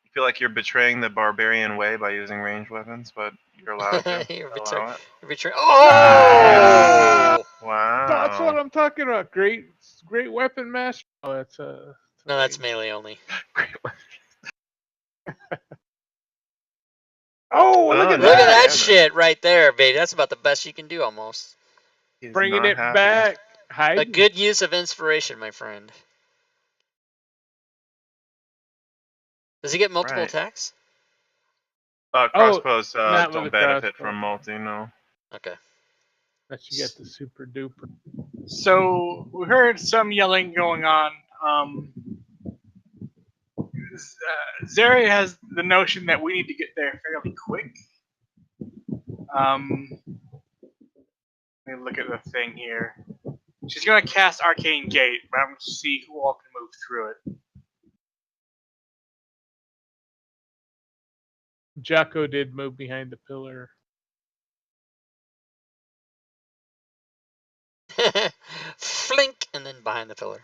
You feel like you're betraying the barbarian way by using ranged weapons, but you're allowed to. You're allow it. betraying. Oh! Wow. That's what I'm talking about. Great weapon master. Oh, that's No, that's melee only. Oh, look at Look at that damn it. shit right there, baby. That's about the best you can do, almost. He's Bringing not it happy. back. A Hiding. good use of inspiration, my friend. Does he get multiple Right. attacks? Crossbows not with don't a benefit crossbow. from multi, no. Okay. Unless you get the super duper. So we heard some yelling going on. Zeri has the notion that we need to get there fairly quick. Let me look at the thing here. She's going to cast Arcane Gate, but I'm going to see who all can move through it. Jocko did move behind the pillar. Flink, and then behind the pillar.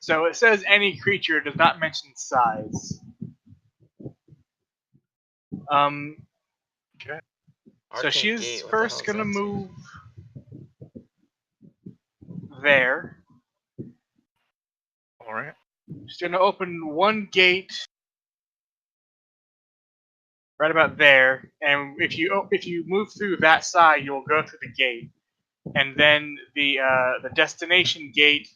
So it says any creature, does not mention size. Okay. So Arcane she's Gate, what the first hell is going to that? move there. All right. She's going to open one gate right about there, and if you move through that side, you'll go through the gate, and then the destination gate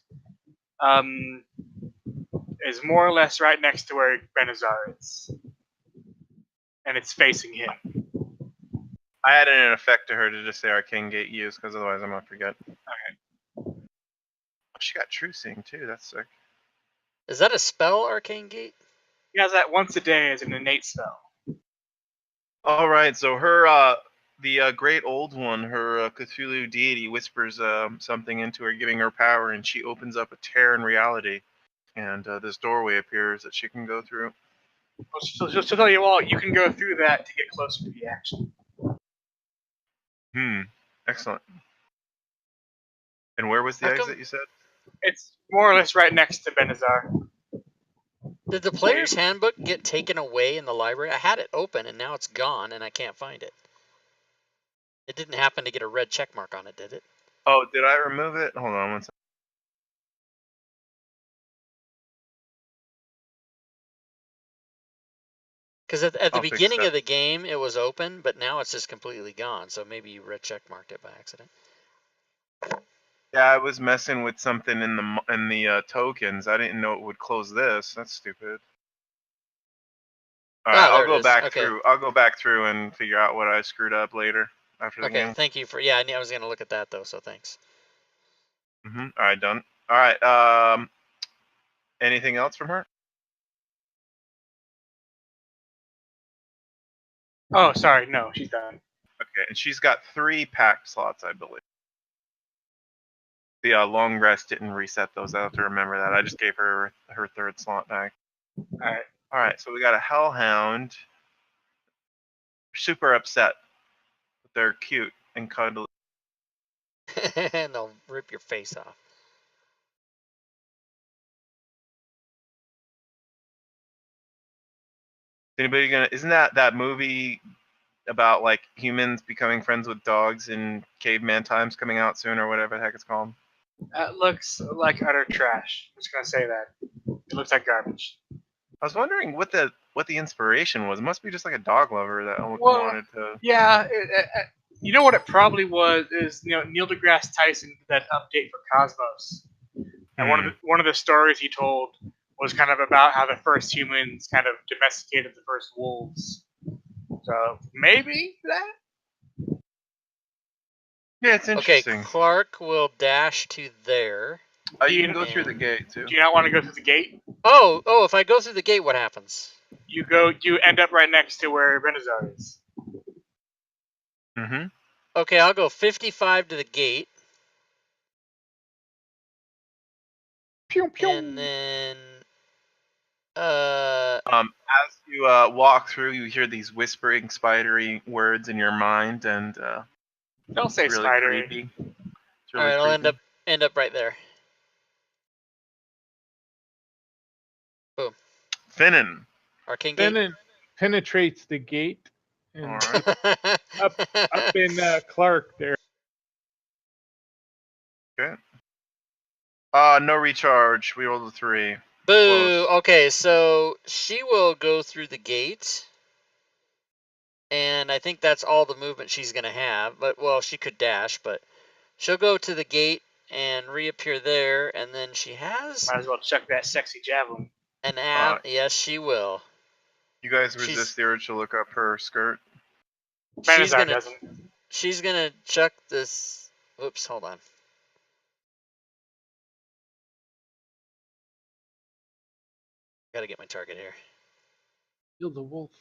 is more or less right next to where Benazar is, and it's facing him. I added an effect to her to just say Arcane Gate use, because otherwise I'm gonna forget. Okay. Oh, she got True Seeing too. That's sick. Is that a spell, Arcane Gate? He has that once a day as an innate spell. All right. So her, the great old one, her Cthulhu deity whispers something into her, giving her power, and she opens up a tear in reality, and this doorway appears that she can go through. So just to tell you all, you can go through that to get closer to the action. Excellent. And where was the How come- exit you said? It's more or less right next to Benazar. Did the player's handbook get taken away in the library? I had it open, and now it's gone, and I can't find it. It didn't happen to get a red check mark on it, did it? Oh, did I remove it? Hold on one second. Because at the I'll fix beginning that. of the game, it was open, but now it's just completely gone. So maybe you red check marked it by accident. Yeah, I was messing with something in the tokens. I didn't know it would close this. That's stupid. All right, Ah, there I'll it go is. back Okay. through. I'll go back through and figure out what I screwed up later after the Okay, game. thank you for. Yeah, I knew I was gonna look at that though, so thanks. All right, done. All right. Anything else from her? Oh, sorry, no, she's done. Okay, and she's got 3 packed slots, I believe. The long rest didn't reset those. I have to remember that. I just gave her her 3rd slot back. All Right. So we got a Hellhound. Super upset. But they're cute and cuddly. And they'll rip your face off. Anybody gonna? Isn't that movie about like humans becoming friends with dogs in caveman times coming out soon or whatever the heck it's called? That looks like utter trash. I'm just gonna say that. It looks like garbage. I was wondering what the inspiration was. It must be just like a dog lover that wanted to. Yeah, you know what it probably was is Neil deGrasse Tyson did that update for Cosmos, and one of the stories he told was kind of about how the first humans kind of domesticated the first wolves. So maybe that. Yeah, it's Okay, interesting. Clark will dash to there. You can go through the gate too. Do you not want to go through the gate? Oh, if I go through the gate, what happens? You end up right next to where Benazar is. Okay, I'll go 55 to the gate. Pew, pew. And then As you walk through, you hear these whispering, spidery words in your mind, and Don't say it's really spidery. creepy. It's all really right, I'll creepy. end up right there. Boom. Finnan. Arcane Gate. Finnan penetrates the gate and All right. up in Clark there. Okay. No recharge. We rolled a 3. Boo. Close. Okay, so she will go through the gate. And I think that's all the movement she's going to have. But, well, she could dash, but she'll go to the gate and reappear there. And then she has Might as well check that sexy javelin. an ab. Yes, she will. You guys resist the urge to look up her skirt? Benazar doesn't. She's going to chuck this. Oops, hold on. Got to get my target here. Kill the wolf.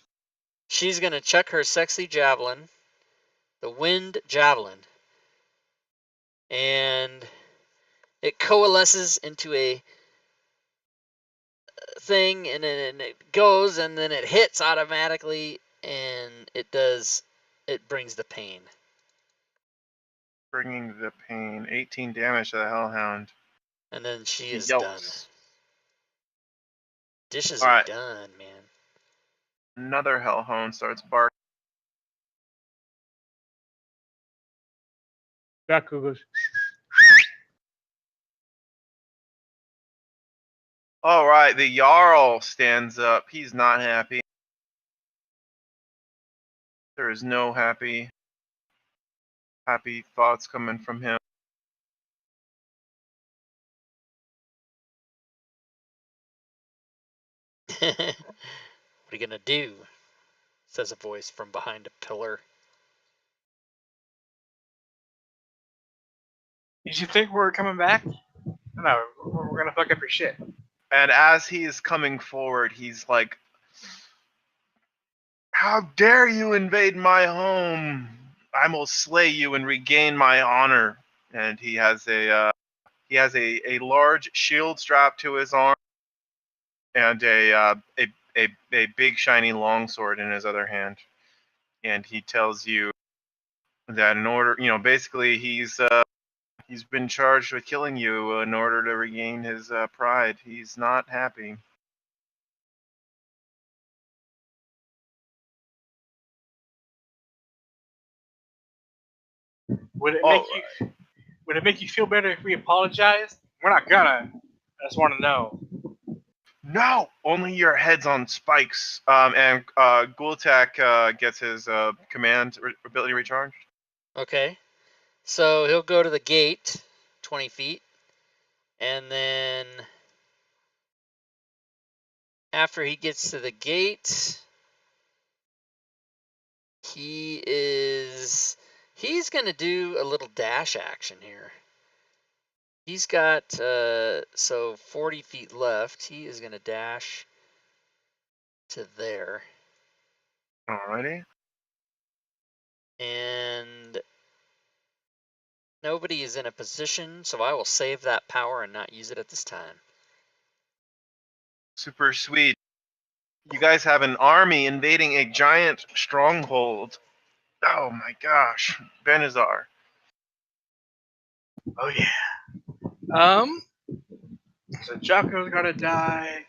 She's going to chuck her sexy javelin, the wind javelin, and it coalesces into a thing, and then it goes, and then it hits automatically, and it brings the pain. Bringing the pain. 18 damage to the Hellhound. And then she is Yelps. done. Dishes All are right. done, man. Another Hellhound starts barking. Draco goes. All right, the Jarl stands up. He's not happy. There is no happy thoughts coming from him. What are you gonna do? Says a voice from behind a pillar. Did you think we were coming back? No, we're gonna fuck up your shit. And as he's coming forward, he's like, "How dare you invade my home? I will slay you and regain my honor." And he has a large shield strapped to his arm, and a big shiny longsword in his other hand. And he tells you that in order, basically he's been charged with killing you in order to regain his pride. He's not happy. Would it make you feel better if we apologized? We're not gonna. I just want to know. No, only your head's on spikes. And Gultak gets his command ability recharged. Okay. So he'll go to the gate, 20 feet. And then after he gets to the gate, he's going to do a little dash action here. He's got, 40 feet left. He is going to dash to there. Alrighty. And nobody is in a position, so I will save that power and not use it at this time. Super sweet. You guys have an army invading a giant stronghold. Oh my gosh. Benazar. Oh yeah. So Jocko's gotta die.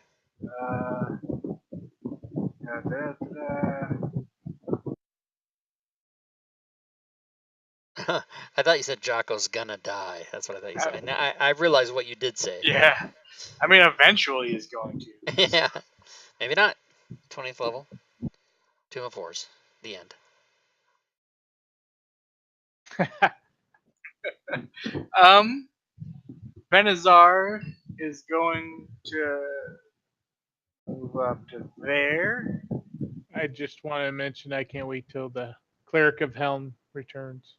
I thought you said Jocko's gonna die. That's what I thought you said. Now I realize what you did say. Yeah. I mean, eventually he's going to. Yeah. Maybe not. 20th level. 2 of 4s. The end. Benazar is going to move up to there. I just want to mention I can't wait till the Cleric of Helm returns.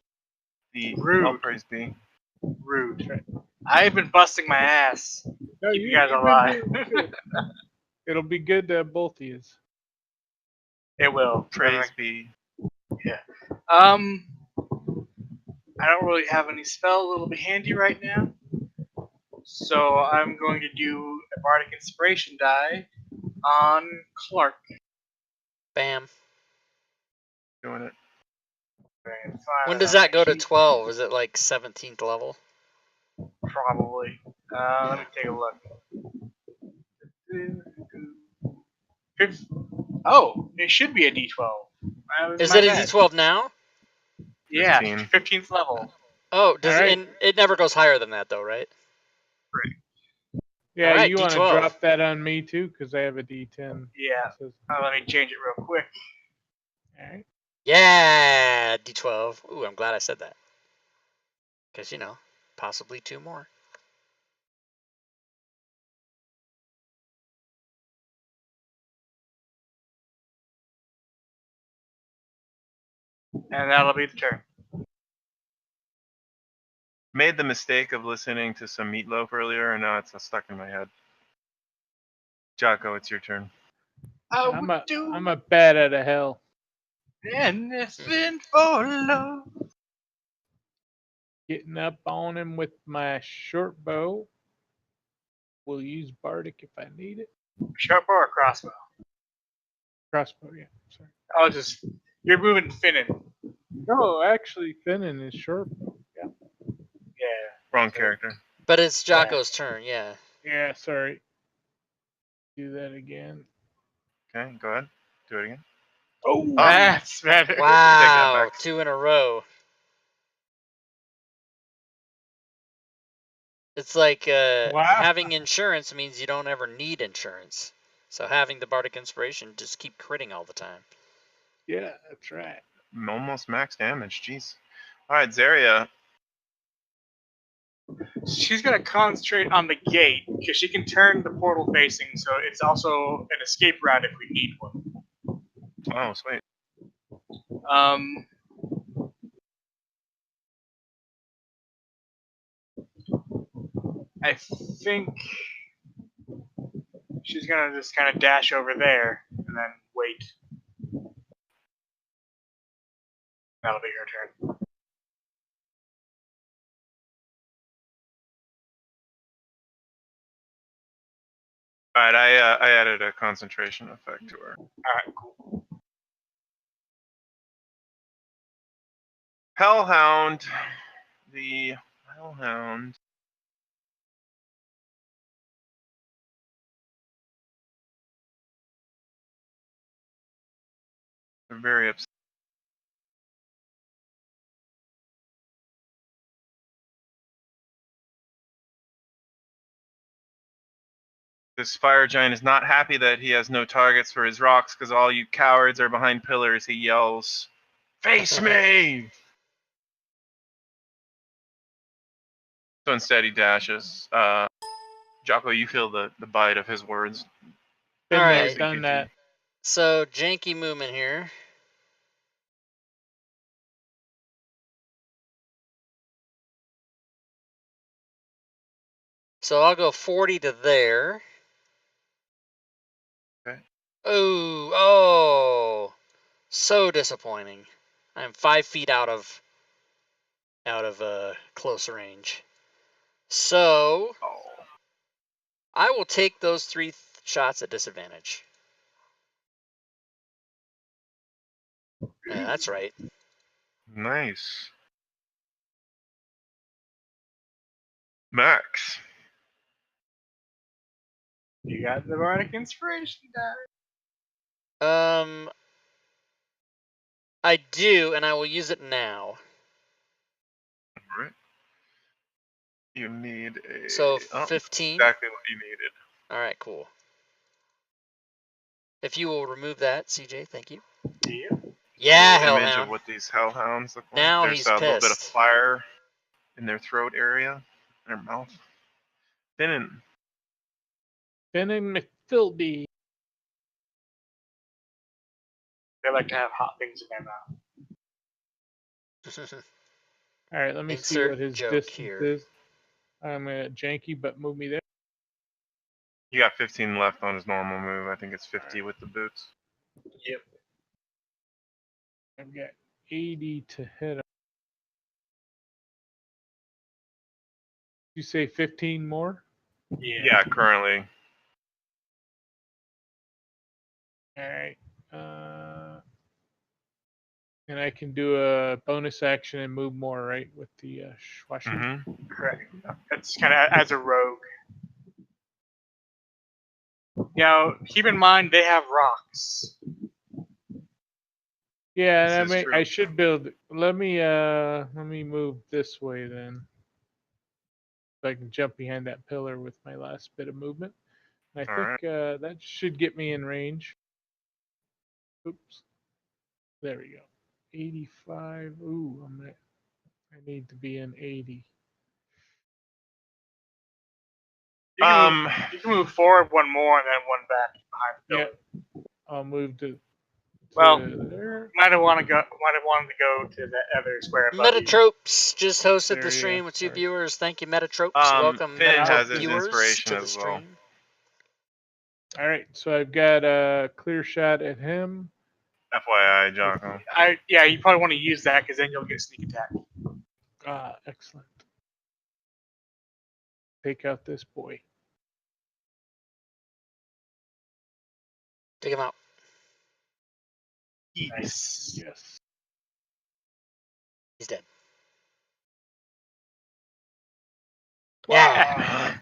The Rude. praise be. Rude. I've been busting my ass. No, You guys are lying. It'll be good to both of you. It will. Praise be. Yeah. I don't really have any spells that'll be handy right now. So I'm going to do a Bardic Inspiration die on Clark. Bam. Doing it. When does that go to 12? Is it like 17th level? Probably. Let me take a look. Oh, it should be a D12. Is it a D12 now? Yeah, 15. 15th level. Oh, does Alright. and it never goes higher than that though, right? Yeah, Alright, you want to D12. drop that on me too, because I have a D10. Yeah. Let me change it real quick. Alright. Yeah, D12. Ooh, I'm glad I said that. Because, possibly 2 more. And that'll be the turn. Made the mistake of listening to some Meatloaf earlier, and now it's stuck in my head. Jocko, it's your turn. I'm a bat out of hell. Anything for love. Getting up on him with my short bow. We'll use Bardic if I need it. Sharp bow or crossbow? Crossbow, yeah. Sorry. Oh, just you're moving Finnan. No, actually, Finnan is short bow. Yeah. Yeah. Wrong character. But it's Jocko's turn, yeah. Yeah, sorry. Do that again. Okay, go ahead. Do it again. Oh, That's better. Wow, 2 in a row. It's like having insurance means you don't ever need insurance. So having the Bardic Inspiration, just keep critting all the time. Yeah, that's right. Almost max damage, jeez. Alright, Zarya. She's gonna concentrate on the gate because she can turn the portal facing, so it's also an escape route if we need one. Oh, sweet. I think she's gonna just kind of dash over there and then wait. That'll be her turn. Alright, I added a concentration effect to her. Alright, cool. Hellhound. The Hellhound. They're very upset. This fire giant is not happy that he has no targets for his rocks because all you cowards are behind pillars. He yells, "Face me!" So instead he dashes. Jocko, you feel the bite of his words. Been All there, right. done that. So, janky movement here. So I'll go 40 to there. Okay. Oh, so disappointing. I'm 5 feet out of close range. So I will take those 3 shots at disadvantage. Yeah, that's right. Nice. Max. You got the Bardic Inspiration die. I do, and I will use it now. All right. You need a. So 15. Exactly what you needed. All right, cool. If you will remove that, CJ, thank you. Yeah. Yeah, Image Hellhound. of what these hellhounds look like. Now There's he's a little bit of pissed. fire in their throat area, their mouth. Finnan. Finnan McPhilby. They like to have hot things in their mouth. All right, let me see Insert what his joke distance here. is. I'm janky, but move me there. You got 15 left on his normal move. I think it's 50 with the boots. Yep. I've got 80 to hit him. You say 15 more? Yeah, currently. All right. And I can do a bonus action and move more, right, with the Schwashi? Mm-hmm. Correct. It's kind of as a rogue. Now, keep in mind they have rocks. Yeah, and This is true. I should build. Let me move this way then, so I can jump behind that pillar with my last bit of movement. And I think that should get me in range. Oops. There we go. 85. Ooh, I need to be in 80. You can move forward one more and then one back behind the pillar. Yeah. I'll move to there. Might have wanted to go to the other square above you. Metatropes just hosted There the you stream go. with 2 Sorry. viewers. Thank you, Metatropes. Welcome, Finn Metatrope has his viewers inspiration to the as well. stream. All right, so I've got a clear shot at him. FYI, Jocko. Yeah, you probably want to use that because then you'll get sneak attack. Excellent. Take out this boy. Take him out. Nice. Yes. He's dead. Wow.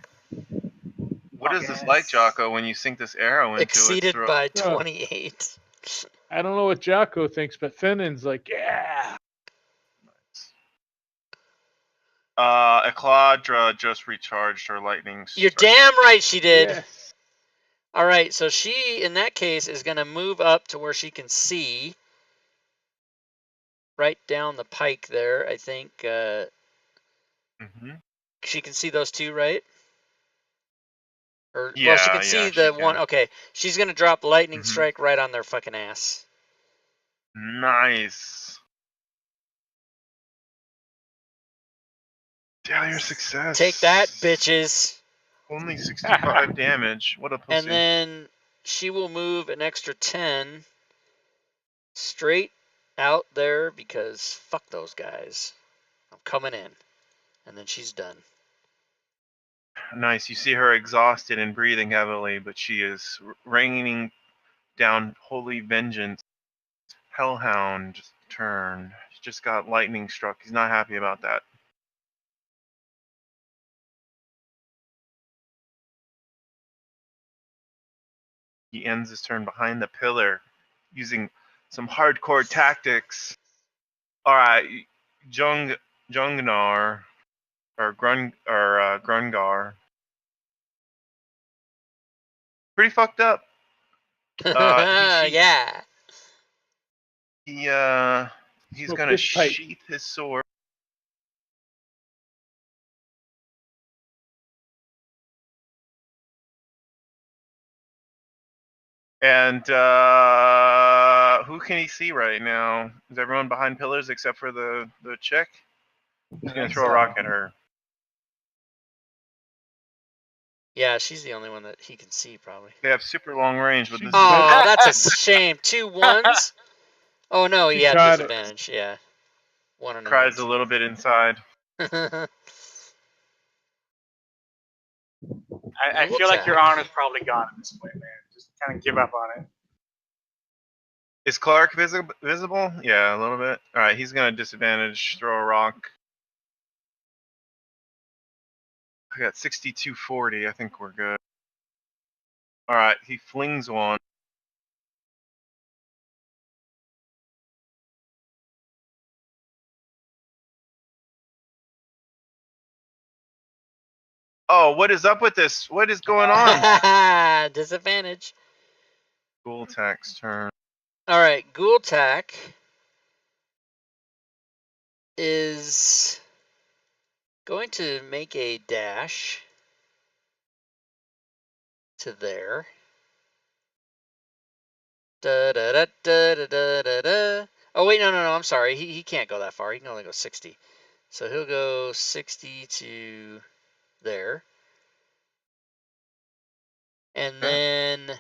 What is this like, Jocko, when you sink this arrow into Exceeded its throat? by Oh. 28. I don't know what Jocko thinks, but Finnan's like, yeah. Claddagh just recharged her lightning You're strike. damn right she did. Yes. All right, so she, in that case, is going to move up to where she can see. Right down the pike there, I think. She can see those two, right? Or well, she can see the one. Okay, she's gonna drop lightning strike right on their fucking ass. Nice. Failure success. Take that, bitches. Only 65 damage. What a pussy. And then she will move an extra 10 straight out there because fuck those guys. I'm coming in. And then she's done. Nice. You see her exhausted and breathing heavily, but she is raining down holy vengeance. Hellhound turn. She just got lightning struck. He's not happy about that. He ends his turn behind the pillar using some hardcore tactics. All right, Jungnar or Grungar. Pretty fucked up. Yeah. He's gonna sheath his sword. And who can he see right now? Is everyone behind pillars except for the chick? He's gonna throw a rock at her. Yeah, she's the only one that he can see, probably. They have super long range, but this oh, that's a shame. 2 1s. Oh no, he had disadvantage. Yeah. 1 and cries a little bit inside. I feel like your honor's probably gone at this point, man. Just kind of give up on it. Is Clark visible? Yeah, a little bit. All right, he's gonna disadvantage, throw a rock. I got 6240. I think we're good. All right, he flings one. Oh, what is up with this? What is going on? Disadvantage. Ghoultak's turn. All right, Ghoultak is going to make a dash to there. Da da da da da da da da. Oh wait, no, I'm sorry. He can't go that far. He can only go 60. So he'll go 60 to there. And then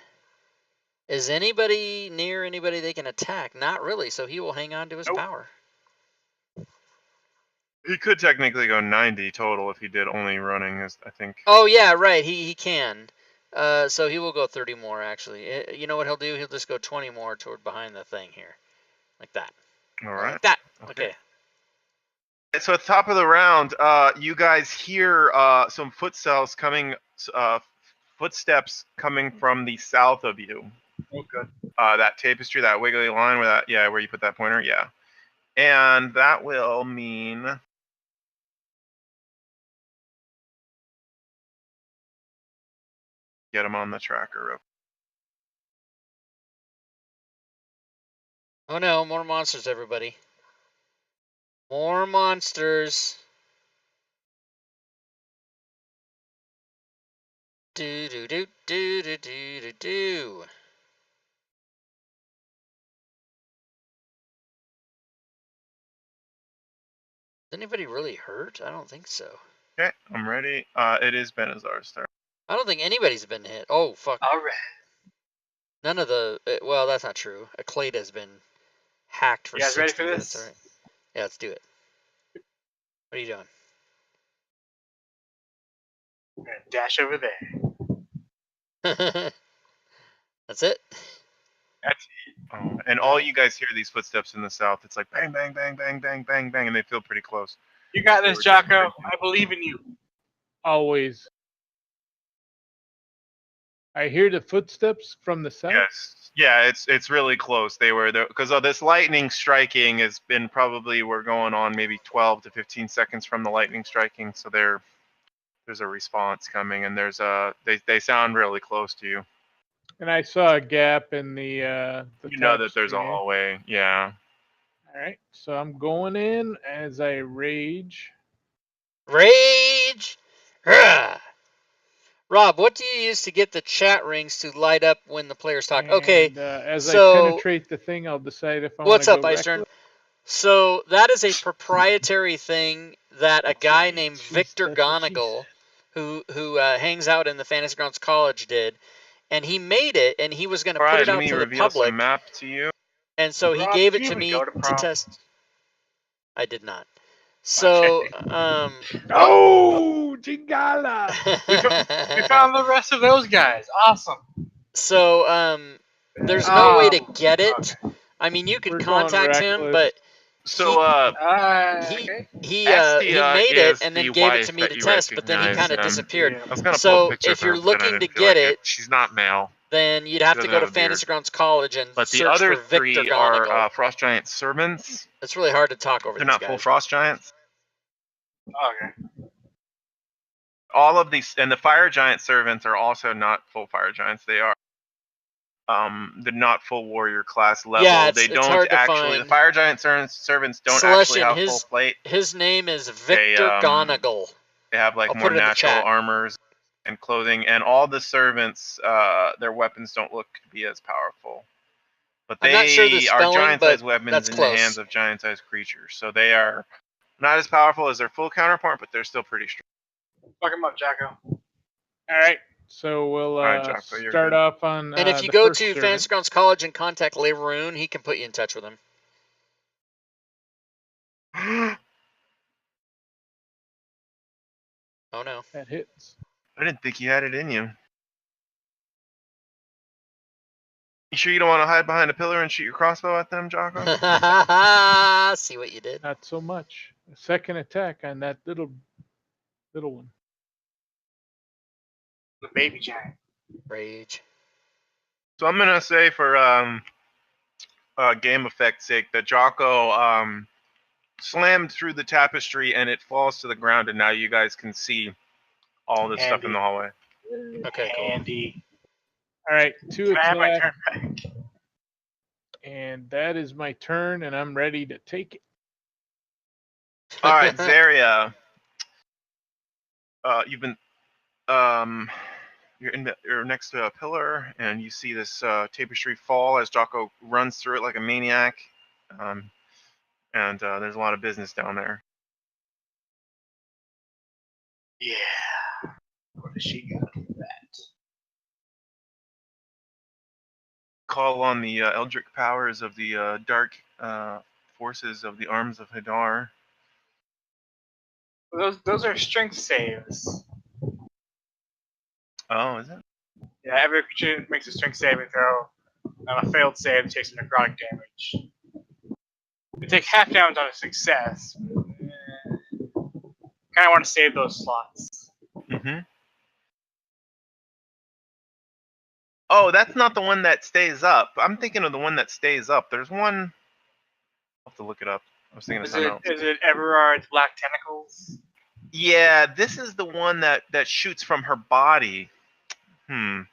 is anybody near anybody they can attack? Not really. So he will hang on to his power. He could technically go 90 total if he did only running, I think. Oh yeah, right. He can. So he will go 30 more actually. You know what he'll do? He'll just go 20 more toward behind the thing here, like that. All right. Like that. Okay. So at the top of the round, you guys hear some footsteps coming from the south of you. Oh, good. That tapestry, that wiggly line where you put that pointer, yeah. And that will mean get him on the tracker. Oh no, more monsters, everybody. More monsters. Do do do do do do do do. Is anybody really hurt? I don't think so. Okay, I'm ready. It is Benazar's turn. I don't think anybody's been hit. Oh fuck. All right. None of the well, that's not true. A Clade has been hacked for You guys ready 60 for minutes. this? All right. Yeah, let's do it. What are you doing? I'm gonna dash over there. That's it. That's and all you guys hear these footsteps in the south. It's like bang, bang, bang, bang, bang, bang, bang, and they feel pretty close. You got this, Jocko. I believe in you. Always. I hear the footsteps from the south. Yes. Yeah, it's really close. They were there because this lightning striking has been probably we're going on maybe 12 to 15 seconds from the lightning striking. So there's a response coming, and they sound really close to you. And I saw a gap in the You know that there's a tapestry. hallway. Yeah. All right, so I'm going in as I rage. Rage. Rah! Rob, what do you use to get the chat rings to light up when the players talk? And, Okay, as so I penetrate the thing, I'll decide if I want what's to up, go Eistern? reckless. So that is a proprietary thing that a guy named Victor That's what she Gonigal, who hangs out in the Fantasy Grounds College, did, and he made it, and he was going to All put right, it let out me to the reveal public, some map to you. and so he Rob, gave did it you to even me go to to prom? test. I did not. So, Oh, Chingala! We found the rest of those guys. Awesome. so, there's no way to get it. Okay. I mean, you could We're going contact him, reckless. but So Okay. he Estia made is it and then the gave it to wife me that to you test, but then he recognize. kind of disappeared. Yeah. I was gonna pull a So picture if of her, you're but then I looking to didn't feel get like it, She's not male. then you'd have She to doesn't go to have a beard. Fantasy Grounds College and But the search other for Victor three Gonigal. are frost giant servants. It's really hard to talk over They're these not full guys. frost giants. Okay. All of these and the fire giant servants are also not full fire giants. They are they're not full warrior class level. Yeah, they it's don't hard to actually. The find. fire giant servants don't actually Celestian, have full plate. his name is Victor They Gonigal. they have like I'll more put it in the natural chat. armors and clothing, and all the servants, their weapons don't look to be as powerful. But I'm not sure the they are spelling, giant-sized but weapons that's in close. the hands of giant-sized creatures. So they are not as powerful as their full counterpart, but they're still pretty strong. Fuck him up, Jocko. All right, so we'll All right, Jocko, you're start good. off on. And if you the go first to servant. Fantasy Grounds College and contact Leroon, he can put you in touch with him. Oh no. That hits. I didn't think you had it in you. You sure you don't want to hide behind a pillar and shoot your crossbow at them, Jocko? See what you did? Not so much. A second attack on that little one. The baby giant. Rage. So I'm gonna say for game effect's sake that Jocko slammed through the tapestry and it falls to the ground, and now you guys can see all this stuff in the hallway. Okay, cool. Andy. All right, 2 Can I have my attack, turn back? and that is my turn, and I'm ready to take it. All right, Zaria. You've been you're next to a pillar, and you see this tapestry fall as Jocko runs through it like a maniac. And there's a lot of business down there. Yeah. What does she got for that? Call on the eldritch powers of the dark forces of the arms of Hadar. Those are strength saves. Oh, is it? Yeah, every creature makes a strength saving throw. On a failed save, takes some necrotic damage. You take half damage on a success. Kind of want to save those slots. Mm-hmm. Oh, that's not the one that stays up. I'm thinking of the one that stays up. There's one. I'll have to look it up. I was thinking of something else. Is it Everard's Black Tentacles? Yeah, this is the one that shoots from her body. You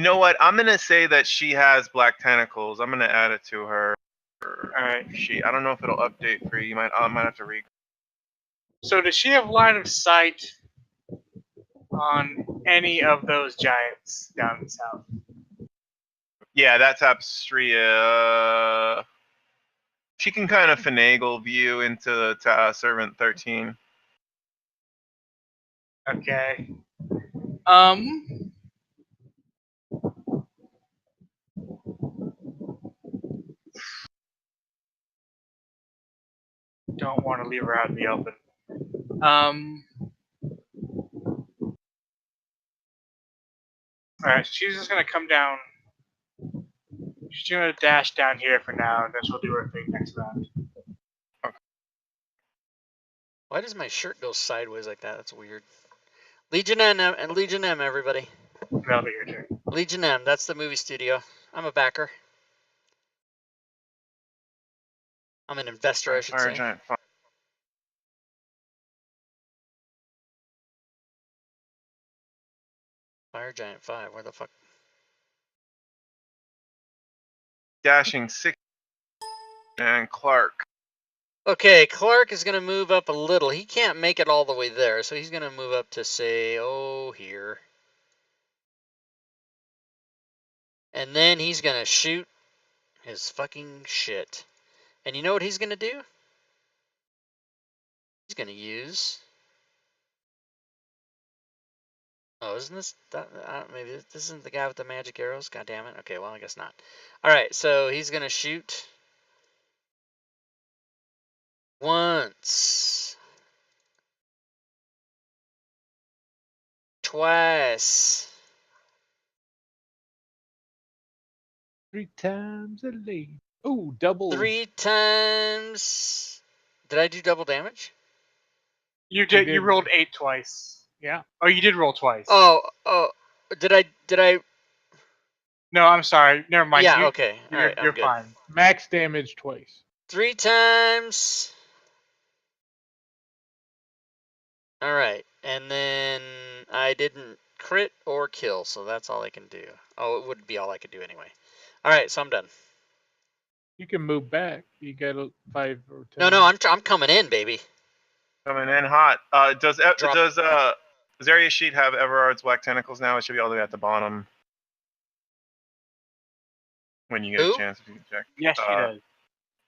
know what? I'm gonna say that she has black tentacles. I'm gonna add it to her. Alright. I don't know if it'll update for you. I might have to read. So does she have line of sight on any of those giants down in the south? Yeah, that tapestry. She can kind of finagle view into Servant 13. Okay. don't want to leave her out in the open. Alright, so she's just gonna come down. She's gonna dash down here for now, and then she'll do her thing next round. Why does my shirt go sideways like that? That's weird. Legion M and Legion M, everybody. That'll be your turn. Legion M, that's the movie studio. I'm a backer. I'm an investor, I should Fire say. giant. Fire Giant 5, where the fuck? Dashing 6. And Clark. Okay, Clark is going to move up a little. He can't make it all the way there, so he's going to move up to, say, oh, here. And then he's going to shoot his fucking shit. And you know what he's going to do? He's going to use... Oh, isn't this... maybe this isn't the guy with the magic arrows? God damn it. Okay, well, I guess not. Alright, so he's going to shoot... once. Twice. 3 times a lady. Oh, double. 3 times. Did I do double damage? You did. did. You rolled 8 twice. Yeah. Oh, you did roll twice. Oh, did I? No, I'm sorry. Never mind. Yeah, You- okay. All You're, right, I'm you're good. fine. Max damage twice. 3 times. All right, and then I didn't crit or kill, so that's all I can do. Oh, it would be all I could do anyway. All right, so I'm done. You can move back. You got a 5 or 10. No, I'm coming in, baby. Coming in hot. Does Drop. Zaria's sheet have Everard's black tentacles now? It should be all the way at the bottom. When you get Who? a chance, if you can check. Yes, she does.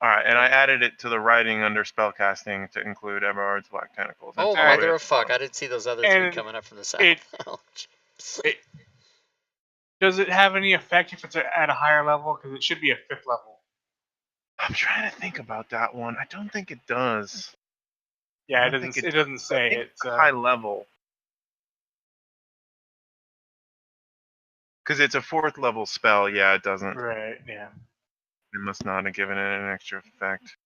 All right, and I added it to the writing under spellcasting to include Everard's black tentacles. Oh, That's all the way mother at of the fuck! bottom. I didn't see those other 3 And coming up from the south. it- Oh, Does it have any effect if it's at a higher level? Because it should be a 5th level. I'm trying to think about that one. I don't think it does. Yeah, I it don't doesn't. think It doesn't say. I think It's high level. Because it's a 4th level spell. Yeah, it doesn't. right. Yeah. It must not have given it an extra effect.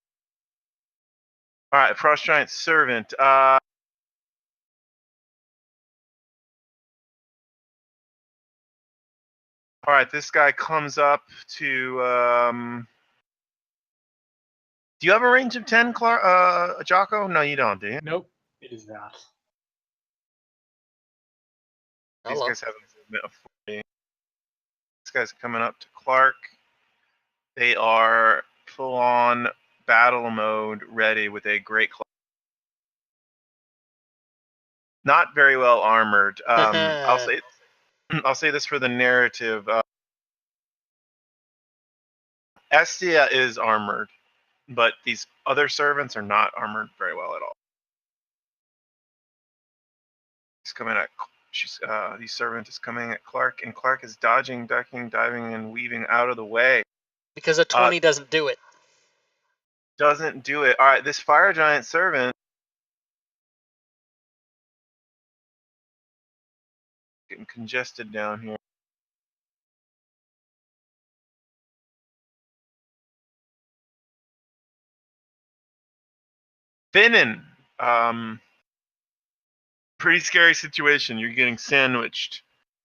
All right, Frost Giant Servant. All right, this guy comes up to. Do you have a range of 10, Jocko? No, you don't, do you? Nope. It is not. These hello. guys have a movement of 40. This guy's coming up to Clark. They are full on battle mode, ready with a great claw. Not very well armored. I'll say this for the narrative. Estia is armored, but these other servants are not armored very well at all. He's coming at. The servant is coming at Clark, and Clark is dodging, ducking, diving, and weaving out of the way. Because a 20 doesn't do it. Doesn't do it. All right, this fire giant servant getting congested down here. Finnan, pretty scary situation. You're getting sandwiched,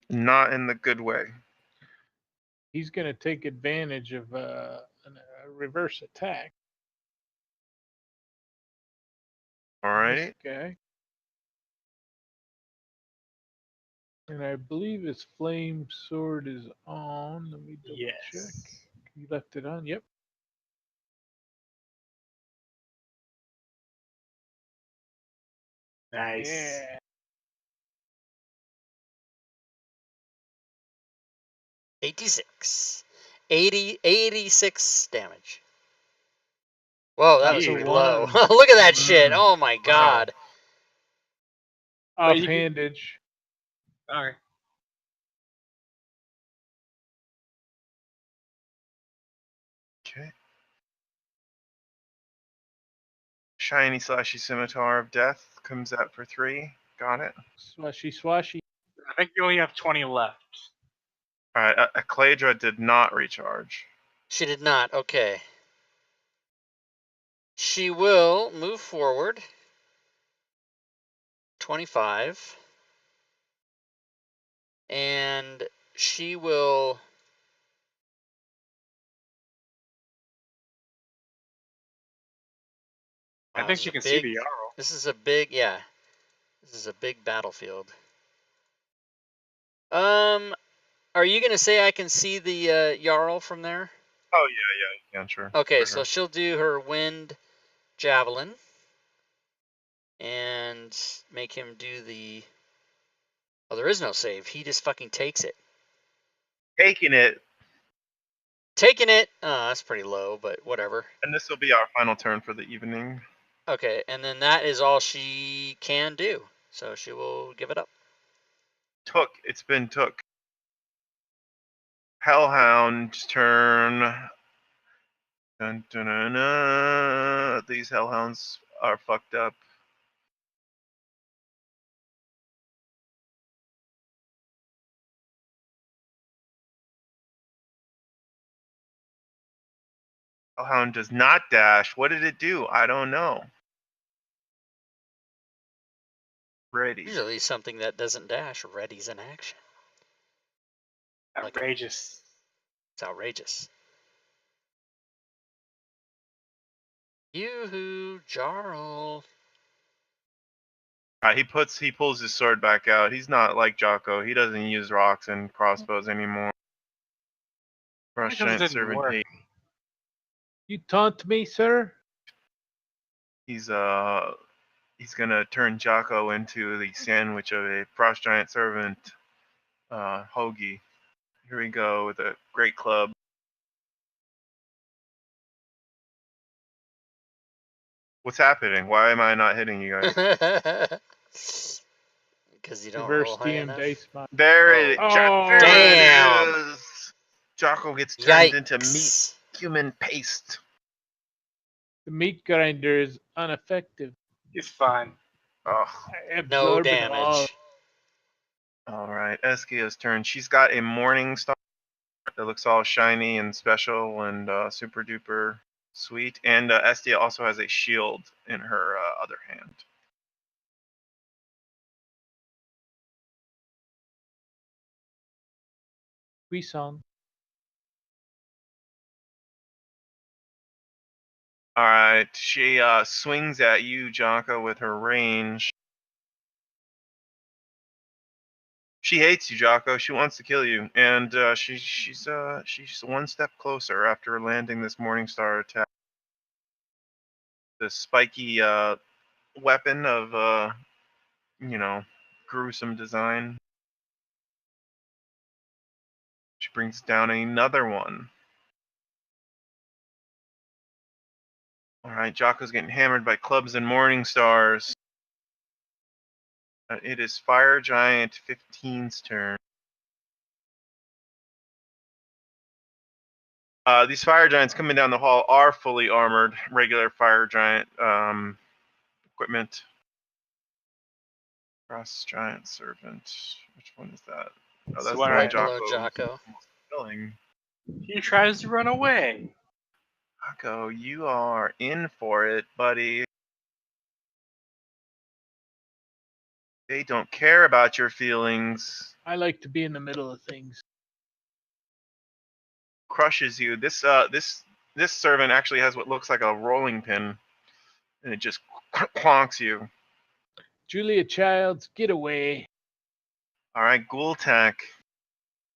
not in the good way. He's going to take advantage of a reverse attack. All right. Okay. And I believe his flame sword is on. Let me double check. Yes. You left it on? Yep. Nice. Yeah. 86. 86 damage. Whoa, that was Yeah. pretty low. Look at that shit. Oh my god. Oh, you can, Offhandage. all right. Okay. shiny slashy scimitar of death comes out for 3. Got it. Swashy, swashy. I think you only have 20 left. All right, Claddagh did not recharge. She did not. Okay. She will move forward. 25. And she will... I think you can see the Jarl. This is a big, yeah. This is a big battlefield. Are you gonna say I can see the Jarl from there? Oh yeah, sure. Okay, For so sure. she'll do her wind javelin and make him do the. Oh, there is no save. He just fucking takes it. Taking it, Taking it. Oh, that's pretty low, but whatever. and this will be our final turn for the evening. Okay, and then that is all she can do. So she will give it up. Took. It's been took. Hellhound's turn. Dun, dun, dun, dun. These hellhounds are fucked up. Hellhound does not dash. What did it do? I don't know. Ready. Usually something that doesn't dash readies in action. Outrageous. It's outrageous. Yoo-hoo, Jarl. He pulls his sword back out. He's not like Jocko. He doesn't use rocks and crossbows anymore. Frost Because it Giant didn't Servant work. 8. You taunt me, sir? He's gonna turn Jocko into the sandwich of a Frost Giant Servant hoagie. Here we go with a great club. What's happening? Why am I not hitting you guys? Because you don't Reverse roll high DM enough. dice mod. There it, Oh. there Damn. it is. Jocko gets turned into meat, Yikes. human paste. The meat grinder is ineffective. It's fine. Oh. I No absorb it all. damage. All right, Eskia's turn. She's got a morning star that looks all shiny and special and super duper sweet. And Estia also has a shield in her other hand. Puissant. All right, she swings at you, Jocko, with her range. She hates you, Jocko. She wants to kill you, and she's one step closer after landing this Morningstar attack. This spiky weapon of gruesome design. She brings down another one. All right, Jocko's getting hammered by clubs and Morningstars. It is Fire Giant 15's turn. These Fire Giants coming down the hall are fully armored, regular Fire Giant equipment. Frost Giant Servant. Which one is that? Oh, that's the one Right below Jocko. Jocko. He tries to run away. Jocko, you are in for it, buddy. They don't care about your feelings. I like to be in the middle of things. Crushes you. This servant actually has what looks like a rolling pin, and it just clonks you. Julia Childs, get away. All right, Ghoultack.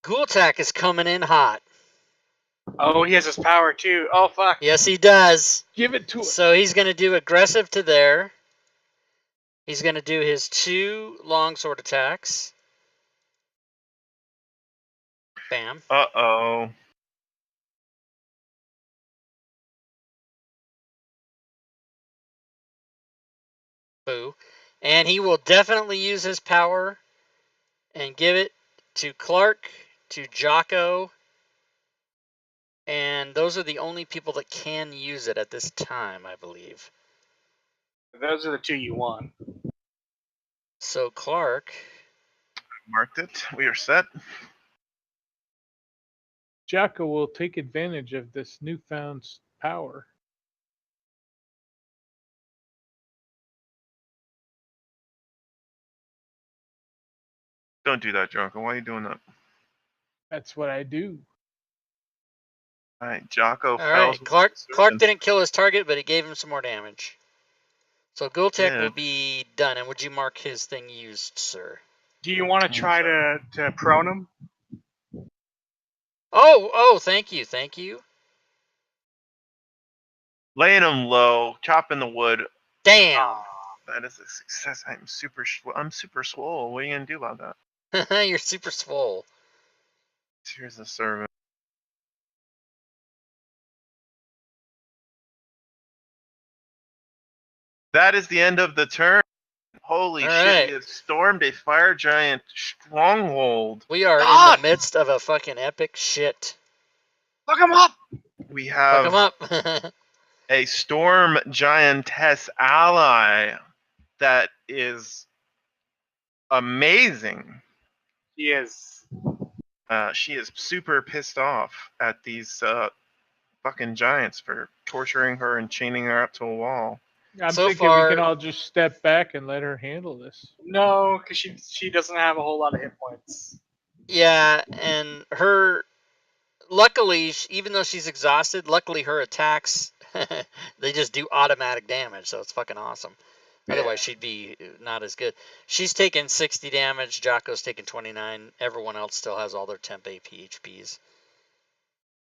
Ghoultack is coming in hot. Oh, he has his power too. Oh, fuck. Yes, he does. Give it to him. So he's going to do aggressive to there. He's going to do his 2 longsword attacks. Bam. Uh-oh. Boo. And he will definitely use his power and give it to Clark, to Jocko. And those are the only people that can use it at this time, I believe. Those are the two you want. So Clark, Marked it. We are set. Jocko will take advantage of this newfound power. Don't do that, Jocko. Why are you doing that? That's what I do. All right, Jocko. all right, Clark didn't kill his target, but he gave him some more damage. So Gultek will be done. And would you mark his thing used, sir? Do you want to try to prone him? Oh, thank you. Laying him low, chopping the wood. Damn. That is a success. I'm super swole. What are you gonna do about that? You're super swole. Here's the servant. That is the end of the turn. Holy shit, we have stormed a fire giant stronghold. We are in the midst of a fucking epic shit. Fuck him up! We have a storm giantess ally that is amazing. She is super pissed off at these fucking giants for torturing her and chaining her up to a wall. I'm thinking we can all just step back and let her handle this. No, because she doesn't have a whole lot of hit points. Yeah, and her, luckily, even though she's exhausted, luckily her attacks, they just do automatic damage, so it's fucking awesome. Yeah. Otherwise, she'd be not as good. She's taking 60 damage, Jocko's taking 29, everyone else still has all their temp AP HPs.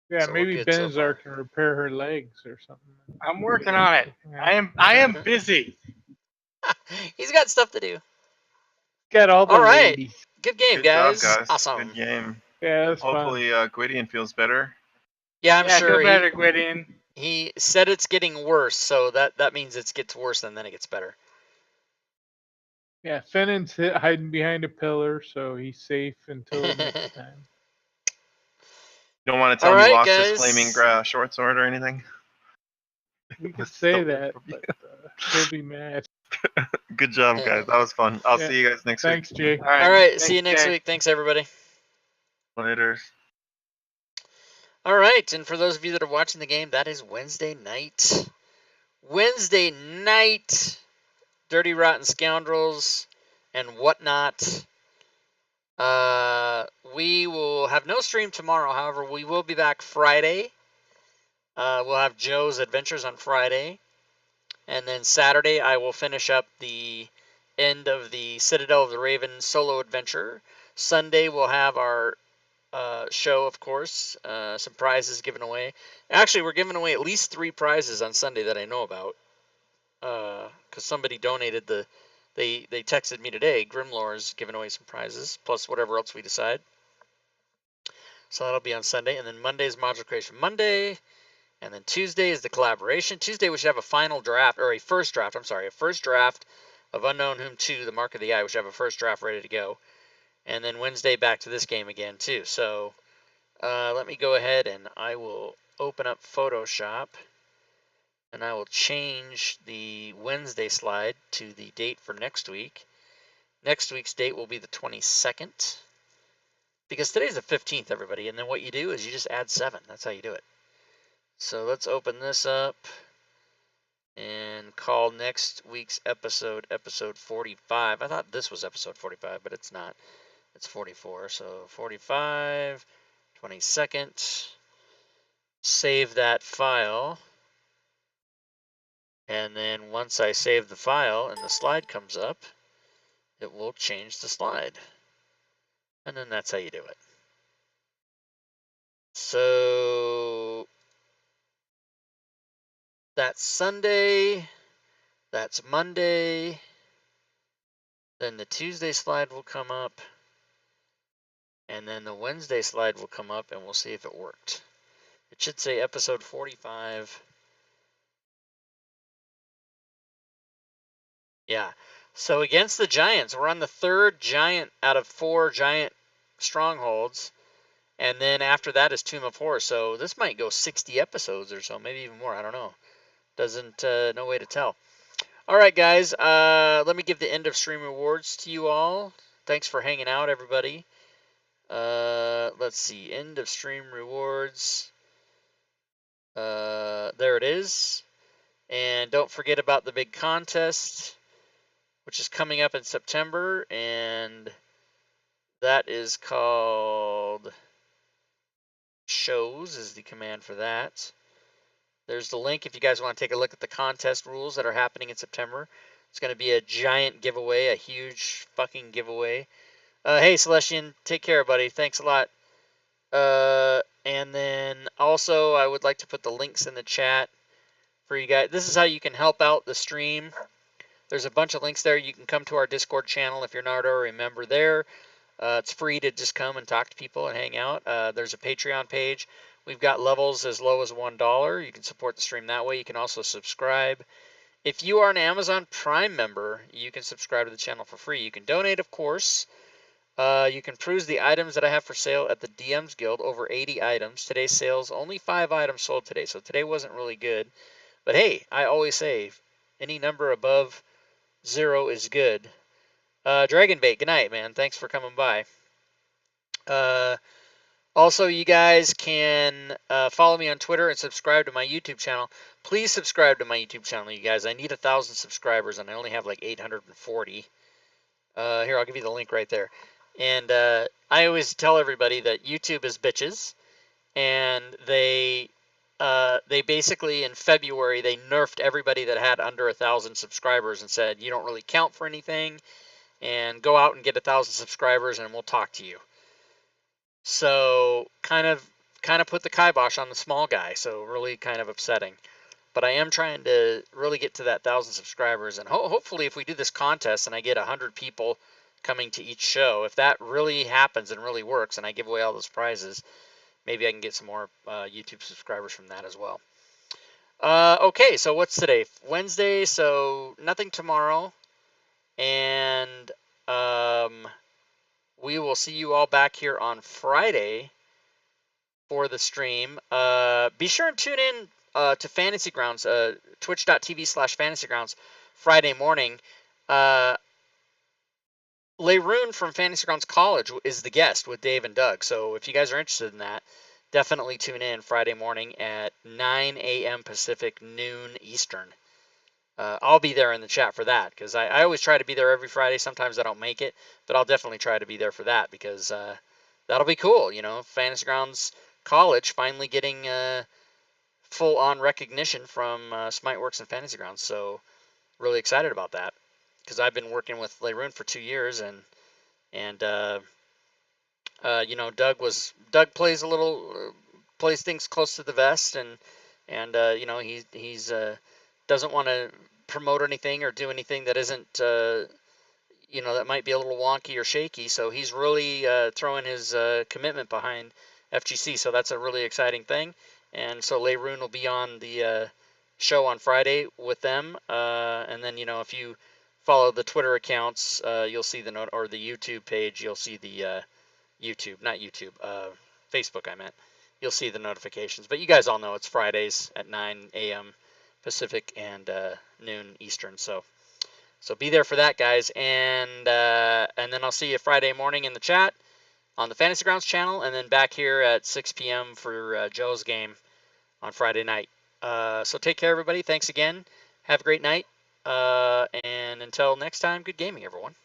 Yeah, so maybe Benazar can repair her legs or something. I'm working on it. I am busy. He's got stuff to do. Got all the right. ladies. Good game, Good guys. job, guys. Awesome. Good game. Yeah, that's hopefully Gwydion feels better. Yeah, I'm sure. Feel better, Gwydion. He said it's getting worse, so that means it gets worse and then it gets better. Yeah, Fennon's hiding behind a pillar, so he's safe until next time. You don't want to tell him he lost his flaming short sword or anything? We could say that, but he'll be mad. Good job, guys. That was fun. I'll see you guys next week. Thanks, Jay. All right. See you next week. Thanks, everybody. Later. All right. And for those of you that are watching the game, that is Wednesday night. Wednesday night. Dirty Rotten Scoundrels and whatnot. We will have no stream tomorrow. However, we will be back Friday. We'll have Joe's Adventures on Friday. And then Saturday, I will finish up the end of the Citadel of the Raven solo adventure. Sunday, we'll have our show, of course. Some prizes given away. Actually, we're giving away at least 3 prizes on Sunday that I know about. Because somebody donated they texted me today. Grimlore is giving away some prizes, plus whatever else we decide. So that'll be on Sunday. And then Monday is Module Creation Monday. And then Tuesday is the collaboration. Tuesday we should have a final draft, or a first draft of Unknown Whom 2, the Mark of the Eye. We should have a first draft ready to go. And then Wednesday back to this game again too. So let me go ahead and I will open up Photoshop. And I will change the Wednesday slide to the date for next week. Next week's date will be the 22nd. Because today's the 15th, everybody. And then what you do is you just add 7. That's how you do it. So let's open this up and call next week's episode 45. I thought this was episode 45, but it's not. It's 44. So 45, 22nd. Save that file. And then once I save the file and the slide comes up, it will change the slide. And then that's how you do it. So that's Sunday, that's Monday, then the Tuesday slide will come up, and then the Wednesday slide will come up, and we'll see if it worked. It should say episode 45. Yeah, so against the Giants, we're on the 3rd giant out of 4 giant strongholds. And then after that is Tomb of Horror. So this might go 60 episodes or so, maybe even more. I don't know. No way to tell. All right, guys. Let me give the end of stream rewards to you all. Thanks for hanging out, everybody. Let's see. End of stream rewards. There it is. And don't forget about the big contest, which is coming up in September, and that is called shows is the command for that. There's the link if you guys want to take a look at the contest rules that are happening in September. It's going to be a giant giveaway, a huge fucking giveaway. Hey, Celestian, take care, buddy. Thanks a lot. And then also, I would like to put the links in the chat for you guys. This is how you can help out the stream. There's a bunch of links there. You can come to our Discord channel if you're not already a member there. It's free to just come and talk to people and hang out. There's a Patreon page. We've got levels as low as $1. You can support the stream that way. You can also subscribe. If you are an Amazon Prime member, you can subscribe to the channel for free. You can donate, of course. You can peruse the items that I have for sale at the DMs Guild. Over 80 items. Today's sales, only 5 items sold today. So today wasn't really good. But hey, I always say any number above 0 is good. Dragonbait, good night, man. Thanks for coming by. Also, you guys can follow me on Twitter and subscribe to my YouTube channel. Please subscribe to my YouTube channel, you guys. I need 1,000 subscribers, and I only have like 840. Here, I'll give you the link right there. And I always tell everybody that YouTube is bitches, and they basically in February they nerfed everybody that had under 1,000 subscribers and said you don't really count for anything, and go out and get 1,000 subscribers and we'll talk to you. So kind of put the kibosh on the small guy. So really kind of upsetting. But I am trying to really get to that 1,000 subscribers, and hopefully if we do this contest and I get 100 people coming to each show, if that really happens and really works and I give away all those prizes, maybe I can get some more YouTube subscribers from that as well. Okay, so what's today? Wednesday, so nothing tomorrow. And we will see you all back here on Friday for the stream. Be sure and tune in to Fantasy Grounds, twitch.tv/Fantasy Grounds, Friday morning. Leroon from Fantasy Grounds College is the guest with Dave and Doug. So if you guys are interested in that, definitely tune in Friday morning at 9 a.m. Pacific, noon Eastern. I'll be there in the chat for that, because I always try to be there every Friday. Sometimes I don't make it, but I'll definitely try to be there for that, because that'll be cool. You know, Fantasy Grounds College finally getting full-on recognition from Smiteworks and Fantasy Grounds. So really excited about that, because I've been working with Leroon for 2 years, and you know, Doug plays plays things close to the vest, and you know, he's doesn't want to promote anything or do anything that isn't you know, that might be a little wonky or shaky. So he's really throwing his commitment behind FGC. So that's a really exciting thing. And so Leroon will be on the show on Friday with them. And then, you know, if you follow the Twitter accounts, you'll see the or the YouTube page. You'll see the Facebook, I meant. You'll see the notifications. But you guys all know it's Fridays at 9 a.m. Pacific and noon Eastern. So be there for that, guys. And then I'll see you Friday morning in the chat on the Fantasy Grounds channel, and then back here at 6 p.m. for Joe's game on Friday night. So take care, everybody. Thanks again. Have a great night. And until next time, good gaming, everyone.